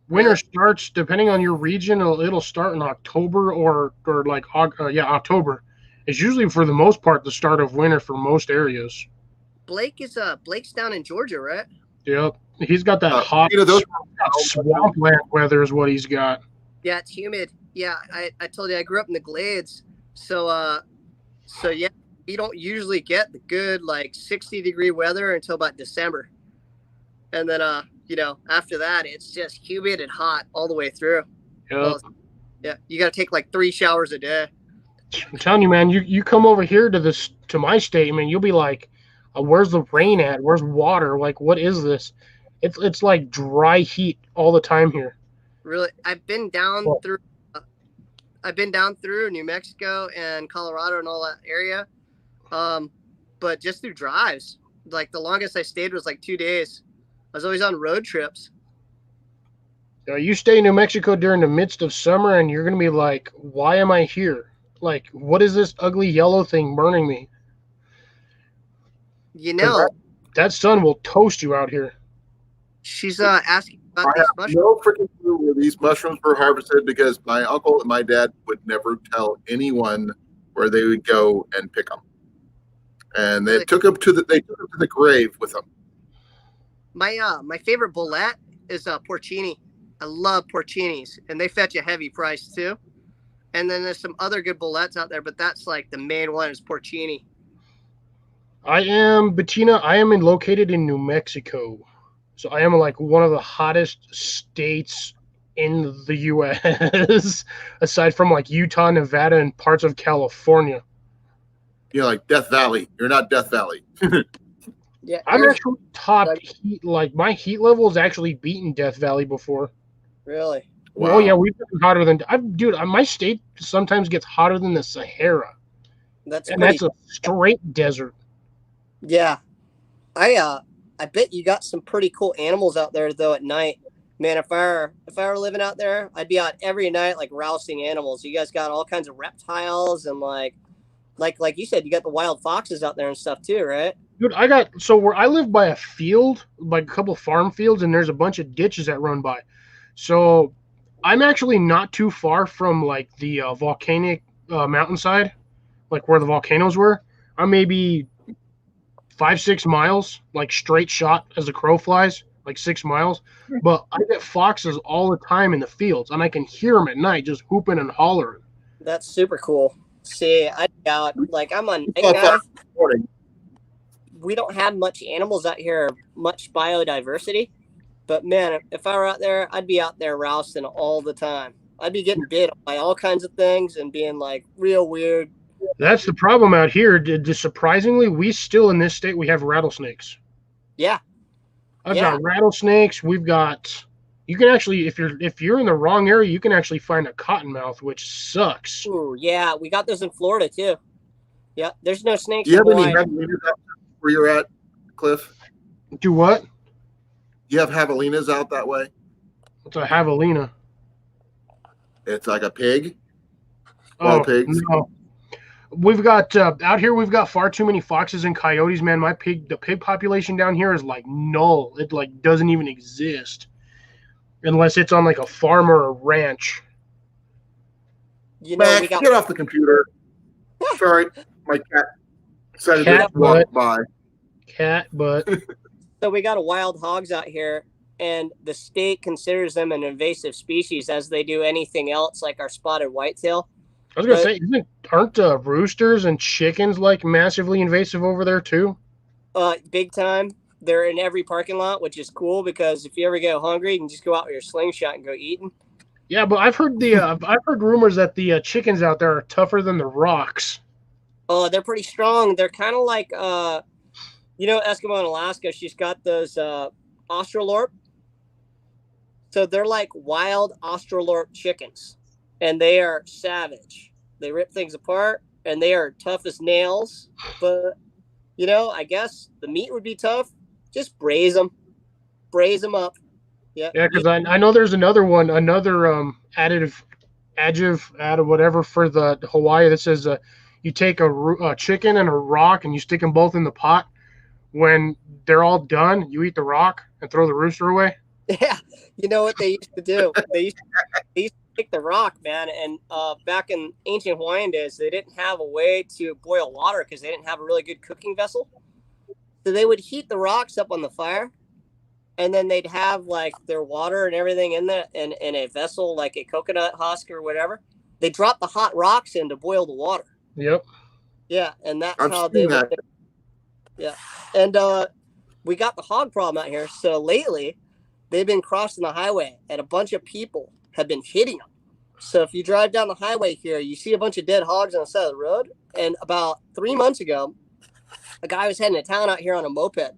Winter starts, depending on your region, it'll start in October or like October, It's usually for the most part the start of winter for most areas. Blake's down in Georgia, right? Yep, he's got that hot those swampland weather is what he's got. Yeah, it's humid. Yeah, I told you I grew up in the Glades, so yeah, you don't usually get the good like 60-degree weather until about December, and then after that it's just humid and hot all the way through. Yep. Well, yeah, you got to take like 3 showers a day. I'm telling you, man, you come over here to my state, man, you'll be like, where's the rain at? Where's water? Like, what is this? It's like dry heat all the time here. Really, I've been down through New Mexico and Colorado and all that area, but just through drives. Like the longest I stayed was like 2 days. I was always on road trips. You stay in New Mexico during the midst of summer, and you're gonna be like, why am I here? Like, what is this ugly yellow thing burning me? You know, that sun will toast you out here. She's asking about I these have mushrooms. no freaking clue where these mushrooms were harvested because my uncle and my dad would never tell anyone where they would go and pick them, and they took them to the grave with them. My favorite bullet is porcini. I love porcinis, and they fetch a heavy price too. And then there's some other good bullets out there, but that's like the main one is porcini. Bettina, I am located in New Mexico. So I am like one of the hottest states in the U.S. aside from like Utah, Nevada, and parts of California. You're like Death Valley. You're not Death Valley. Yeah, I'm actually top heat. Like my heat level has actually beaten Death Valley before. Really? Wow. Oh yeah, we've been hotter than my state sometimes gets hotter than the Sahara. That's a straight desert. Yeah, I bet you got some pretty cool animals out there though at night. Man, if I were living out there, I'd be out every night like rousing animals. You guys got all kinds of reptiles and like you said, you got the wild foxes out there and stuff too, right? Dude, where I live by a field, like a couple farm fields, and there's a bunch of ditches that run by. So I'm actually not too far from like the volcanic mountainside, like where the volcanoes were. I'm maybe 5-6 miles, like straight shot as the crow flies, like 6 miles. But I get foxes all the time in the fields, and I can hear them at night just whooping and hollering. That's super cool. See, I doubt, like I'm on night guy. We don't have much animals out here, much biodiversity. But man, if I were out there, I'd be out there rousting all the time. I'd be getting bit by all kinds of things and being like real weird. That's the problem out here. Surprisingly, we still in this state we have rattlesnakes. Yeah, I've got rattlesnakes. We've got. You can actually, if you're in the wrong area, you can actually find a cottonmouth, which sucks. Ooh, yeah, we got those in Florida too. Yeah, there's no snakes. Do you have any javelinas where you're at, Cliff? Do what? You have javelinas out that way? What's a javelina? It's like a pig. Oh, pigs. No. We've got out here. We've got far too many foxes and coyotes, man. The pig population down here is like null. It like doesn't even exist unless it's on like a farm or a ranch. You know, Mac, get off the computer. Sorry, my cat decided to walk by. Cat butt. So we got wild hogs out here, and the state considers them an invasive species, as they do anything else, like our spotted whitetail. I was gonna say, aren't roosters and chickens like massively invasive over there too? Big time. They're in every parking lot, which is cool because if you ever get hungry, you can just go out with your slingshot and go eating. Yeah, but I've heard I've heard rumors that the chickens out there are tougher than the rocks. Oh, they're pretty strong. They're kind of like Eskimo in Alaska. She's got those Australorp. So they're like wild Australorp chickens, and they are savage. They rip things apart, and they are tough as nails. But I guess the meat would be tough. Just braise them up. Yeah. Yeah, because I know there's another additive whatever for the Hawaii that says you take a chicken and a rock and you stick them both in the pot. When they're all done, you eat the rock and throw the rooster away. Yeah, you know what they used to do? They used to take the rock, man. And back in ancient Hawaiian days, they didn't have a way to boil water because they didn't have a really good cooking vessel. So they would heat the rocks up on the fire, and then they'd have like their water and everything in a vessel, like a coconut husk or whatever. They drop the hot rocks in to boil the water. Yep. Yeah, and that's I've how seen they that. would. Yeah, and we got the hog problem out here. So lately, they've been crossing the highway, and a bunch of people have been hitting them. So if you drive down the highway here, you see a bunch of dead hogs on the side of the road. And about 3 months ago, a guy was heading to town out here on a moped,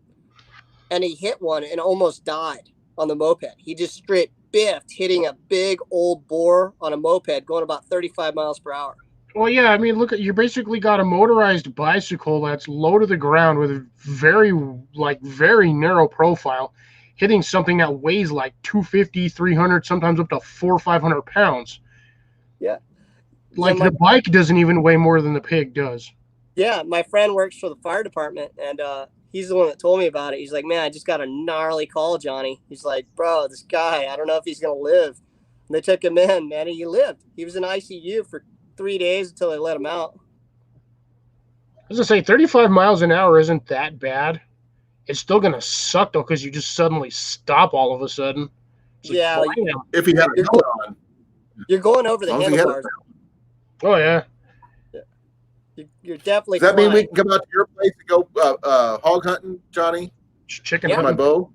and he hit one and almost died on the moped. He just straight biffed, hitting a big old boar on a moped going about 35 miles per hour. Well, yeah, I mean, look, you basically got a motorized bicycle that's low to the ground with a very narrow profile, hitting something that weighs like 250, 300, sometimes up to 400 or 500 pounds. Yeah. Like So the bike doesn't even weigh more than the pig does. Yeah, my friend works for the fire department, and he's the one that told me about it. He's like, man, I just got a gnarly call, Johnny. He's like, bro, this guy, I don't know if he's going to live. And they took him in, man, and he lived. He was in ICU for 3 days until they let him out. As I say, 35 miles an hour isn't that bad. It's still going to suck, though, because you just suddenly stop all of a sudden. It's like, Yeah, bam. If he had a helmet on. You're going over the As long as he had handlebars. Oh, yeah. You're definitely Does that mean we flying. can come out to your place and go hog hunting, Johnny? Chicken Yeah. With my hunting. bow?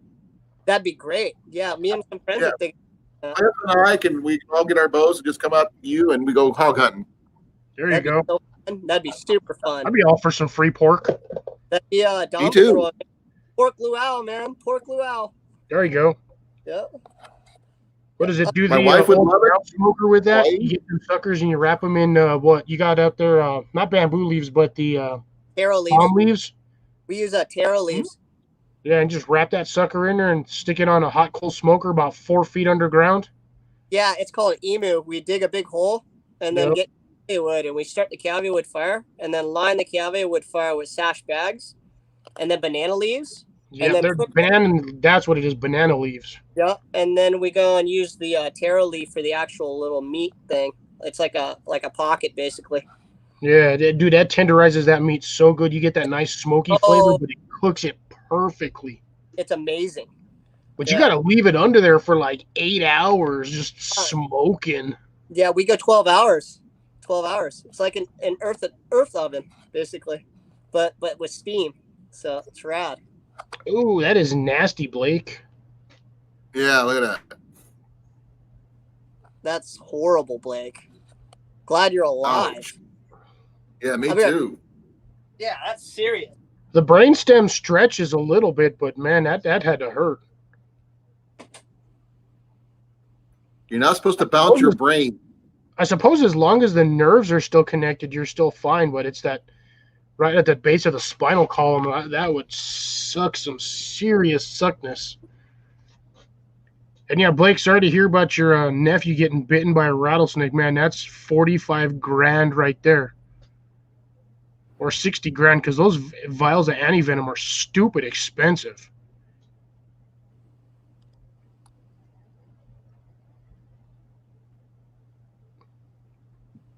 That'd be great. Yeah, me and some friends Yeah. would think. My husband and I we can all get our bows and just come out to you and we go hog hunting. There you That'd be go. so fun. That'd be super fun. I'd be all for some free pork. That'd be Me too. Pork luau, man. Pork luau. There you go. Yeah. What does it do? My The wife would old love it. ground smoker with that? Why? You get some suckers and you wrap them in what you got out there? Not bamboo leaves, but the Taro leaves. palm leaves. We use taro leaves. Yeah, and just wrap that sucker in there and stick it on a hot coal smoker about 4 feet underground. Yeah, it's called an emu. We dig a big hole and then Yep. get caviar wood, and we start the caviar wood fire, and then line the caviar wood fire with sash bags, and then banana leaves. Yeah, then they're cook- banana. That's what it is. Banana leaves. Yeah, and then we go and use the taro leaf for the actual little meat thing. It's like a pocket basically. Yeah, dude, that tenderizes that meat so good. You get that nice smoky flavor, but it cooks it perfectly. It's amazing. But you Yeah. got to leave it under there for like 8 hours, just smoking. Yeah, we go 12 hours. 12 hours. It's like an earth oven basically, but with steam. So it's rad. Ooh, that is nasty, Blake. Yeah, look at that. That's horrible, Blake. Glad you're alive. Ouch. Yeah, me I mean- too. Yeah, that's serious. The brainstem stretches a little bit, but man, that had to hurt. You're not supposed to bounce your brain. I suppose as long as the nerves are still connected, you're still fine. But it's that right at the base of the spinal column that would suck some serious suckness. And yeah, Blake, sorry to hear about your nephew getting bitten by a rattlesnake. Man, that's 45 grand right there, or 60 grand, because those vials of antivenom are stupid expensive.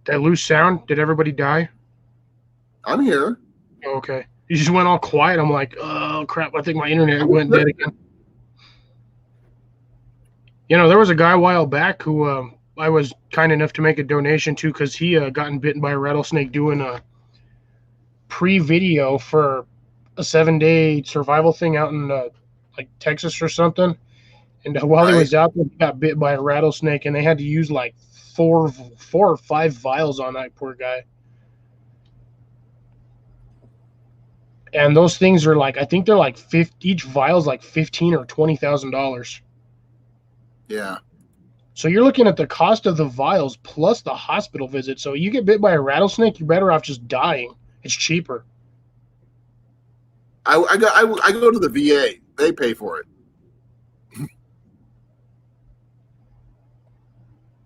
Did I lose sound? Did everybody die? I'm here. Okay. You just went all quiet. I'm like, oh, crap. I think my internet went dead again. You know, there was a guy a while back who I was kind enough to make a donation to because he gotten bitten by a rattlesnake doing a pre-video for a 7-day survival thing out in like Texas or something. And while he was out there, he got bit by a rattlesnake, and they had to use like four or five vials on that poor guy. And those things are like, I think they're like each vial's like $15,000 or $20,000. Yeah. So you're looking at the cost of the vials plus the hospital visit. So you get bit by a rattlesnake, you're better off just dying. It's cheaper. I go to the VA. They pay for it.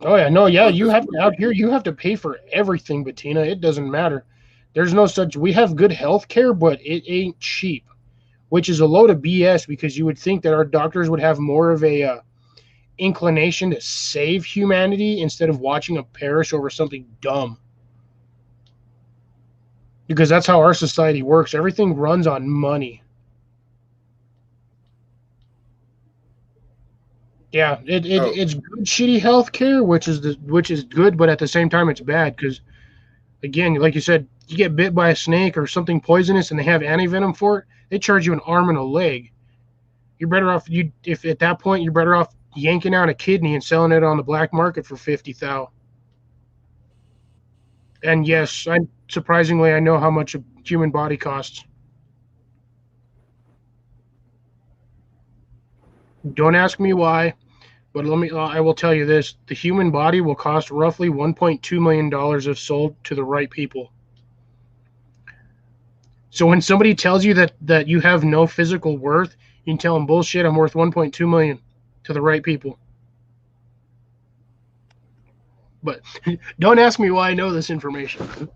Oh yeah, no, yeah, you have to out here. You have to pay for everything, Bettina. It doesn't matter. There's no such. We have good health care, but it ain't cheap, which is a load of BS because you would think that our doctors would have more of a inclination to save humanity instead of watching them perish over something dumb. Because that's how our society works. Everything runs on money. Yeah, it's good shitty healthcare, which is good, but at the same time it's bad because, again, like you said, you get bit by a snake or something poisonous and they have antivenom for it, they charge you an arm and a leg. You're better off if at that point you're better off yanking out a kidney and selling it on the black market for $50,000. And yes, surprisingly I know how much a human body costs. Don't ask me why, but I will tell you this: the human body will cost roughly $1.2 million if sold to the right people. So when somebody tells you that you have no physical worth, you can tell them bullshit. I'm worth $1.2 million to the right people. But don't ask me why I know this information.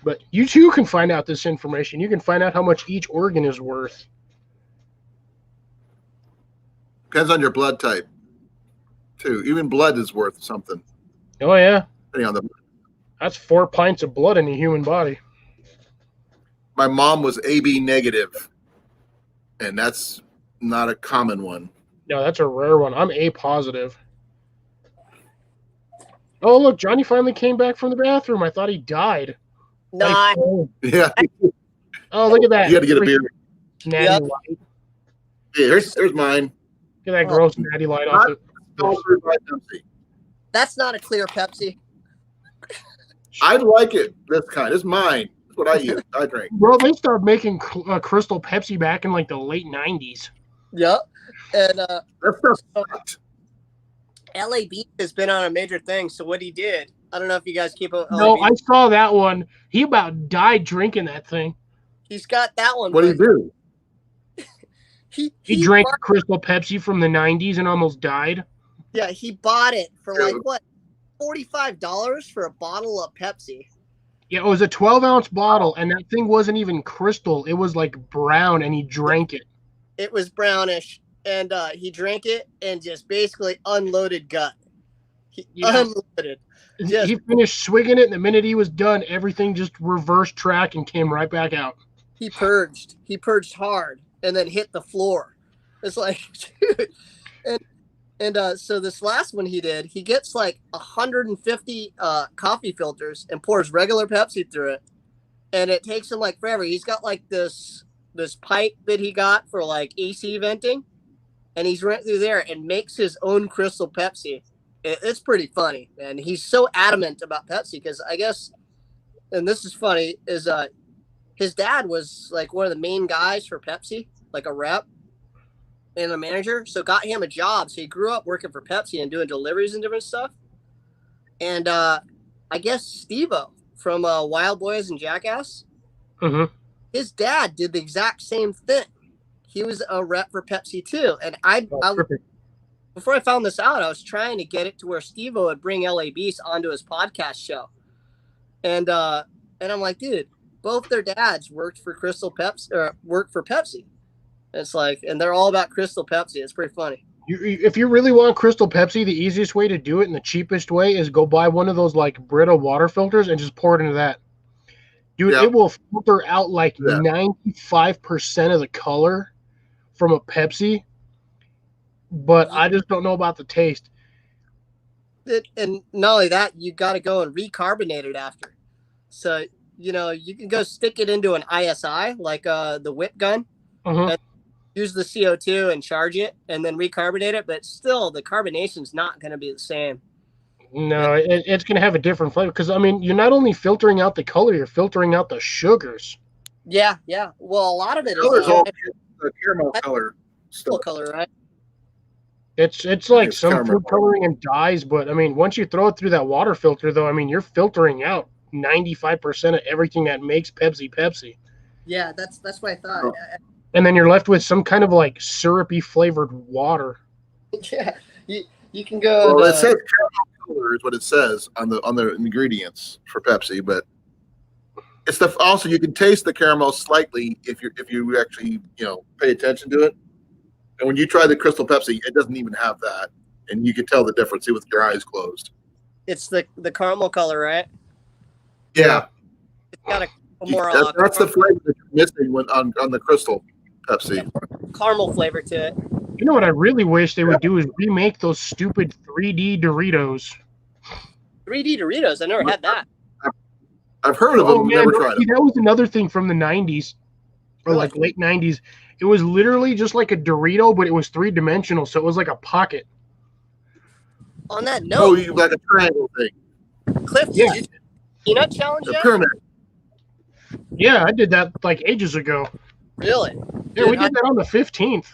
But you too can find out this information. You can find out how much each organ is worth. Depends on your blood type, too. Even blood is worth something. Oh yeah, Depending on the. that's 4 pints of blood in a human body. My mom was AB negative, and that's not a common one. No, that's a rare one. I'm A positive. Oh look, Johnny finally came back from the bathroom. I thought he died. Nah, Yeah, Oh, look at that. you got to get a beer. Natty Yep. Light. Yeah, there's mine. Look at that gross Natty Light off it. Sponsored by Pepsi. that's not a clear Pepsi. I like it. This kind. It's mine. That's what I use. I drink. Bro, they started making Crystal Pepsi back in like the late 90s. Yep. And That stuff's hot. LA Beef has been on a major thing. So what he did, I don't know if you guys keep up. No, I saw that one. He about died drinking that thing. He's got that one. What do you do? He drank bought, Crystal Pepsi from the 90s and almost died. yeah, he bought it for Yeah. like what, $45 for a bottle of Pepsi. Yeah, it was a 12-ounce bottle, and that thing wasn't even crystal. It was like brown, and he drank it. It was brownish, and he drank it and just basically unloaded gut. He Yeah. unloaded. Just- He finished swigging it, and the minute he was done, everything just reversed track and came right back out. He purged. He purged hard and then hit the floor. It's like, dude. And so this last one he did, he gets like 150 coffee filters and pours regular Pepsi through it. And it takes him like forever. He's got like this pipe that he got for like AC venting. And he's right through there and makes his own Crystal Pepsi. It's pretty funny. And he's so adamant about Pepsi because I guess, and this is funny, is his dad was like one of the main guys for Pepsi, like a rep and a manager. So got him a job. So he grew up working for Pepsi and doing deliveries and different stuff. And I guess Steve-O from Wild Boys and Jackass, Mm-hmm. his dad did the exact same thing. He was a rep for Pepsi too. And before I found this out, I was trying to get it to where Steve-O would bring LA Beast onto his podcast show. And I'm like, dude, both their dads worked for Pepsi. It's like, and they're all about Crystal Pepsi. It's pretty funny. If you really want Crystal Pepsi, the easiest way to do it and the cheapest way is go buy one of those like Brita water filters and just pour it into that. Dude, Yeah. It will filter out like Yeah. 95% of the color from a Pepsi, but I just don't know about the taste. And not only that, you got to go and recarbonate it after. So, you can go stick it into an ISI, like the whip gun, Uh-huh. and use the CO2 and charge it and then recarbonate it. But still, the carbonation's not going to be the same. No, it's going to have a different flavor because, I mean, you're not only filtering out the color, you're filtering out the sugars. Yeah, yeah. Well, a lot of it Color's is all the caramel color full stuff. color, right? It's like It's some caramel. food coloring and dyes, but, I mean, once you throw it through that water filter, though, I mean, you're filtering out 95% of everything that makes Pepsi. Yeah, that's what I thought. Oh. And then you're left with some kind of, like, syrupy flavored water. Yeah, you can go. Well, it says caramel color is what it says on the ingredients for Pepsi, but It's the also you can taste the caramel slightly if you actually pay attention to it. And when you try the Crystal Pepsi, it doesn't even have that, and you can tell the difference with your eyes closed. It's the caramel color, right? Yeah, It's got a more that's the flavor that you're missing on the Crystal Pepsi. caramel flavor to it. You know what I really wish they would do is remake those stupid 3D Doritos. 3D Doritos. I never had that. I've heard of them, never tried them. That was another thing from the 90s, or Really? like late 90s. It was literally just like a Dorito, but it was 3-dimensional, so it was like a pocket. On that Oh, note, you like a triangle thing. Cliff, Yeah. did you do the peanut challenge The yet? pyramid. Yeah, I did that like ages ago. Really? Yeah, Dude, we did that on the 15th.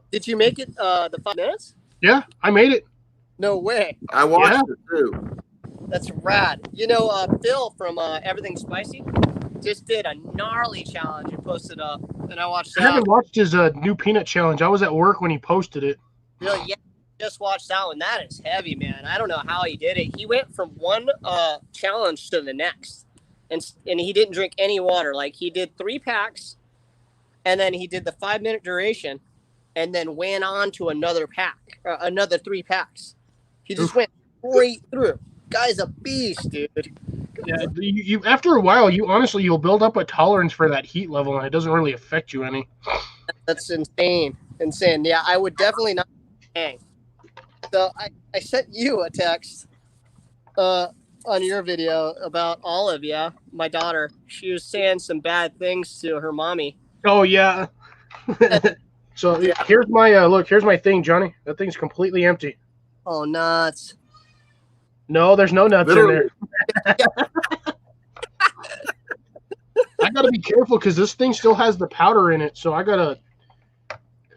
Did you make it the 5 minutes? Yeah, I made it. No way. I watched it too. That's rad. You know, Phil from Everything Spicy just did a gnarly challenge and posted up, and I watched I that. haven't watched his new peanut challenge. I was at work when he posted it. Really, yeah, just watched that one. That is heavy, man. I don't know how he did it. He went from one challenge to the next, and he didn't drink any water. Like, he did 3 packs, and then he did the 5-minute duration, and then went on to another pack, another 3 packs. He just went straight through. Guy's a beast, dude. Yeah, you after a while, you'll build up a tolerance for that heat level, and it doesn't really affect you any. That's insane. Yeah, I would definitely not hang. So I sent you a text on your video about Olive, yeah, my daughter. She was saying some bad things to her mommy. Oh yeah. So Yeah. here's my look. Here's my thing, Johnny. That thing's completely empty. Oh, nuts. No, there's no nuts Literally. in there. I gotta be careful because this thing still has the powder in it. So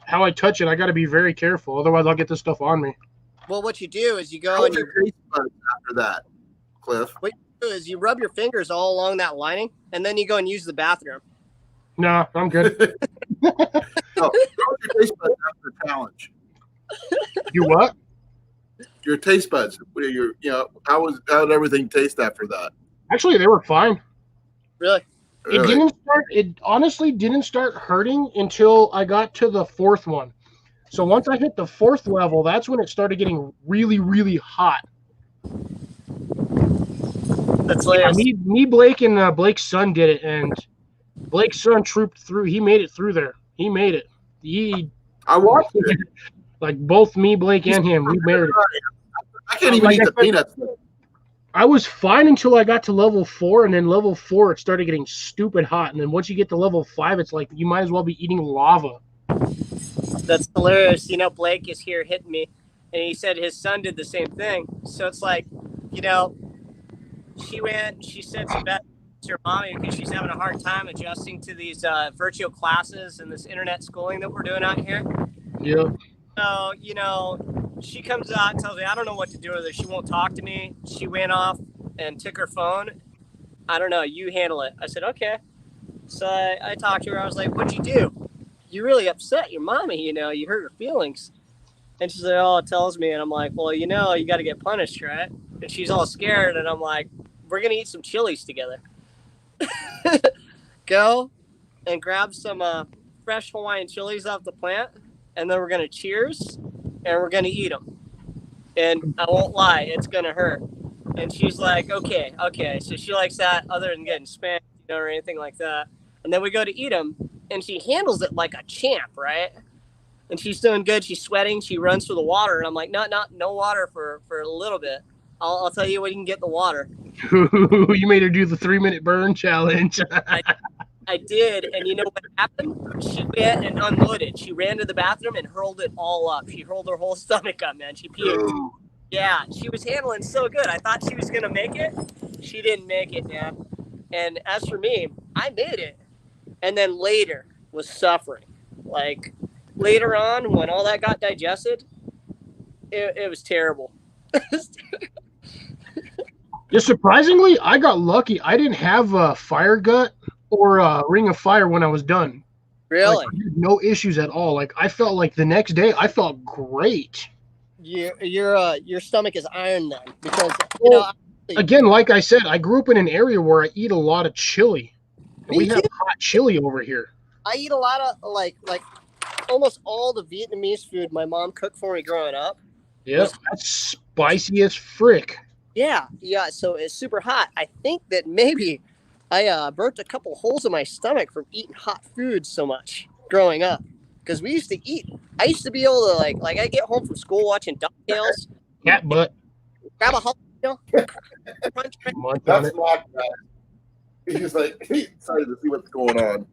how I touch it, I gotta be very careful. Otherwise, I'll get this stuff on me. Well, what you do is you How go was and your taste buds after that, Cliff? you rub your fingers all along that lining, and then you go and use the bathroom. No, I'm good. No, how was your taste buds after the challenge? You what? Your taste buds. How did everything taste after that? Actually, they were fine. Really? It honestly didn't start hurting until I got to the 4th one. So once I hit the 4th level, that's when it started getting really, really hot. That's Yeah, hilarious. me, Blake, and Blake's son did it, and Blake's son trooped through. He made it through there. He made it. I watched it. Like both me, Blake, and him, we made it. I can't even eat the peanuts. I was fine until I got to level 4, and then level 4 it started getting stupid hot, and then once you get to level 5, it's like you might as well be eating lava. That's hilarious. You know, Blake is here hitting me, and he said his son did the same thing. So it's like, she said some bad things to her mommy because she's having a hard time adjusting to these virtual classes and this internet schooling that we're doing out here. Yeah. So, she comes out and tells me, I don't know what to do with her. She won't talk to me. She went off and took her phone. I don't know. You handle it. I said, okay. So I talked to her. I was like, what'd you do? You really upset your mommy, you hurt her feelings. And she's like, oh, it tells me. And I'm like, well, you got to get punished, right? And she's all scared. And I'm like, we're going to eat some chilies together. Go and grab some fresh Hawaiian chilies off the plant. And then we're going to cheers. And we're going to eat them. And I won't lie, it's going to hurt. And she's like, okay. So she likes that other than getting spanked, or anything like that. And then we go to eat them, and she handles it like a champ, right? And she's doing good. She's sweating. She runs for the water. And I'm like, no water for a little bit. I'll tell you when you can get the water. You made her do the 3-minute burn challenge. I did, and you know what happened? She went and unloaded. She ran to the bathroom and hurled it all up. She hurled her whole stomach up, man. She puked. Yeah, she was handling so good. I thought she was going to make it. She didn't make it, man. And as for me, I made it. And then later was suffering. Like, later on, when all that got digested, it was terrible. Just surprisingly, I got lucky. I didn't have a fire gut or a ring of fire when I was done. Really? Like, I had no issues at all. Like, I felt like the next day, I felt great. Your stomach is iron then, because Again, like I said, I grew up in an area where I eat a lot of chili. We have hot chili over here. I eat a lot of like almost all the Vietnamese food my mom cooked for me growing up. Yep, that's spicy as frick. Yeah. So it's super hot. I think that maybe I burnt a couple holes in my stomach from eating hot food so much growing up. Because we used to eat. I used to be able to like I get home from school watching DuckTales. Cat butt. Grab a jalapeno. Punch right. Munch on That's it. Mac. He's like, he's excited to see what's going on.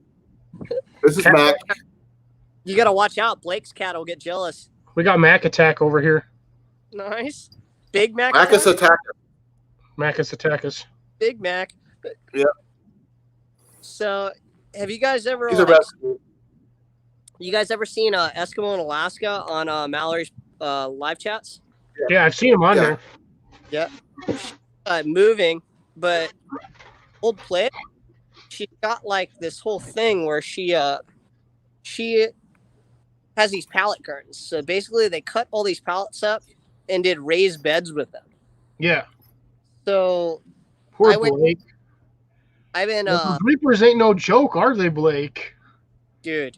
This is Cat- Mac. You gotta watch out. Blake's cat will get jealous. We got Mac Attack over here. Nice. Big Mac. Macus attacker. Macus Attackers. Big Mac. Yeah. So, have you guys ever? He's a best. You guys ever seen Eskimo in Alaska on Mallory's live chats? Yeah, I've seen him on Yeah. there. Moving, but old play. She got like this whole thing where she has these pallet gardens. So basically, they cut all these pallets up and did raised beds with them. Yeah. So Poor I went- Blake. I've been Those Reapers ain't no joke, are they, Blake? dude.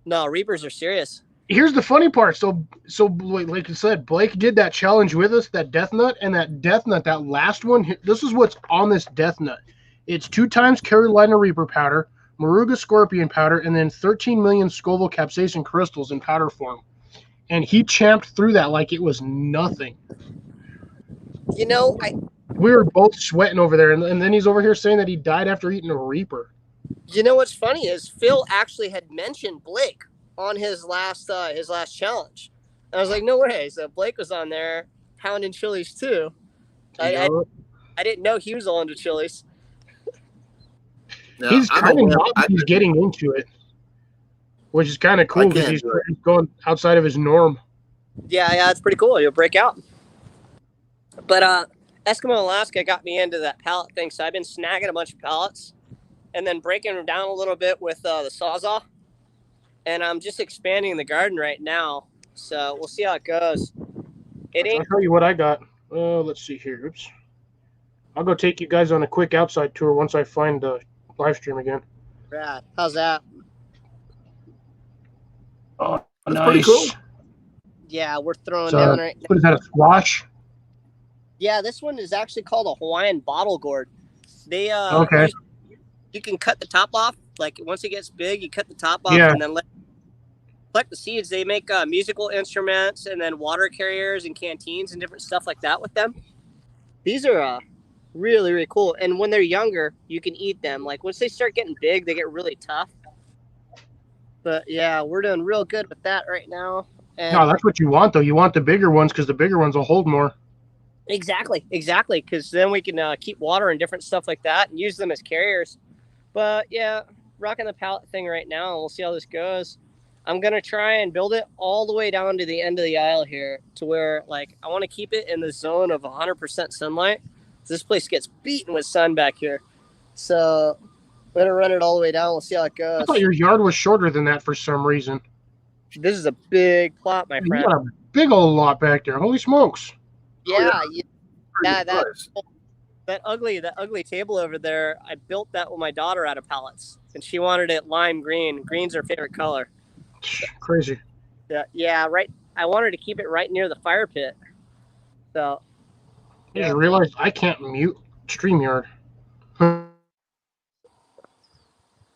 No, Reapers are serious. Here's the funny part. So like you said, Blake did that challenge with us, that death nut, and that death nut, that last one. This is what's on this death nut. It's 2 times Carolina Reaper powder, Moruga Scorpion powder, and then 13 million Scoville capsaicin crystals in powder form. And he champed through that like it was nothing. You know, We were both sweating over there, and then he's over here saying that he died after eating a Reaper. You know what's funny is Phil actually had mentioned Blake on his last challenge. I was like, no way. So Blake was on there pounding chilies too. I didn't know he was all into chilies. No, He's I'm kind of aware- not. He's getting into it, which is kind of cool because can't he's do it. going outside of his norm. Yeah, it's pretty cool. You'll break out. But Eskimo Alaska got me into that pallet thing, so I've been snagging a bunch of pallets and then breaking them down a little bit with the Sawzall. And I'm just expanding the garden right now, so we'll see how it goes. It I'll ain't tell you what I got. Let's see here. Oops. I'll go take you guys on a quick outside tour once I find the live stream again. rad. How's that? Oh, That's pretty cool. Yeah, we're throwing So, down right now. what is that, a squash? Yeah, this one is actually called a Hawaiian bottle gourd. They Okay. you can cut the top off. Like once it gets big, you cut the top off Yeah. and then collect the seeds. They make musical instruments and then water carriers and canteens and different stuff like that with them. These are really, really cool. And when they're younger, you can eat them. Like once they start getting big, they get really tough. But yeah, we're doing real good with that right now. And No, that's what you want, though. You want the bigger ones because the bigger ones will hold more. Exactly. Because then we can keep water and different stuff like that and use them as carriers. But yeah, rocking the pallet thing right now. We'll see how this goes. I'm gonna try and build it all the way down to the end of the aisle here, to where like I want to keep it in the zone of 100% sunlight. This place gets beaten with sun back here, so I'm gonna run it all the way down. We'll see how it goes. I thought your yard was shorter than that for some reason. This is a big plot, my You friend. got a big old lot back there. Holy smokes. Yeah, Pretty that nice. that ugly table over there, I built that with my daughter out of pallets, and she wanted it lime green. Green's her favorite color. Crazy. Yeah, right. I wanted to keep it right near the fire pit. So I just realized I can't mute StreamYard.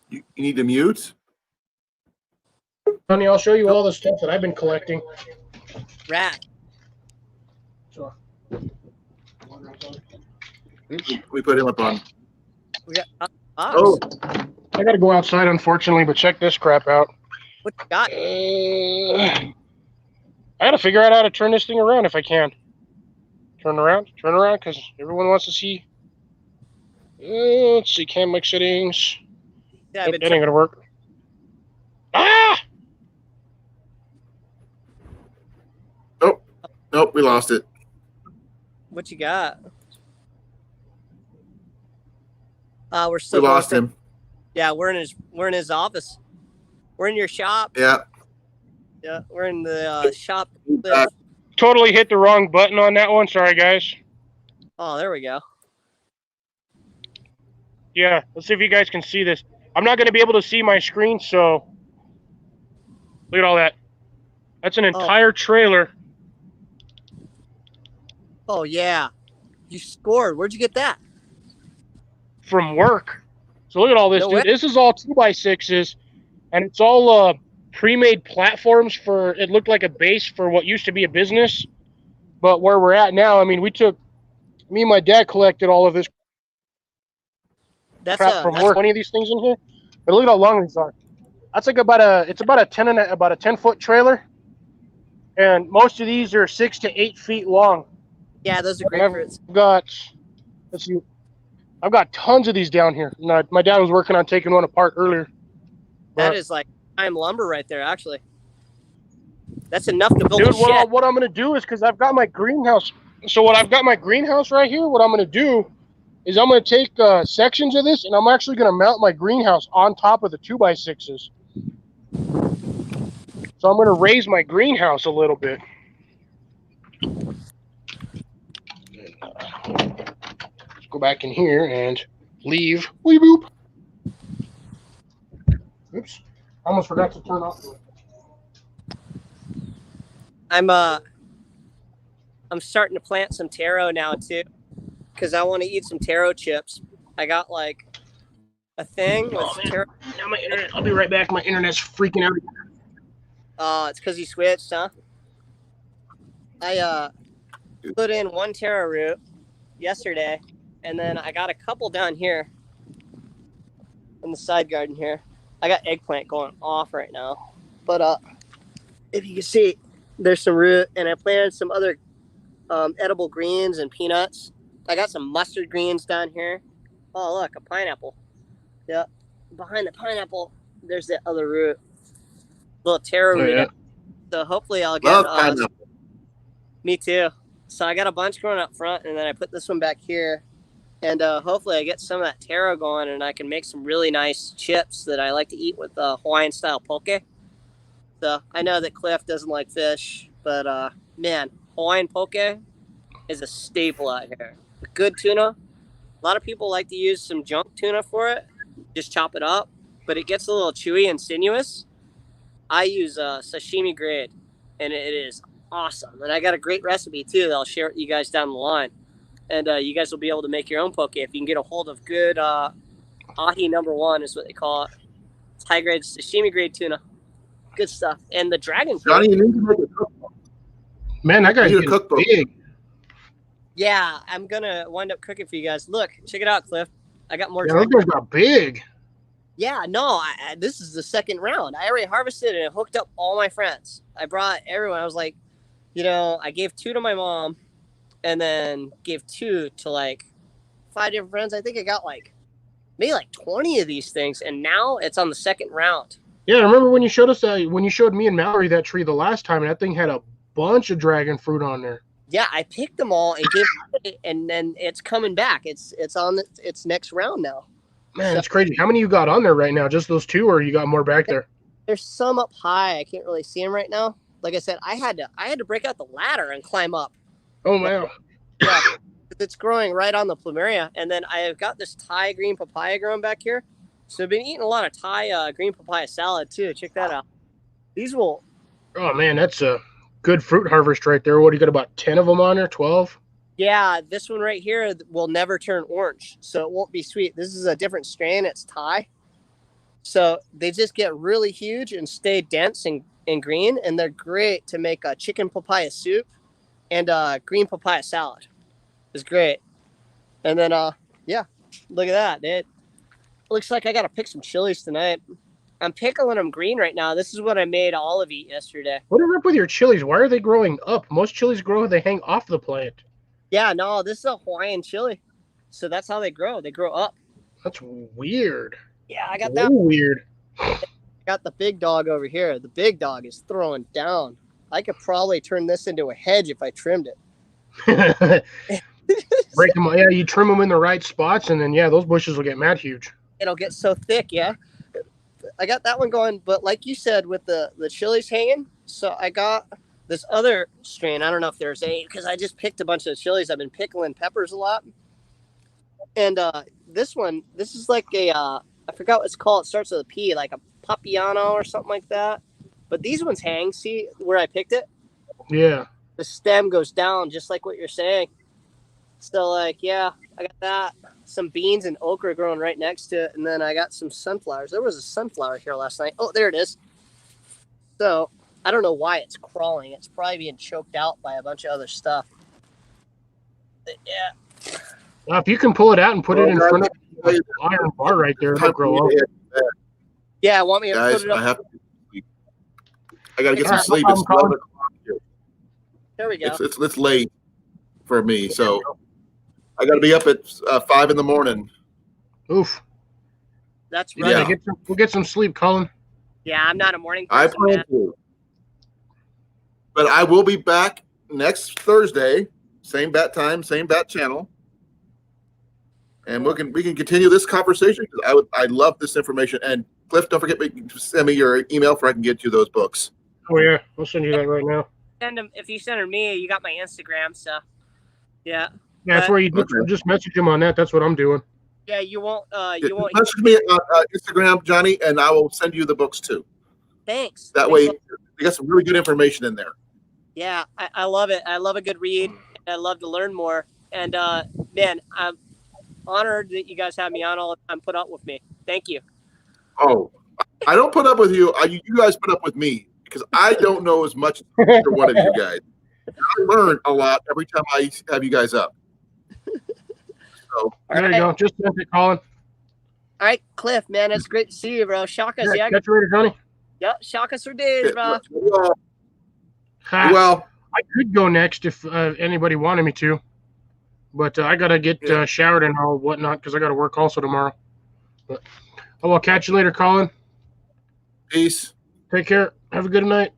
You need to mute. Honey, I'll show you all the stuff that I've been collecting. rat. So, We put him up on. We got box. Oh, I gotta go outside, unfortunately, but check this crap out. What you got? I gotta figure out how to turn this thing around if I can. Turn around, because everyone wants to see. Let's see, cam mic settings. Yeah, Nope, that ain't gonna work. Ah! nope, we lost it. what you got? We're We still lost going- him. Yeah, we're in his office. We're in your shop. Yeah. Yeah, we're in the shop. Back. Totally hit the wrong button on that one. Sorry, guys. Oh, there we go. Yeah, let's see if you guys can see this. I'm not going to be able to see my screen, so look at all that. That's an entire trailer. Oh yeah, you scored. Where'd you get that? From work. So look at all this, No dude. way. This is all 2x6s, and it's all pre-made platforms for. It looked like a base for what used to be a business, but where we're at now, I mean, me and my dad collected all of this That's crap from work. 20 of these things in here, but look at how long these are. That's like about a 10-foot trailer, and most of these are 6 to 8 feet long. Yeah, those are And great fruits. I've got tons of these down here. My dad was working on taking one apart earlier. That is like prime lumber right there, actually. That's enough to build Dude, a shed. what I'm going to do is, because I've got my greenhouse. So what I've got my greenhouse right here, what I'm going to do is I'm going to take sections of this, and I'm actually going to mount my greenhouse on top of the 2x6s. So I'm going to raise my greenhouse a little bit. Let's go back in here and leave. Weep, boop. Oops. I almost forgot to turn off the... I'm starting to plant some taro now too, because I want to eat some taro chips. I got like a thing with taro. Now my internet. I'll be right back. My internet's freaking out. It's because you switched, huh? I put in one taro root yesterday, and then I got a couple down here in the side garden here. I got eggplant going off right now, but if you can see, there's some root, and I planted some other edible greens and peanuts. I got some mustard greens down here. Oh, look, a pineapple. Yep. Behind the pineapple, there's the other root. Little taro root. Yeah. So hopefully I'll get... pineapple. Me too. So I got a bunch growing up front, and then I put this one back here. And hopefully I get some of that taro going, and I can make some really nice chips that I like to eat with Hawaiian-style poke. So I know that Cliff doesn't like fish, but man, Hawaiian poke is a staple out here. Good tuna. A lot of people like to use some junk tuna for it. Just chop it up, but it gets a little chewy and sinuous. I use sashimi grade, and it is awesome. And I got a great recipe too that I'll share with you guys down the line. And you guys will be able to make your own poke if you can get a hold of good ahi #1 is what they call it. It's high grade sashimi grade tuna. Good stuff. And the dragon fruit. Johnny, you need to make a cookbook. Man, that guy's getting big. Yeah, I'm gonna wind up cooking for you guys. Look, check it out, Cliff. I got more. Yeah, that guy's got big. Yeah, no, this is the second round. I already harvested and hooked up all my friends. I brought everyone. I was like, I gave 2 to my mom, and then gave 2 to like 5 different friends. I think I got maybe 20 of these things, and now it's on the second round. Yeah, I remember when you showed us when you showed me and Mallory that tree the last time, and that thing had a bunch of dragon fruit on there. Yeah, I picked them all and gave it, and then it's coming back. It's on its next round now. Man, it's crazy. How many you got on there right now? Just those 2, or you got more back there? There's some up high. I can't really see them right now. Like I said, I had to break out the ladder and climb up. Oh wow. Yeah, it's growing right on the plumeria, and then I've got this Thai green papaya growing back here. So I've been eating a lot of Thai green papaya salad too. Check that out. These will. Oh man, that's a good fruit harvest right there. What do you got? About 10 of them on there? 12? Yeah, this one right here will never turn orange, so it won't be sweet. This is a different strain. It's Thai. So they just get really huge and stay dense and green, and they're great to make a chicken papaya soup and green papaya salad. It's great. And then, yeah, look at that. It looks like I got to pick some chilies tonight. I'm pickling them green right now. This is what I made Olive eat yesterday. What is up with your chilies? Why are they growing up? Most chilies they hang off the plant. Yeah, no, this is a Hawaiian chili. So that's how they grow. They grow up. That's weird. Yeah, I got that. Weird. I got the big dog over here. The big dog is throwing down. I could probably turn this into a hedge if I trimmed it. Break them. Yeah, you trim them in the right spots, and then those bushes will get mad huge. It'll get so thick, yeah. I got that one going, but like you said, with the chilies hanging, so I got this other strain. I don't know if there's any, because I just picked a bunch of chilies. I've been pickling peppers a lot. And this is like a I forgot what it's called. It starts with a P, like a Papiano or something like that. But these ones hang. See where I picked it? Yeah. The stem goes down, just like what you're saying. So, like, yeah, I got that. Some beans and okra growing right next to it, and then I got some sunflowers. There was a sunflower here last night. Oh, there it is. So I don't know why it's crawling. It's probably being choked out by a bunch of other stuff. But, yeah. If you can pull it out and put it in Well, front of guys, the iron bar right there, it'll time for grow me up. to hit. Yeah, want me to Guys, put it up? I have to sleep. I got to get some Alright, sleep. no It's problem, 11 o'clock here. There we go. It's late for me, so I got to be up at 5 in the morning. Oof. That's Yeah, right. Yeah. we'll get some sleep, Colin. Yeah, I'm not a morning I person, plan man. to, but I will be back next Thursday, same bat time, same bat channel, and we can continue this conversation. I love this information. And Cliff, don't forget to send me your email so I can get you those books. Oh yeah, I'll send you that right now. Send them if you send them me. You got my Instagram, so yeah. Yeah, that's But- where you Okay. just message him on that. That's what I'm doing. Yeah, you won't. Message me on Instagram, Johnny, and I will send you the books too. Thanks. That way, you got some really good information in there. Yeah, I love it. I love a good read. And I love to learn more. And man, I'm honored that you guys have me on all the time. Put up with me. Thank you. Oh, I don't put up with you. You guys put up with me because I don't know as much as either one of you guys. I learn a lot every time I have you guys up. So There you go. Just sent it, Colin. All right, Cliff, man, it's great to see you, bro. Shakas, yeah. Catch you later, Johnny. Yep, Shakas for days, bro. Ha, well, I could go next if anybody wanted me to, but I gotta get showered and all whatnot because I gotta work also tomorrow. But I'll catch you later, Colin. peace. Take care. Have a good night.